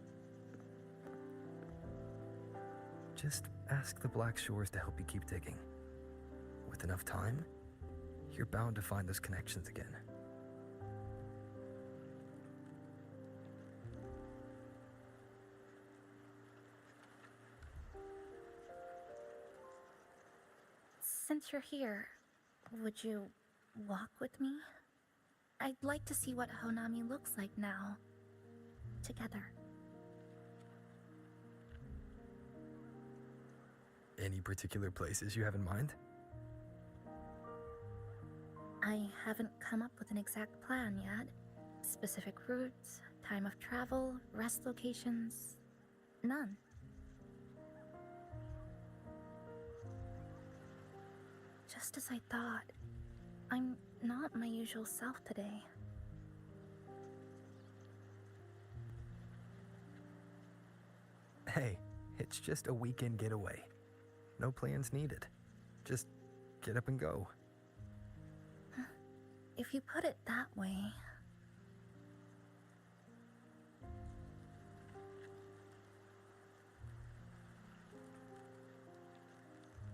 Just ask the Black Shores to help you keep digging. With enough time, you're bound to find those connections again.
Since you're here, would you walk with me? I'd like to see what Honami looks like now. Together.
Any particular places you have in mind?
I haven't come up with an exact plan yet. Specific routes, time of travel, rest locations, none. Just as I thought, I'm not my usual self today.
Hey, it's just a weekend getaway. No plans needed. Just get up and go.
If you put it that way...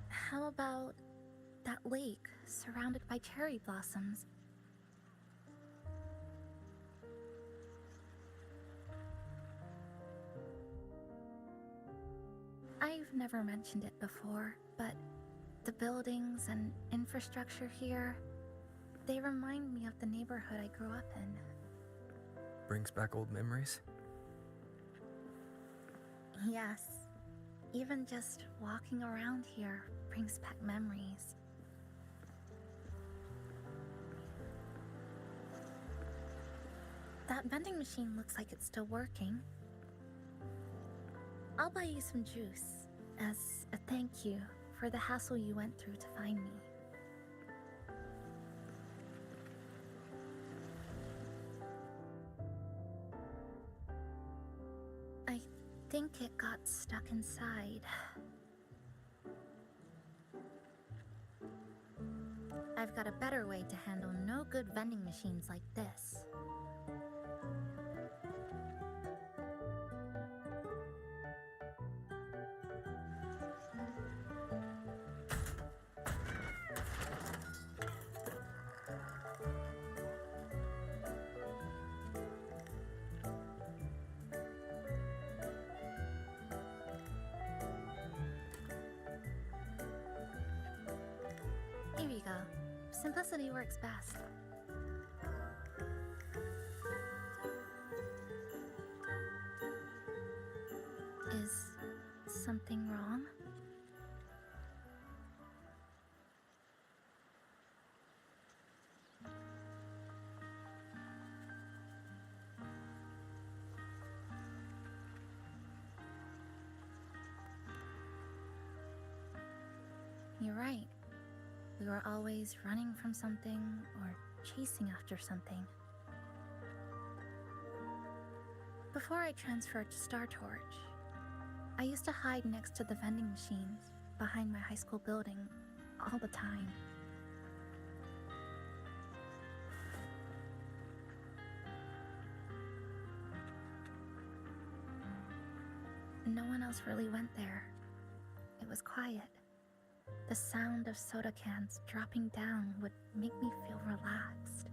How about that lake surrounded by cherry blossoms? I've never mentioned it before, but the buildings and infrastructure here, they remind me of the neighborhood I grew up in.
Brings back old memories?
Yes. Even just walking around here brings back memories. That vending machine looks like it's still working. I'll buy you some juice as a thank you for the hassle you went through to find me. I think it got stuck inside. I've got a better way to handle no good vending machines like this. Here you go. Simplicity works best. Is something wrong? You're right. We were always running from something or chasing after something. Before I transferred to Star Torch, I used to hide next to the vending machines behind my high school building all the time. No one else really went there. It was quiet. The sound of soda cans dropping down would make me feel relaxed.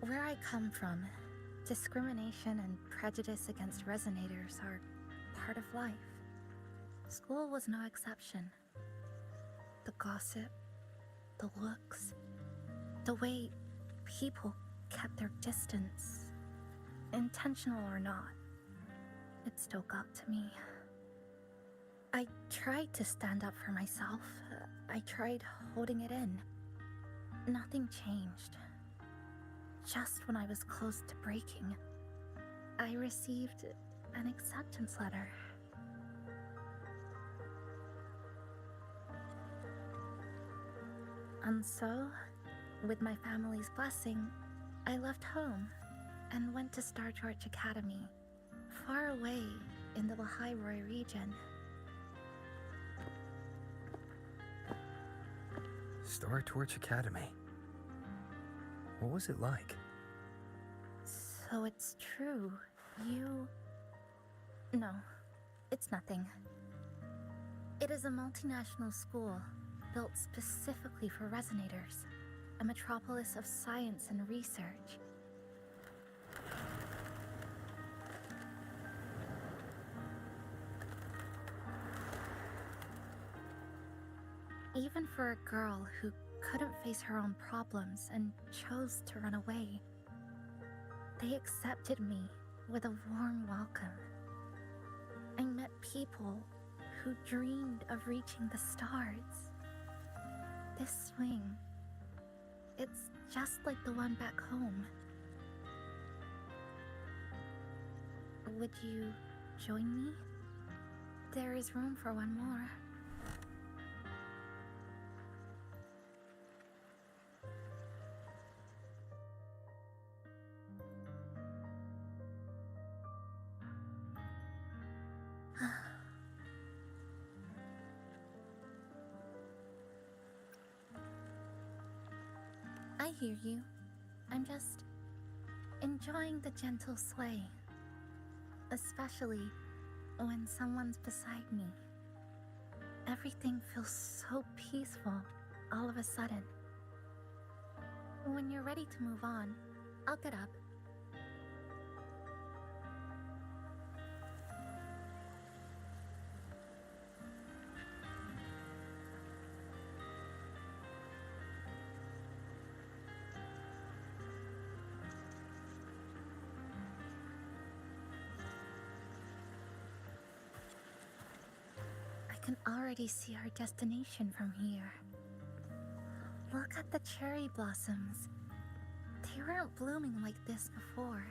Where I come from, discrimination and prejudice against resonators are part of life. School was no exception. The gossip, the looks, the way people kept their distance, intentional or not, it still got to me. I tried to stand up for myself. I tried holding it in. Nothing changed. Just when I was close to breaking, I received an acceptance letter. And so, with my family's blessing, I left home and went to Star Torch Academy, far away in the Lahairoi region.
Star Torch Academy. What was it like?
So it's true. You... No, it's nothing. It is a multinational school built specifically for resonators, a metropolis of science and research. Even for a girl who couldn't face her own problems and chose to run away, they accepted me with a warm welcome. I met people who dreamed of reaching the stars. This swing, it's just like the one back home. Would you join me? There is room for one more. I hear you. I'm just enjoying the gentle sway, especially when someone's beside me. Everything feels so peaceful all of a sudden. When you're ready to move on, I'll get up. I can already see our destination from here. Look at the cherry blossoms. They weren't blooming like this before.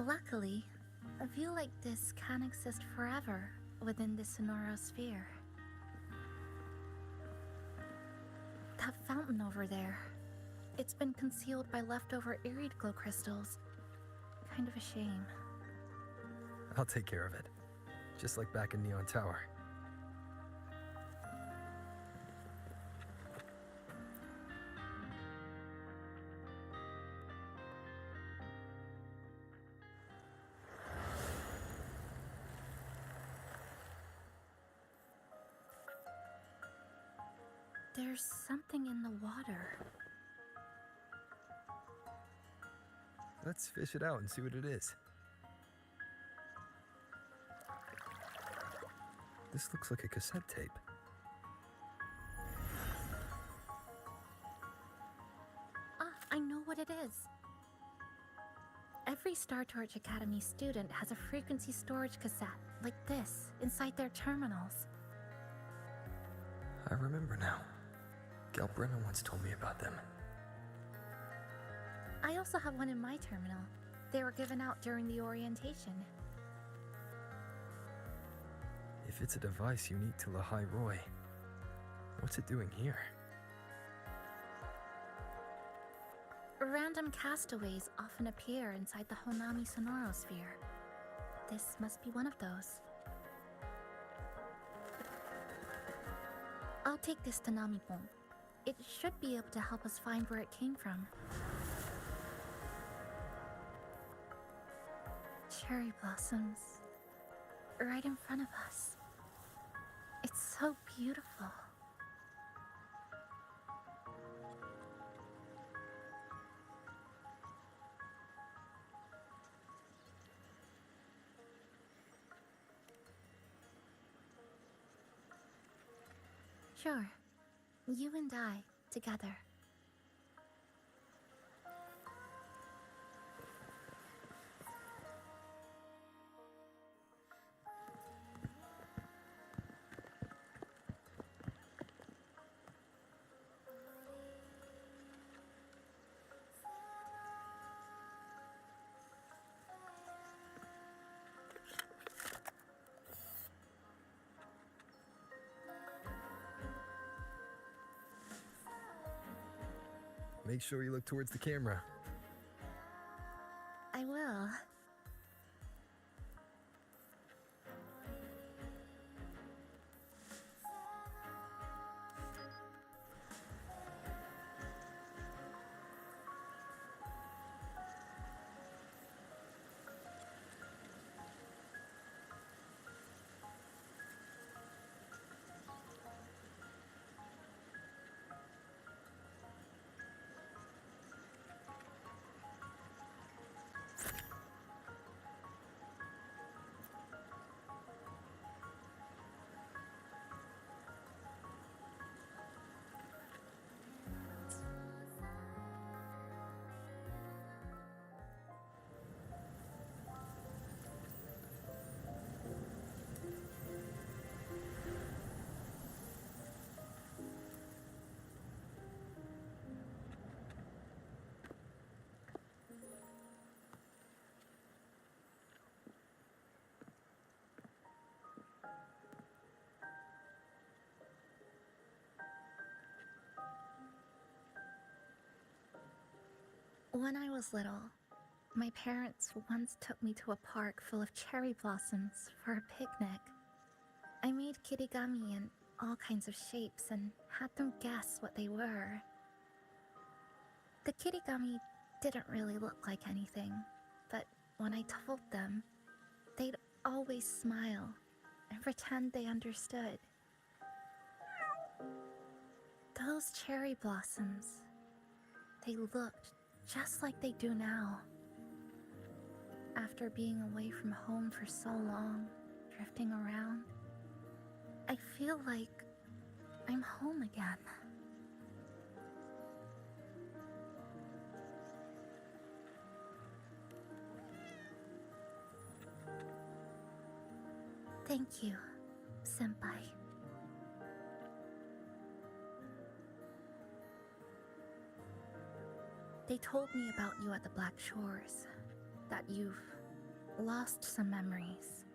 Luckily, a view like this can exist forever within the Sonoro sphere. That fountain over there, it's been concealed by leftover irid glow crystals. Kind of a shame.
I'll take care of it. Just like back in Neon Tower.
There's something in the water.
Let's fish it out and see what it is. This looks like a cassette tape.
Ah, I know what it is. Every Star Torch Academy student has a frequency storage cassette, like this, inside their terminals.
I remember now. Galbrenna once told me about them.
I also have one in my terminal. They were given out during the orientation.
If it's a device unique to Lahairoi, what's it doing here?
Random castaways often appear inside the Honami Sonoro sphere. This must be one of those. I'll take this to Namipon. It should be able to help us find where it came from. Cherry blossoms, right in front of us. It's so beautiful. Sure. You and I, together.
Make sure you look towards the camera.
I will. When I was little, my parents once took me to a park full of cherry blossoms for a picnic. I made kirigami in all kinds of shapes and had them guess what they were. The kirigami didn't really look like anything, but when I told them, they'd always smile and pretend they understood. Those cherry blossoms, they looked just like they do now. After being away from home for so long, drifting around, I feel like I'm home again. Thank you, Senpai. They told me about you at the Black Shores, that you've lost some memories.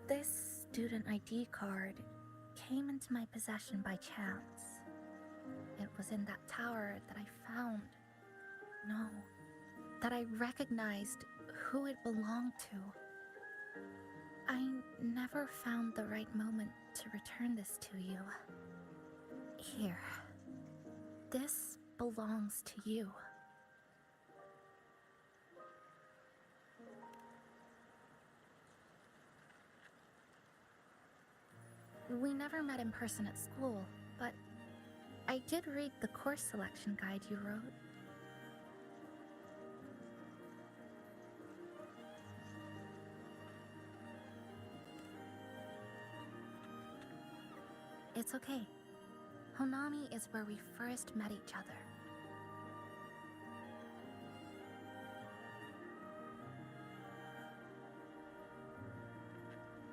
This student ID card came into my possession by chance. It was in that tower that I found. No, that I recognized who it belonged to. I never found the right moment to return this to you. Here. This belongs to you. We never met in person at school, but I did read the course selection guide you wrote. It's okay. Honami is where we first met each other.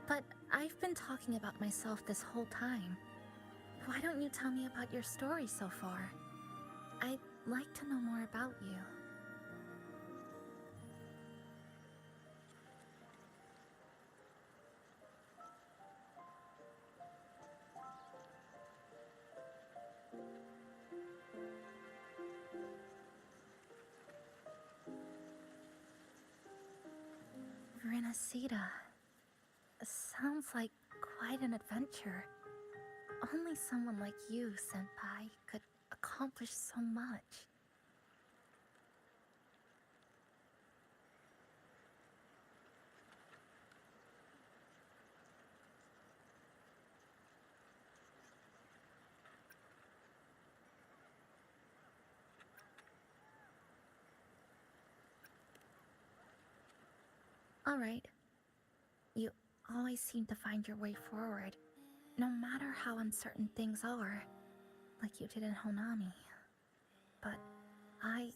But I've been talking about myself this whole time. Why don't you tell me about your story so far? I'd like to know more about you. Renacida. Sounds like quite an adventure. Only someone like you, Senpai, could accomplish so much. All right. You always seem to find your way forward, No matter how uncertain things are, like you did in Honami. But I...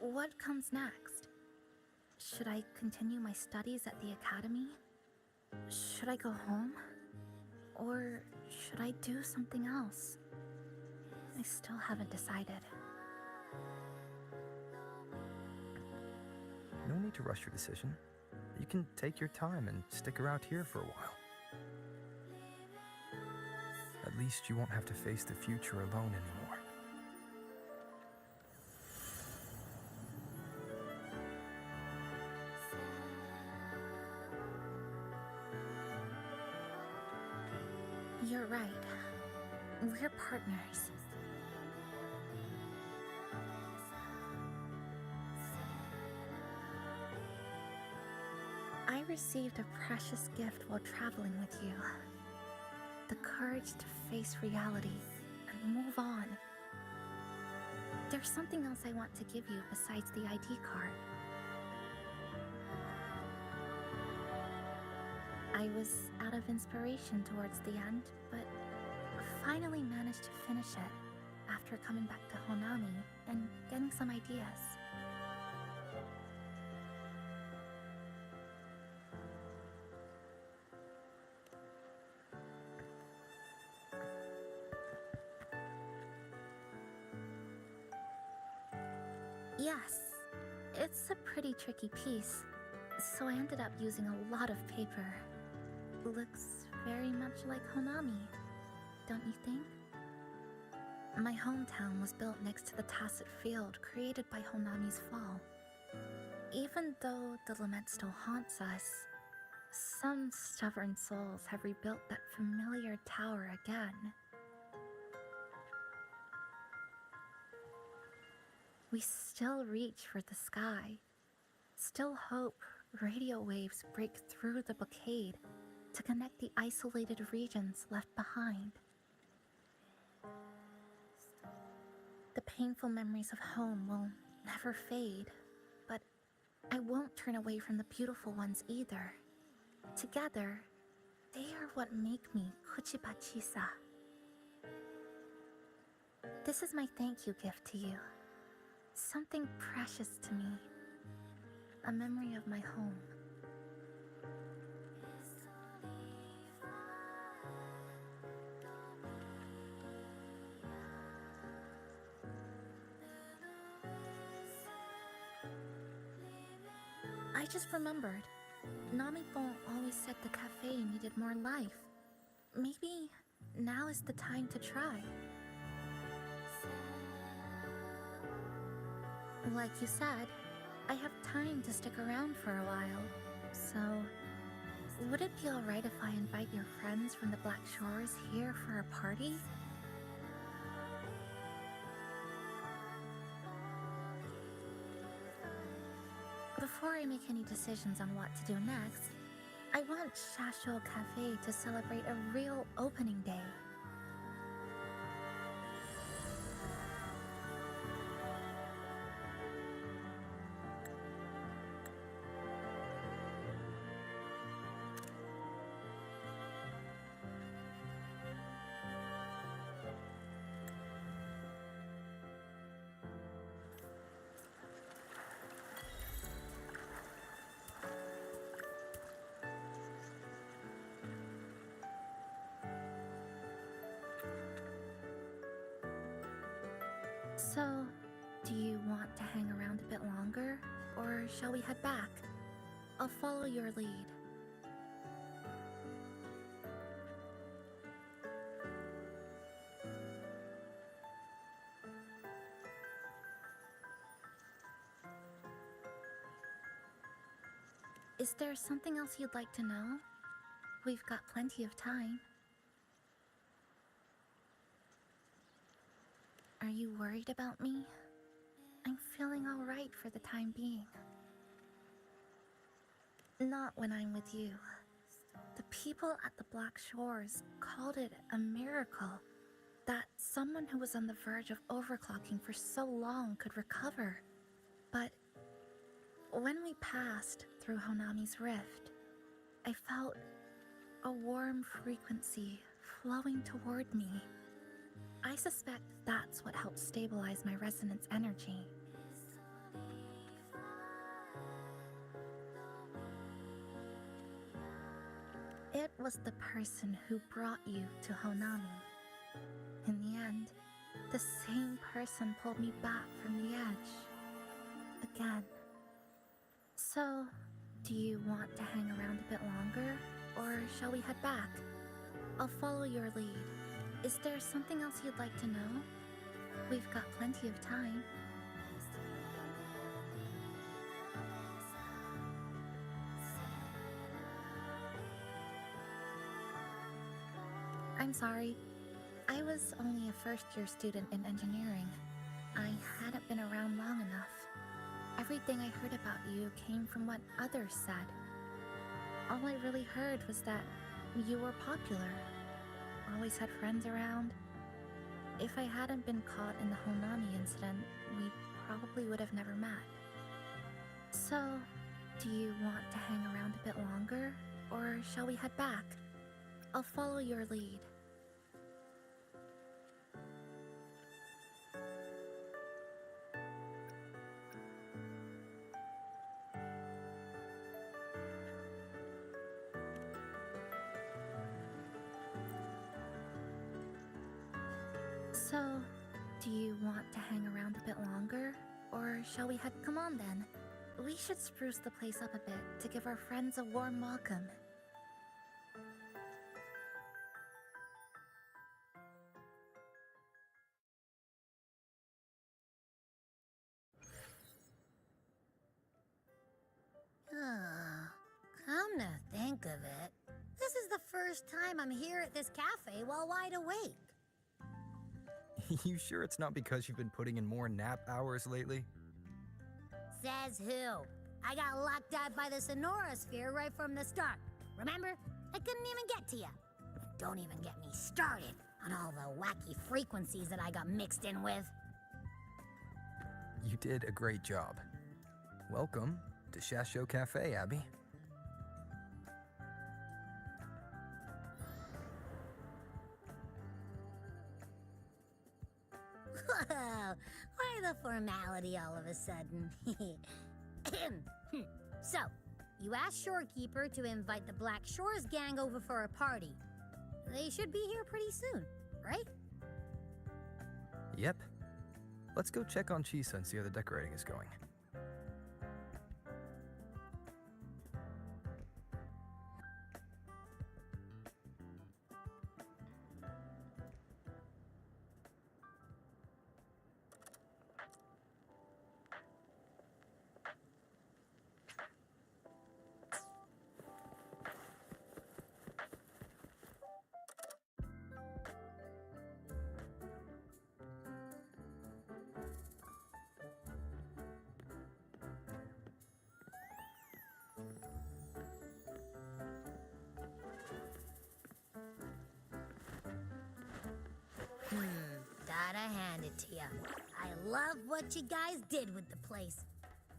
What comes next? Should I continue my studies at the academy? Should I go home? Or should I do something else? I still haven't decided.
No need to rush your decision. You can take your time and stick around here for a while. At least you won't have to face the future alone anymore.
You're right. We're partners. I received a precious gift while traveling with you. The courage to face reality and move on. There's something else I want to give you besides the ID card. I was out of inspiration towards the end, but finally managed to finish it after coming back to Honami and getting some ideas. Yes, it's a pretty tricky piece, so I ended up using a lot of paper. Looks very much like Honami, don't you think? My hometown was built next to the tacit field created by Honami's fall. Even though the lament still haunts us, some stubborn souls have rebuilt that familiar tower again. We still reach for the sky, still hope radio waves break through the blockade to connect the isolated regions left behind. The painful memories of home will never fade, but I won't turn away from the beautiful ones either. Together, they are what make me Chisa. This is my thank you gift to you. Something precious to me. A memory of my home. I just remembered. Namipon always said the cafe needed more life. Maybe now is the time to try. Like you said, I have time to stick around for a while, so would it be alright if I invite your friends from the Black Shores here for a party? Before I make any decisions on what to do next, I want Shasho Cafe to celebrate a real opening day. So, do you want to hang around a bit longer, or shall we head back? I'll follow your lead. Is there something else you'd like to know? We've got plenty of time. Are you worried about me? I'm feeling alright for the time being. Not when I'm with you. The people at the Black Shores called it a miracle. That someone who was on the verge of overclocking for so long could recover. But when we passed through Honami's rift, I felt a warm frequency flowing toward me. I suspect that's what helped stabilize my resonance energy. It was the person who brought you to Honami. In the end, the same person pulled me back from the edge. Again. So, do you want to hang around a bit longer, or shall we head back? I'll follow your lead. Is there something else you'd like to know? We've got plenty of time. I'm sorry. I was only a first-year student in engineering. I hadn't been around long enough. Everything I heard about you came from what others said. All I really heard was that you were popular. Always had friends around. If I hadn't been caught in the Honami incident, we probably would have never met. So, do you want to hang around a bit longer, or shall we head back? I'll follow your lead. So, do you want to hang around a bit longer, or shall we head? Come on then. We should spruce the place up a bit to give our friends a warm welcome.
Come to think of it, this is the first time I'm here at this cafe while wide awake.
You sure it's not because you've been putting in more nap hours lately?
Says who? I got locked out by the Sonora Sphere right from the start. Remember? I couldn't even get to you. Don't even get me started on all the wacky frequencies that I got mixed in with.
You did a great job. Welcome to Shasho Cafe, Abby.
Whoa, why the formality all of a sudden? So, you asked Shorekeeper to invite the Black Shores gang over for a party. They should be here pretty soon, right?
Yep. Let's go check on Chisa and see how the decorating is going.
Gotta hand it to ya. I love what you guys did with the place.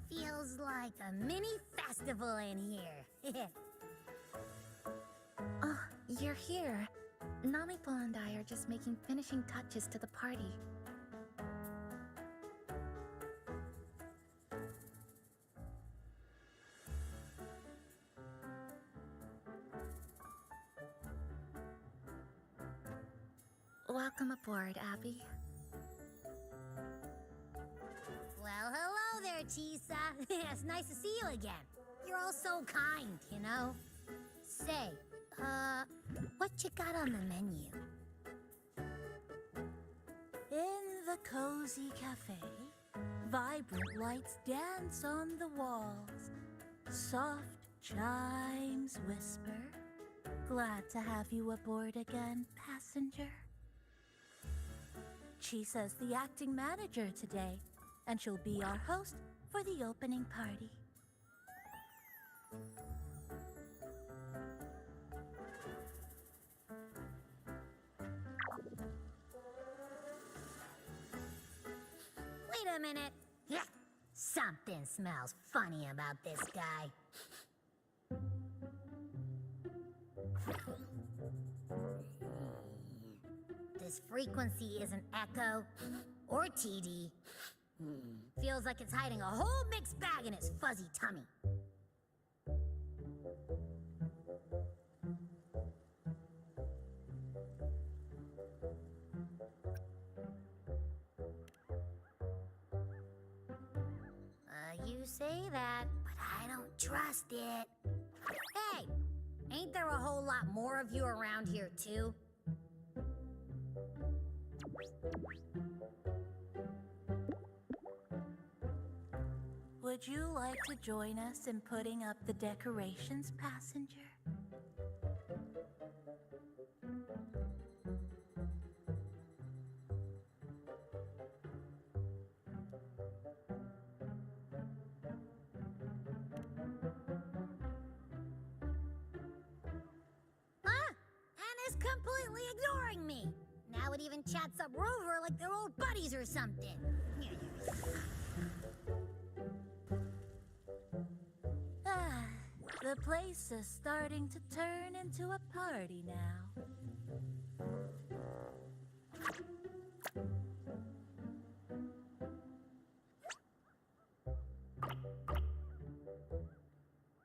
Feels like a mini festival in here.
Oh, you're here. Namipo and I are just making finishing touches to the party. Welcome aboard, Abby.
Well, hello there, Chisa. It's nice to see you again. You're all so kind, you know? Say, what you got on the menu?
In the cozy cafe, vibrant lights dance on the walls. Soft chimes whisper. Glad to have you aboard again, passenger. Chisa's the acting manager today, and she'll be our host for the opening party.
a minute. Yeah, something smells funny about this guy. This frequency isn't echo or TD. Feels like it's hiding a whole mixed bag in his fuzzy tummy. You say that, but I don't trust it. Hey, ain't there a whole lot more of you around here, too?
Would you like to join us in putting up the decorations, passenger?
And is completely ignoring me. Now it even chats up Rover like they're old buddies or something.
The place is starting to turn into a party now.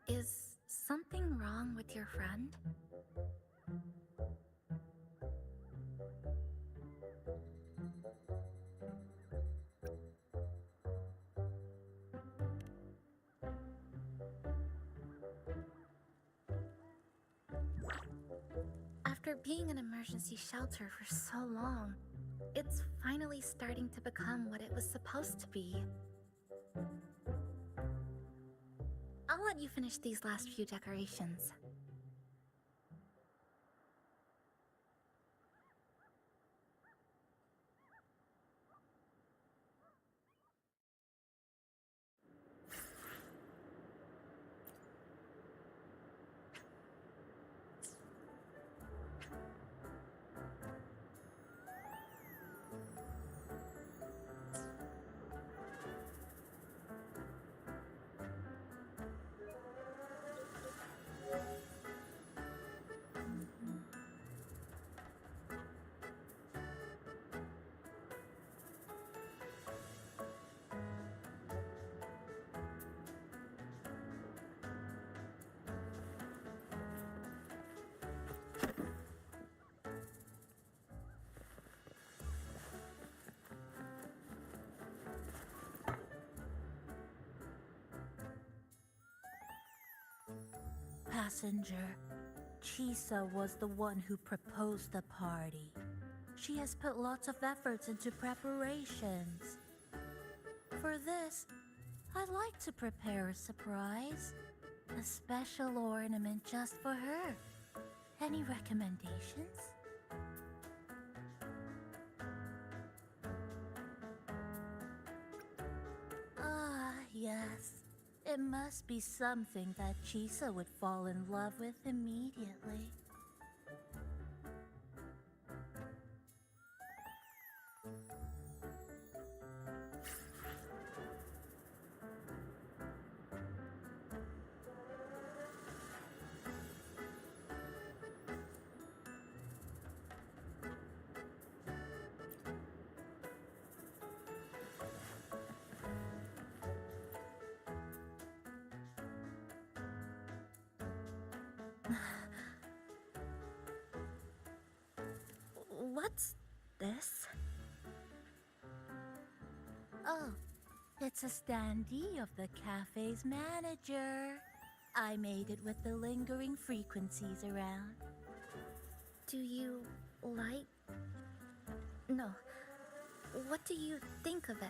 Is something wrong with your friend? After being an emergency shelter for so long, it's finally starting to become what it was supposed to be. I'll let you finish these last few decorations.
Passenger, Chisa was the one who proposed the party. She has put lots of efforts into preparations. For this, I'd like to prepare a surprise. A special ornament just for her. Any recommendations? Ah, yes. It must be something that Chisa would fall in love with immediately.
What's this?
Oh, it's a standee of the cafe's manager. I made it with the lingering frequencies around.
Do you like... No. What do you think of it?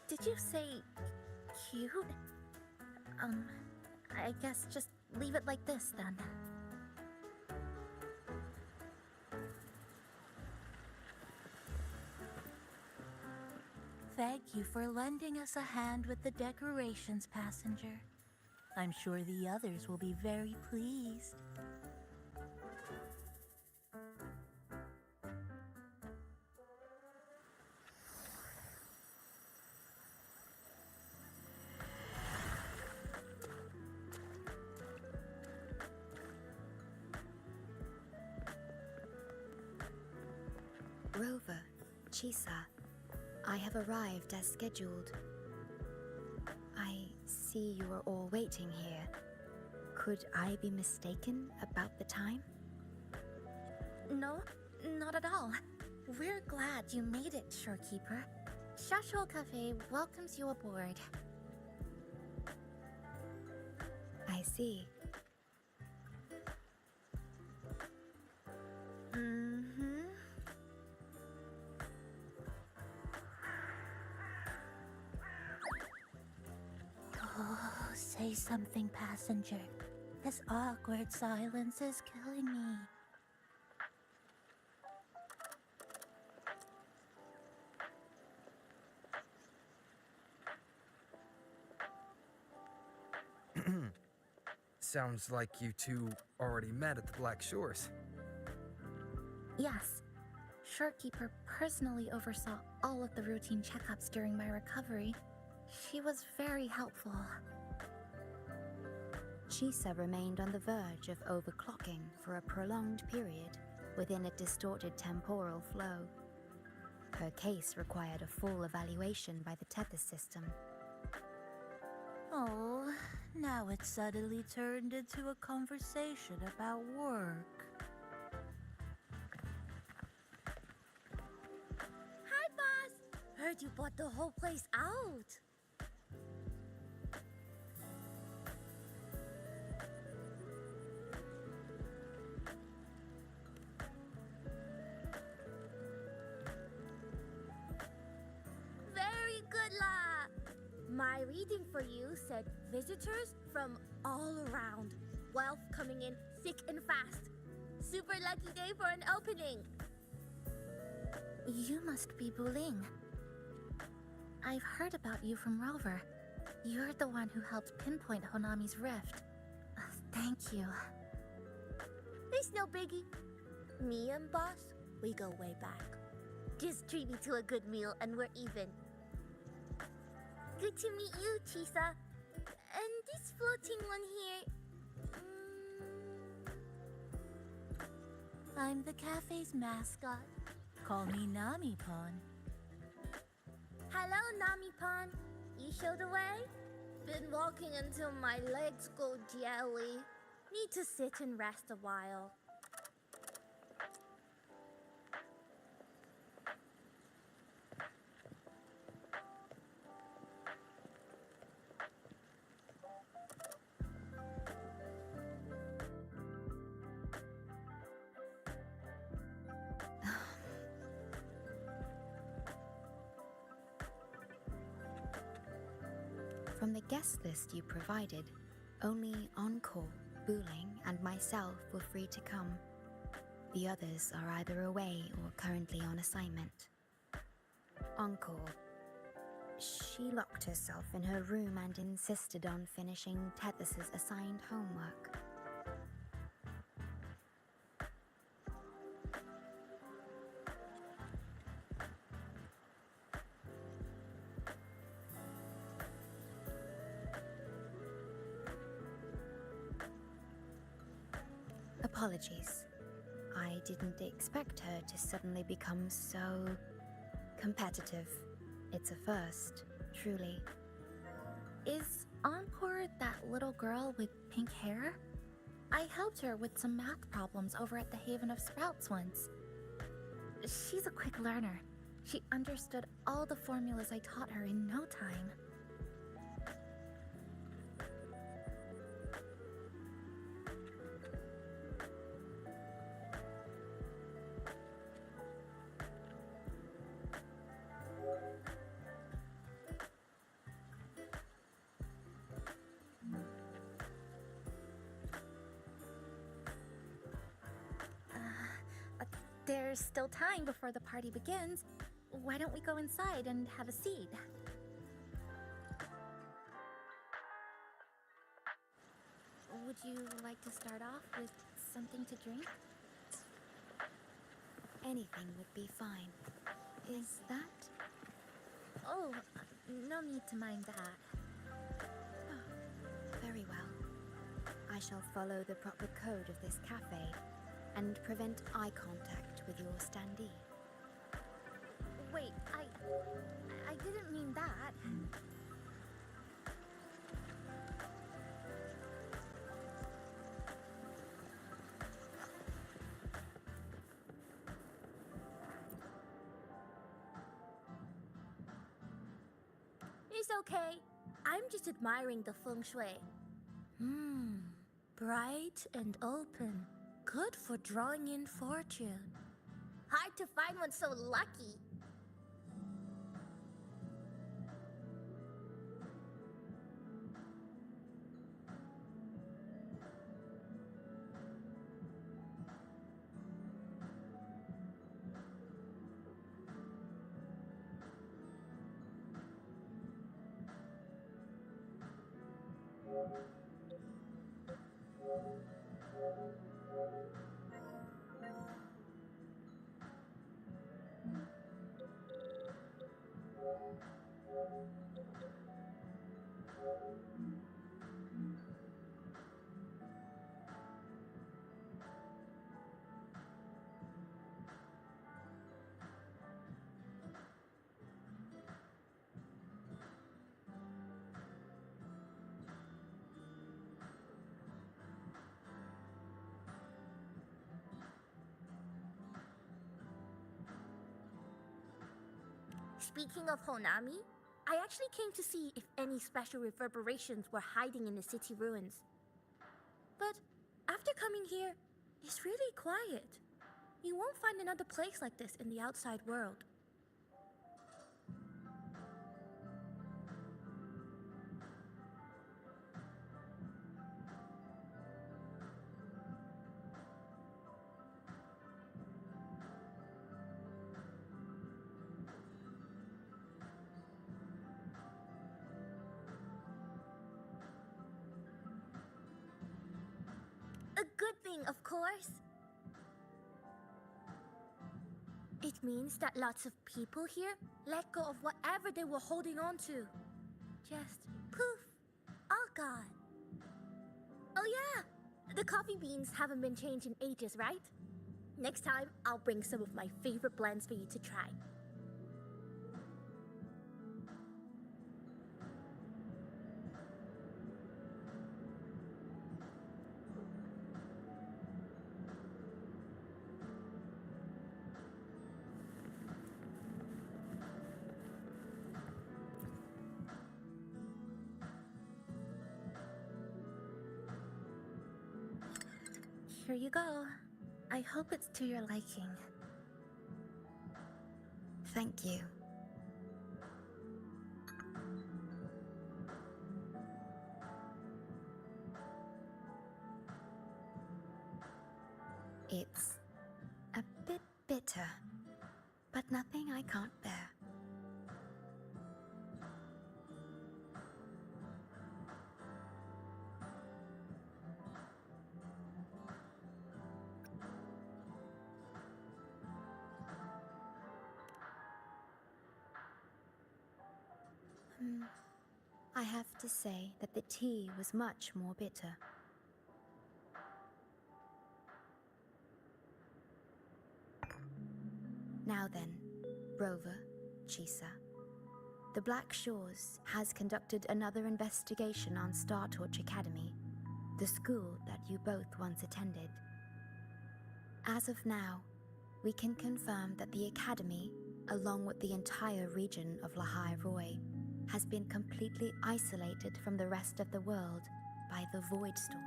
Did you say cute? I guess just leave it like this then.
Thank you for lending us a hand with the decorations, passenger. I'm sure the others will be very pleased.
Chisa, I have arrived as scheduled. I see you are all waiting here. Could I be mistaken about the time?
No, not at all. We're glad you made it, Shorekeeper. Shashol Cafe welcomes you aboard.
I see.
Mm-hmm.
Oh, say something, passenger. This awkward silence is killing me.
Sounds like you two already met at the Black Shores.
Yes. Shorekeeper personally oversaw all of the routine checkups during my recovery. She was very helpful.
Chisa remained on the verge of overclocking for a prolonged period within a distorted temporal flow. Her case required a full evaluation by the Tethys system.
Oh, now it's suddenly turned into a conversation about work.
Hi, boss! Heard you bought the whole place out. Very good, La! My reading for you said visitors from all around. Wealth coming in thick and fast. Super lucky day for an opening.
You must be Buling. I've heard about you from Rover. You're the one who helped pinpoint Honami's rift. Thank you.
It's no biggie. Me and boss, we go way back. Just treat me to a good meal and we're even. Good to meet you, Chisa. And this floating one here.
I'm the cafe's mascot. Call me Nami-pon.
Hello, Nami-pon. You show the way? Been walking until my legs go jelly. Need to sit and rest a while.
From the guest list you provided, only Encore, Buling, and myself were free to come. The others are either away or currently on assignment. Encore. She locked herself in her room and insisted on finishing Tethys's assigned homework. Apologies. I didn't expect her to suddenly become so competitive. It's a first, truly.
Is Encore that little girl with pink hair? I helped her with some math problems over at the Haven of Sprouts once. She's a quick learner. She understood all the formulas I taught her in no time. There's still time before the party begins. Why don't we go inside and have a seat? Would you like to start off with something to drink?
Anything would be fine. Is that?
Oh, no need to mind that.
Oh, very well. I shall follow the proper code of this cafe and prevent eye contact with your standee.
wait, I didn't mean that.
It's okay. I'm just admiring the feng shui.
Bright and open. Good for drawing in fortune.
Hard to find one so lucky. Speaking of Honami, I actually came to see if any special reverberations were hiding in the city ruins.
But after coming here, it's really quiet. You won't find another place like this in the outside world.
A good thing, of course. It means that lots of people here let go of whatever they were holding on to. Just poof, all gone. Oh yeah, the coffee beans haven't been changed in ages, right? Next time, I'll bring some of my favorite blends for you to try.
Here you go. I hope it's to your liking.
Thank you. It's a bit bitter, but nothing I can't bear. I have to say that the tea was much more bitter. Now then, Rover, Chisa. The Black Shores has conducted another investigation on Star Torch Academy, the school that you both once attended. As of now, we can confirm that the Academy, along with the entire region of Lahai Roy, has been completely isolated from the rest of the world by the Void Storm.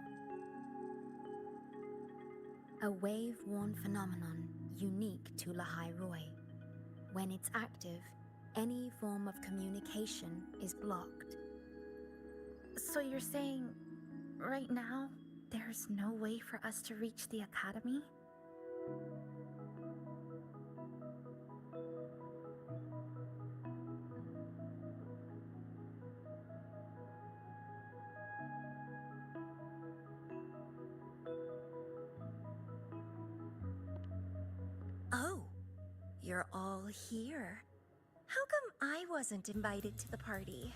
A wave-worn phenomenon unique to Lahai Roy. When it's active, any form of communication is blocked.
So you're saying, right now, there's no way for us to reach the Academy?
Oh, you're all here. How come I wasn't invited to the party?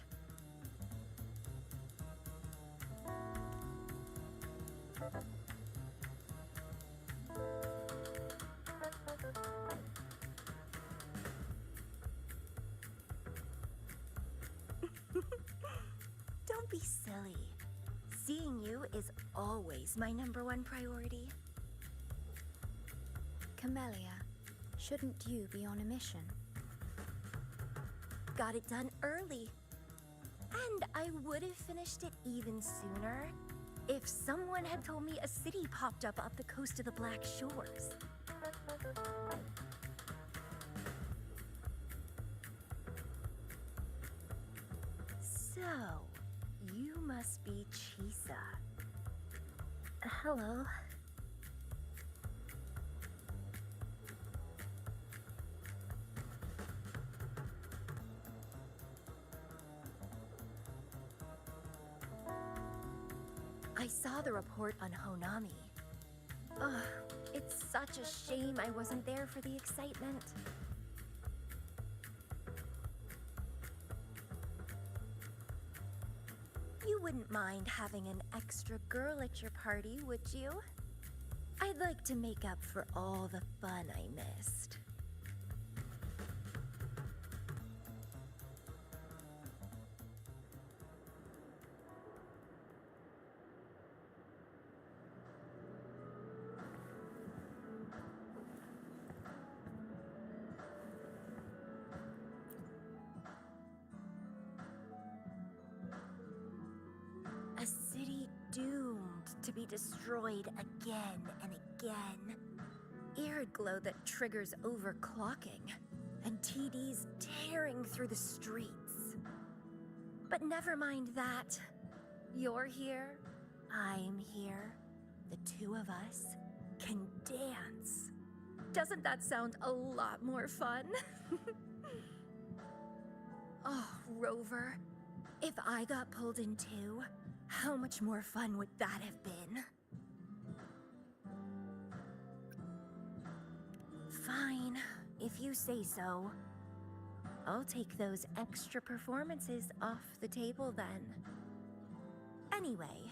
Ellie. Seeing you is always my #1 priority.
Camellia, shouldn't you be on a mission?
Got it done early. And I would have finished it even sooner if someone had told me a city popped up off the coast of the Black Shores. So, you must be Chisa.
Hello.
I saw the report on Honami. Ugh, it's such a shame I wasn't there for the excitement. You wouldn't mind having an extra girl at your party, would you? I'd like to make up for all the fun I missed. A city doomed to be destroyed again and again. Arid glow that triggers overclocking, and TDs tearing through the streets. But never mind that. You're here, I'm here. The two of us can dance. Doesn't that sound a lot more fun? Oh, Rover, if I got pulled in too, how much more fun would that have been? Fine, if you say so. I'll take those extra performances off the table then. Anyway,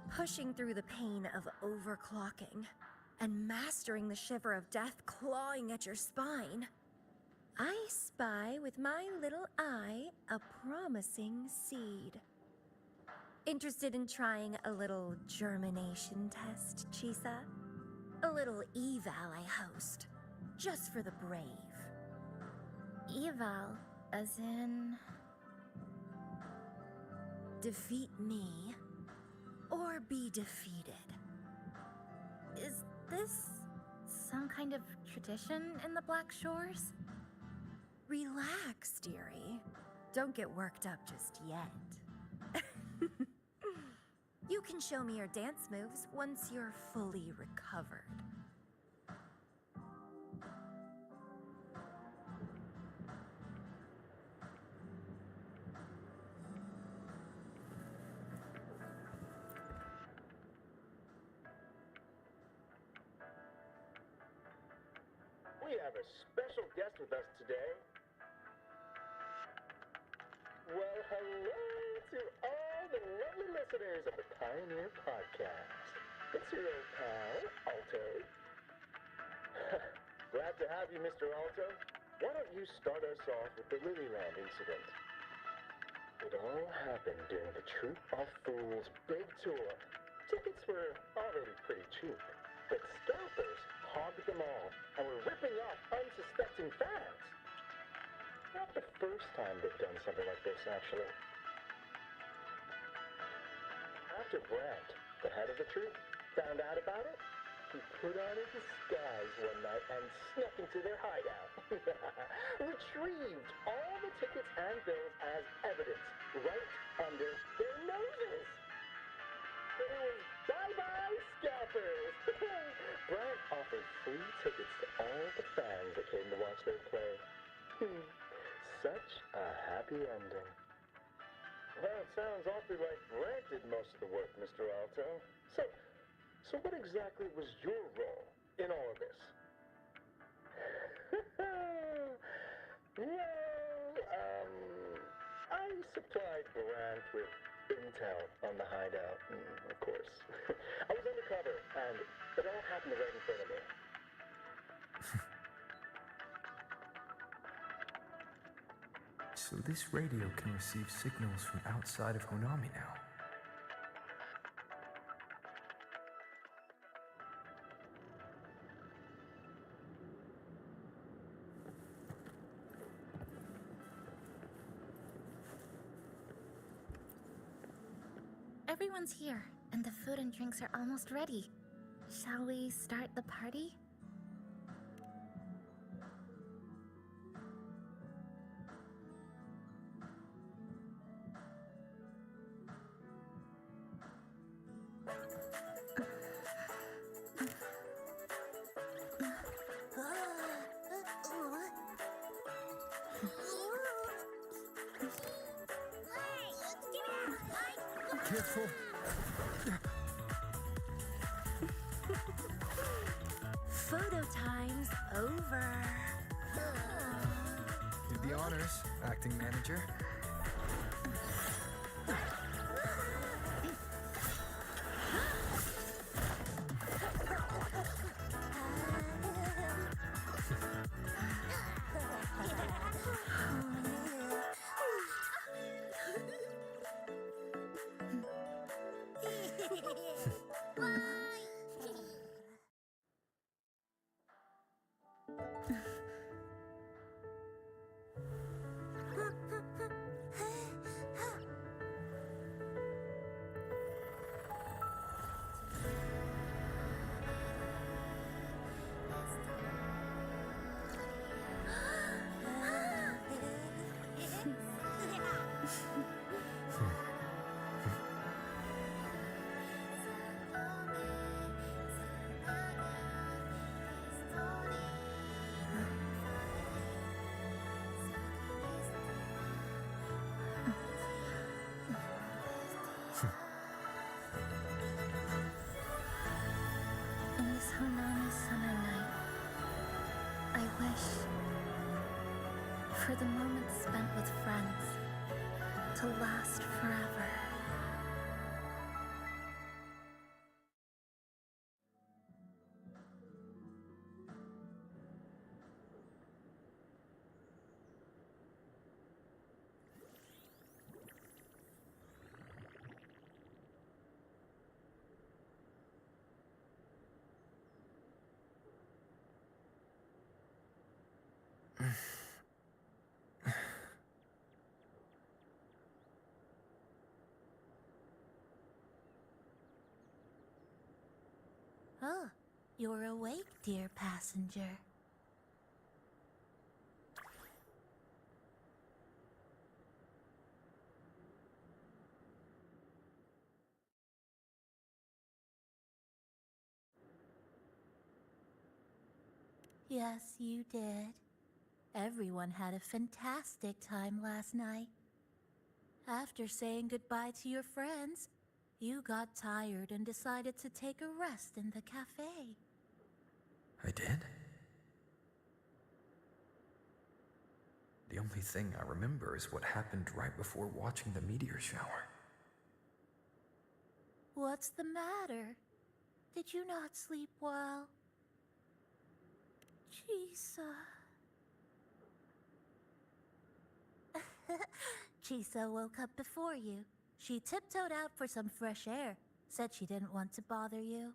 pushing through the pain of overclocking and mastering the shiver of death clawing at your spine, I spy with my little eye a promising seed. Interested in trying a little germination test, Chisa? A little eval I host, just for the brave.
Eval, as in...
Defeat me, or be defeated.
Is this some kind of tradition in the Black Shores?
Relax, dearie. Don't get worked up just yet. You can show me your dance moves once you're fully recovered.
We have a special guest with us today. Well, hello to all the lovely listeners of the Pioneer Podcast. It's your old pal, Alto. Glad to have you, Mr. Alto. Why don't you start us off with the Lilyland incident? It all happened during the Troop of Fools big tour. Tickets were already pretty cheap, but scalpers hogged them all and were ripping off unsuspecting fans. Not the first time they've done something like this, actually. After Brant, the head of the troop, found out about it, he put on a disguise one night and snuck into their hideout. Retrieved all the tickets and bills as evidence right under their noses. It was bye-bye scalpers. Brant offered free tickets to all the fans that came to watch their play. Such a happy ending. Well, it sounds awfully like Brant did most of the work, Mr. Alto. So what exactly was your role in all of this? I supplied Brant with intel on the hideout, of course. I was undercover, and it all happened right in front of me.
So this radio can receive signals from outside of Honami now.
Everyone's here, and the food and drinks are almost ready. Shall we start the party?
Careful.
Photo time's over.
Do the honors, acting manager.
In this Honami summer night, I wish for the moments spent with friends to last forever.
Oh, you're awake, dear passenger. Yes, you did. Everyone had a fantastic time last night. After saying goodbye to your friends, you got tired and decided to take a rest in the cafe.
I did? The only thing I remember is what happened right before watching the meteor shower.
What's the matter? Did you not sleep well? Chisa. Chisa woke up before you. She tiptoed out for some fresh air, said she didn't want to bother you.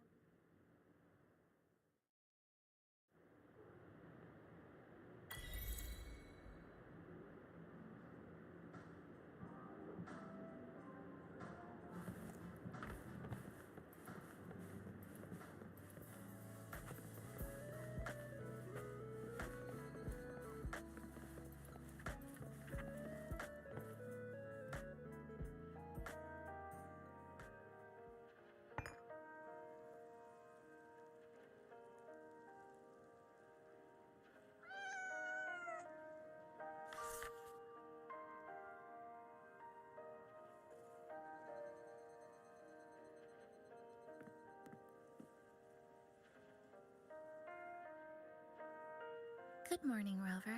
Good morning, Rover.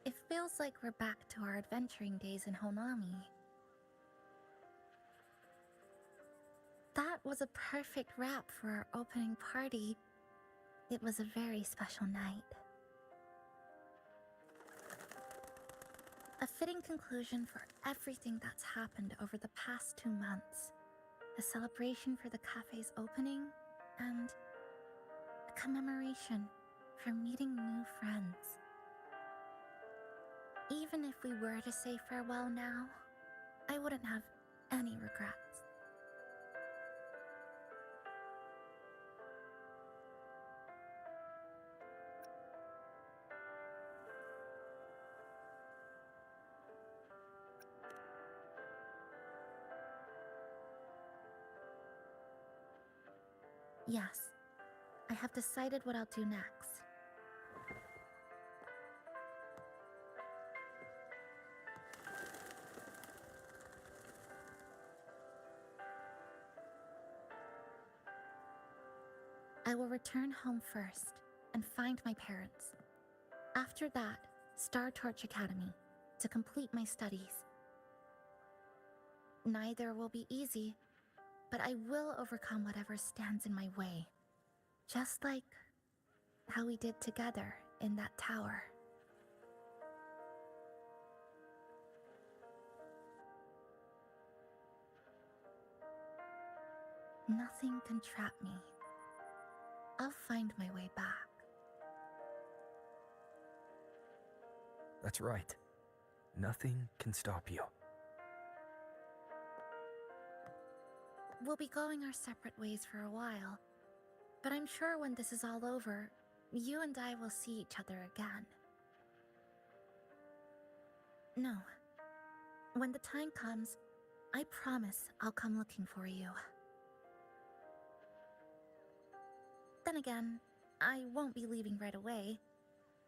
It feels like we're back to our adventuring days in Honami. That was a perfect wrap for our opening party. It was a very special night. A fitting conclusion for everything that's happened over the past 2 months, a celebration for the cafe's opening, and a commemoration for meeting new friends. Even if we were to say farewell now, I wouldn't have any regrets. Yes, I have decided what I'll do next. I will return home first and find my parents. After that, Star Torch Academy to complete my studies. Neither will be easy, but I will overcome whatever stands in my way. Just like how we did together in that tower. Nothing can trap me. I'll find my way back.
That's right. Nothing can stop you.
We'll be going our separate ways for a while, but I'm sure when this is all over, you and I will see each other again. No. When the time comes, I promise I'll come looking for you. Then again, I won't be leaving right away.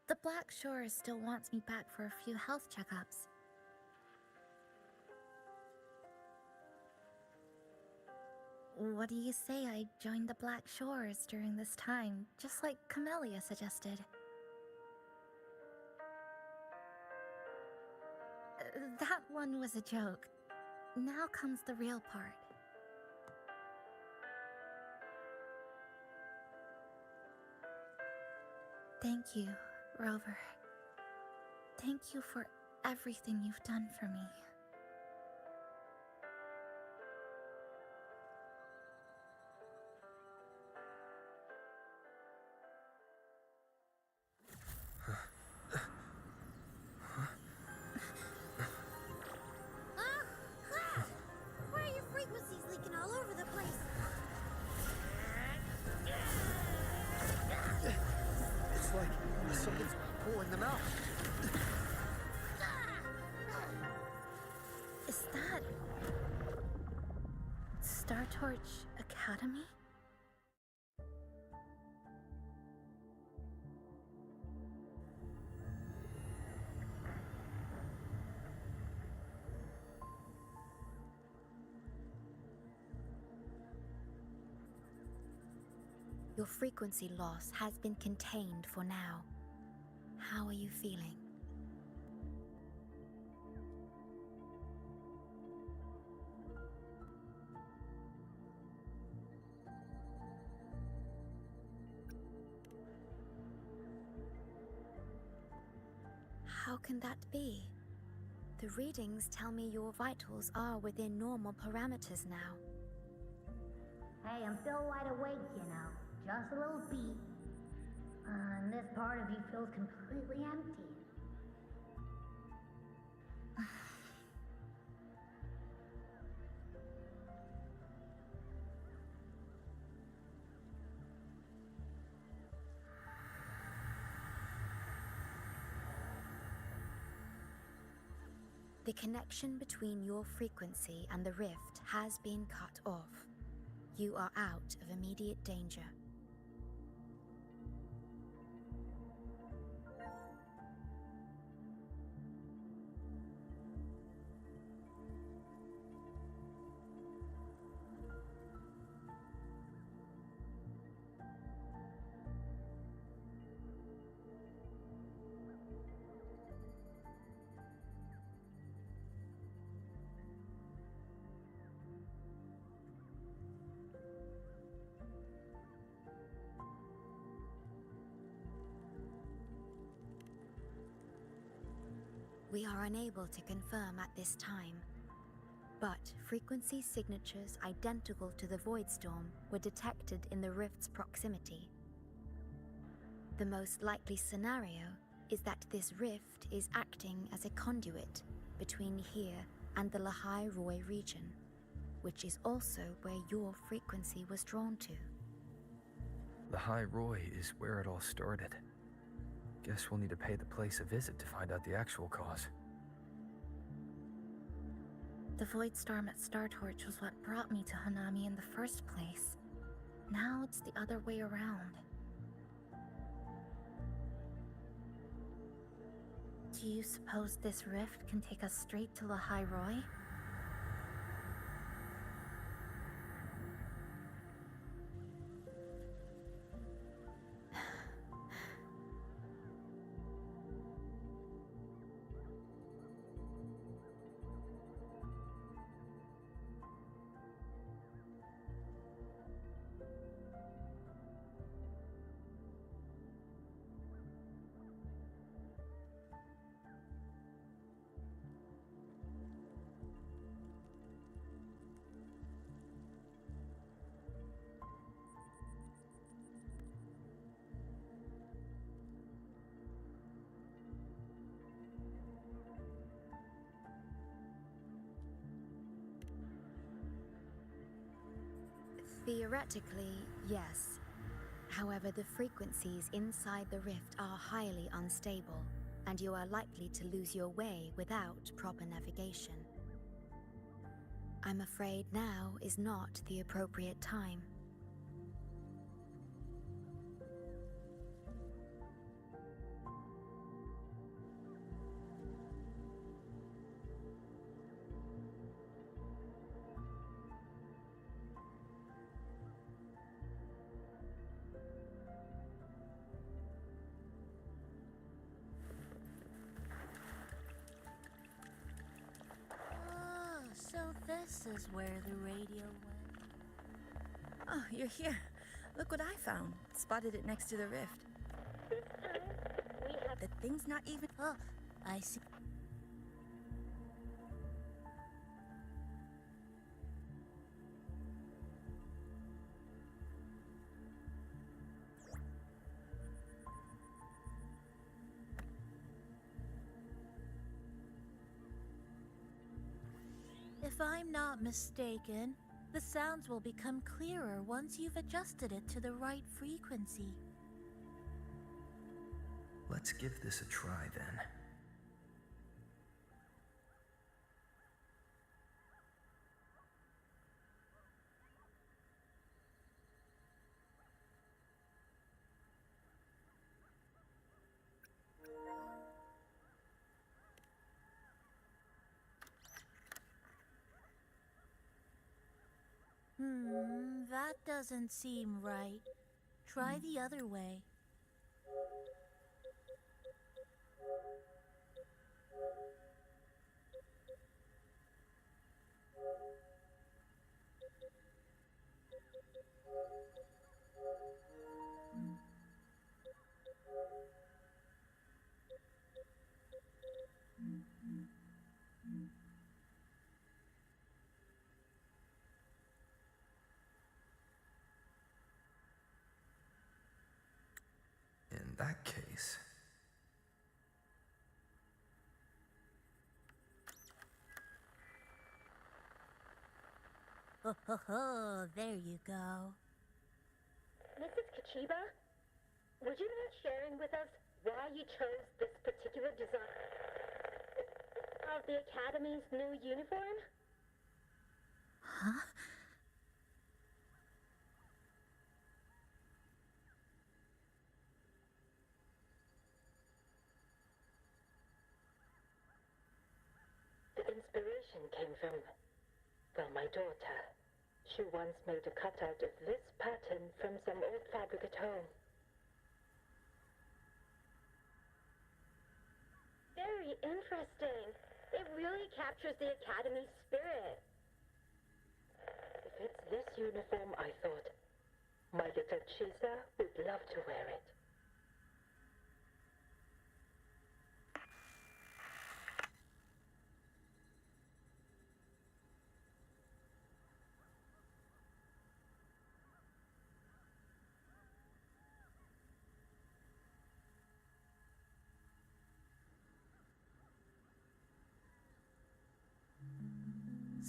The Black Shores still wants me back for a few health checkups. What do you say I join the Black Shores during this time, just like Camellia suggested? That one was a joke. Now comes the real part. Thank you, Rover. Thank you for everything you've done for me.
Why are your frequencies leaking all over the place?
It's like something's pulling them out.
Is that Star Torch Academy?
Your frequency loss has been contained for now. How are you feeling? How can that be? The readings tell me your vitals are within normal parameters now.
Hey, I'm still wide awake, you know. Just a little beat. And this part of you feels completely empty.
The connection between your frequency and the rift has been cut off. You are out of immediate danger. We are unable to confirm at this time, But frequency signatures identical to the void storm were detected in the rift's proximity. The most likely scenario is that this rift is acting as a conduit between here and the Lahai Roy region, which is also where your frequency was drawn to.
The High Roy is where it all started. Guess we'll need to pay the place a visit to find out the actual cause.
The void storm at Startorch was what brought me to Hanami in the first place. Now it's the other way around. Do you suppose this rift can take us straight to Lahai Roy?
Theoretically, yes. However, the frequencies inside the rift are highly unstable, and you are likely to lose your way without proper navigation. I'm afraid now is not the appropriate time.
So this is where the radio went.
Oh, you're here. Look what I found. Spotted it next to the rift. The thing's not even...
Oh, I see. If I'm not mistaken, the sounds will become clearer once you've adjusted it to the right frequency.
Let's give this a try then.
That doesn't seem right. Try the other way.
In that case...
Oh, there you go.
Mrs. Kachiba, would you mind sharing with us why you chose this particular design of the Academy's new uniform?
Huh?
The inspiration came from, well, my daughter. She once made a cutout of this pattern from some old fabric at home. Very interesting. It really captures the Academy's spirit. If it's this uniform, I thought, my little Chisa would love to wear it.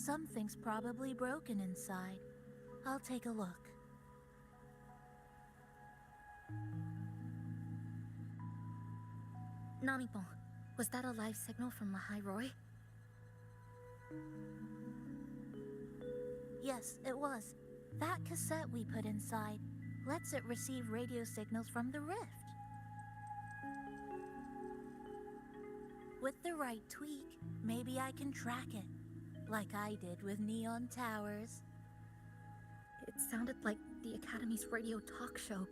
Something's probably broken inside. I'll take a look.
Namipon, was that a live signal from Lahai Roy?
Yes, it was. That cassette we put inside lets it receive radio signals from the rift. With the right tweak, maybe I can track it, like I did with Neon Towers.
It sounded like the Academy's radio talk show.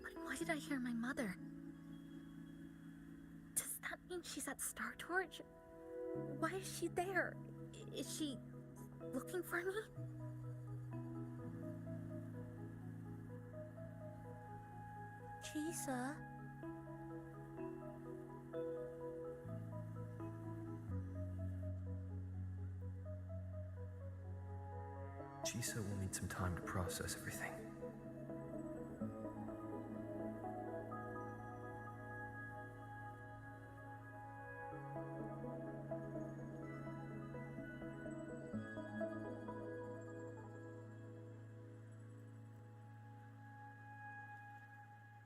But why did I hear my mother? Does that mean she's at Star Torch? Why is she there? Is she looking for me?
Chisa?
Chisa will need some time to process everything.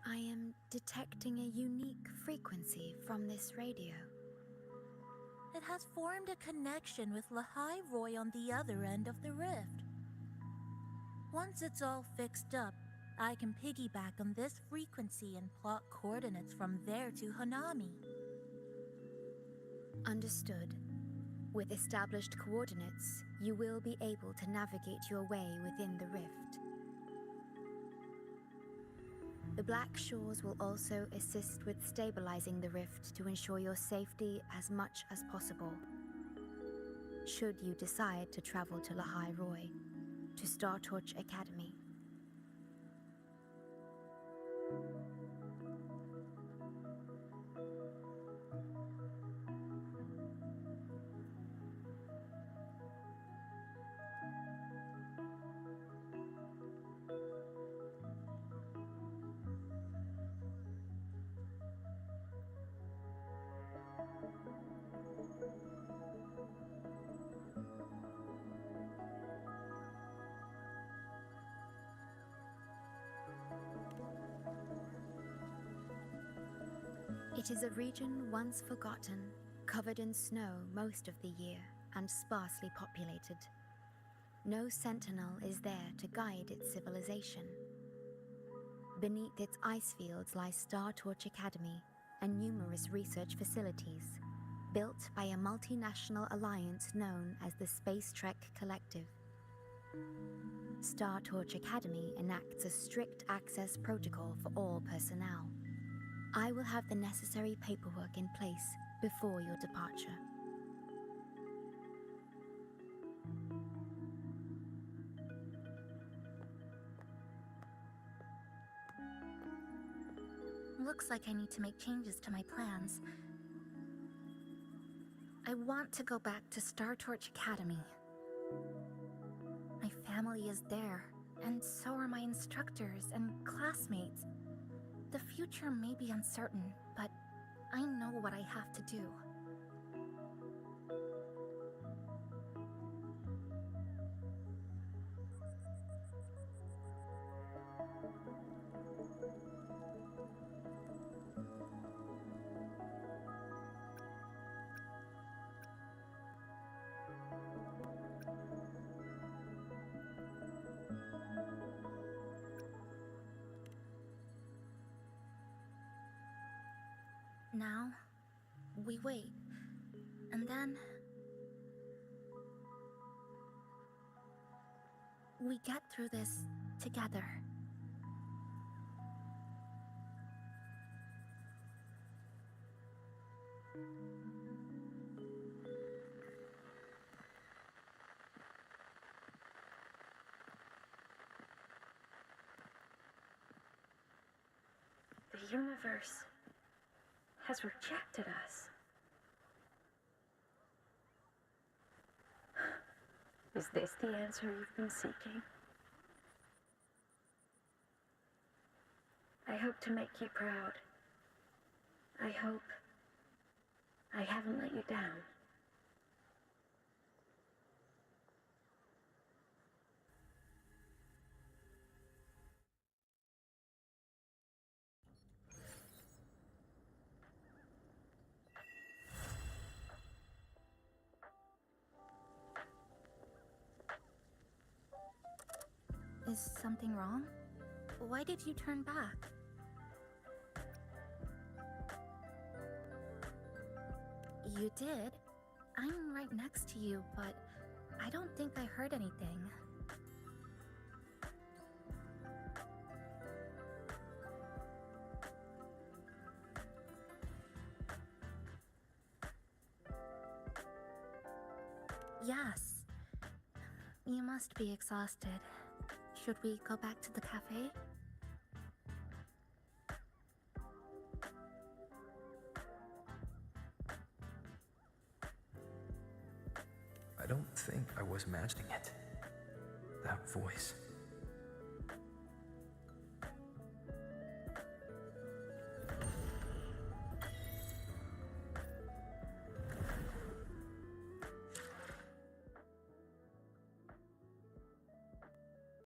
I am detecting a unique frequency from this radio.
It has formed a connection with Lahai Roy on the other end of the rift. Once it's all fixed up, I can piggyback on this frequency and plot coordinates from there to Hanami.
Understood. With established coordinates, you will be able to navigate your way within the rift. The Black Shores will also assist with stabilizing the rift to ensure your safety as much as possible. Should you decide to travel to Lahai Roy, to Star Torch Academy. It is a region once forgotten, covered in snow most of the year, and sparsely populated. No sentinel is there to guide its civilization. Beneath its ice fields lie Star Torch Academy and numerous research facilities, built by a multinational alliance known as the Space Trek Collective. Star Torch Academy enacts a strict access protocol for all personnel. I will have the necessary paperwork in place before your departure.
Looks like I need to make changes to my plans. I want to go back to Star Torch Academy. My family is there, and so are my instructors and classmates. The future may be uncertain, but I know what I have to do. Now, we wait, and then we get through this together.
The universe has rejected us. Is this the answer you've been seeking? I hope to make you proud. I hope I haven't let you down.
Is something wrong? Why did you turn back? You did. I'm right next to you, but I don't think I heard anything. Yes. You must be exhausted. Should we go back to the cafe?
I don't think I was imagining it. That voice.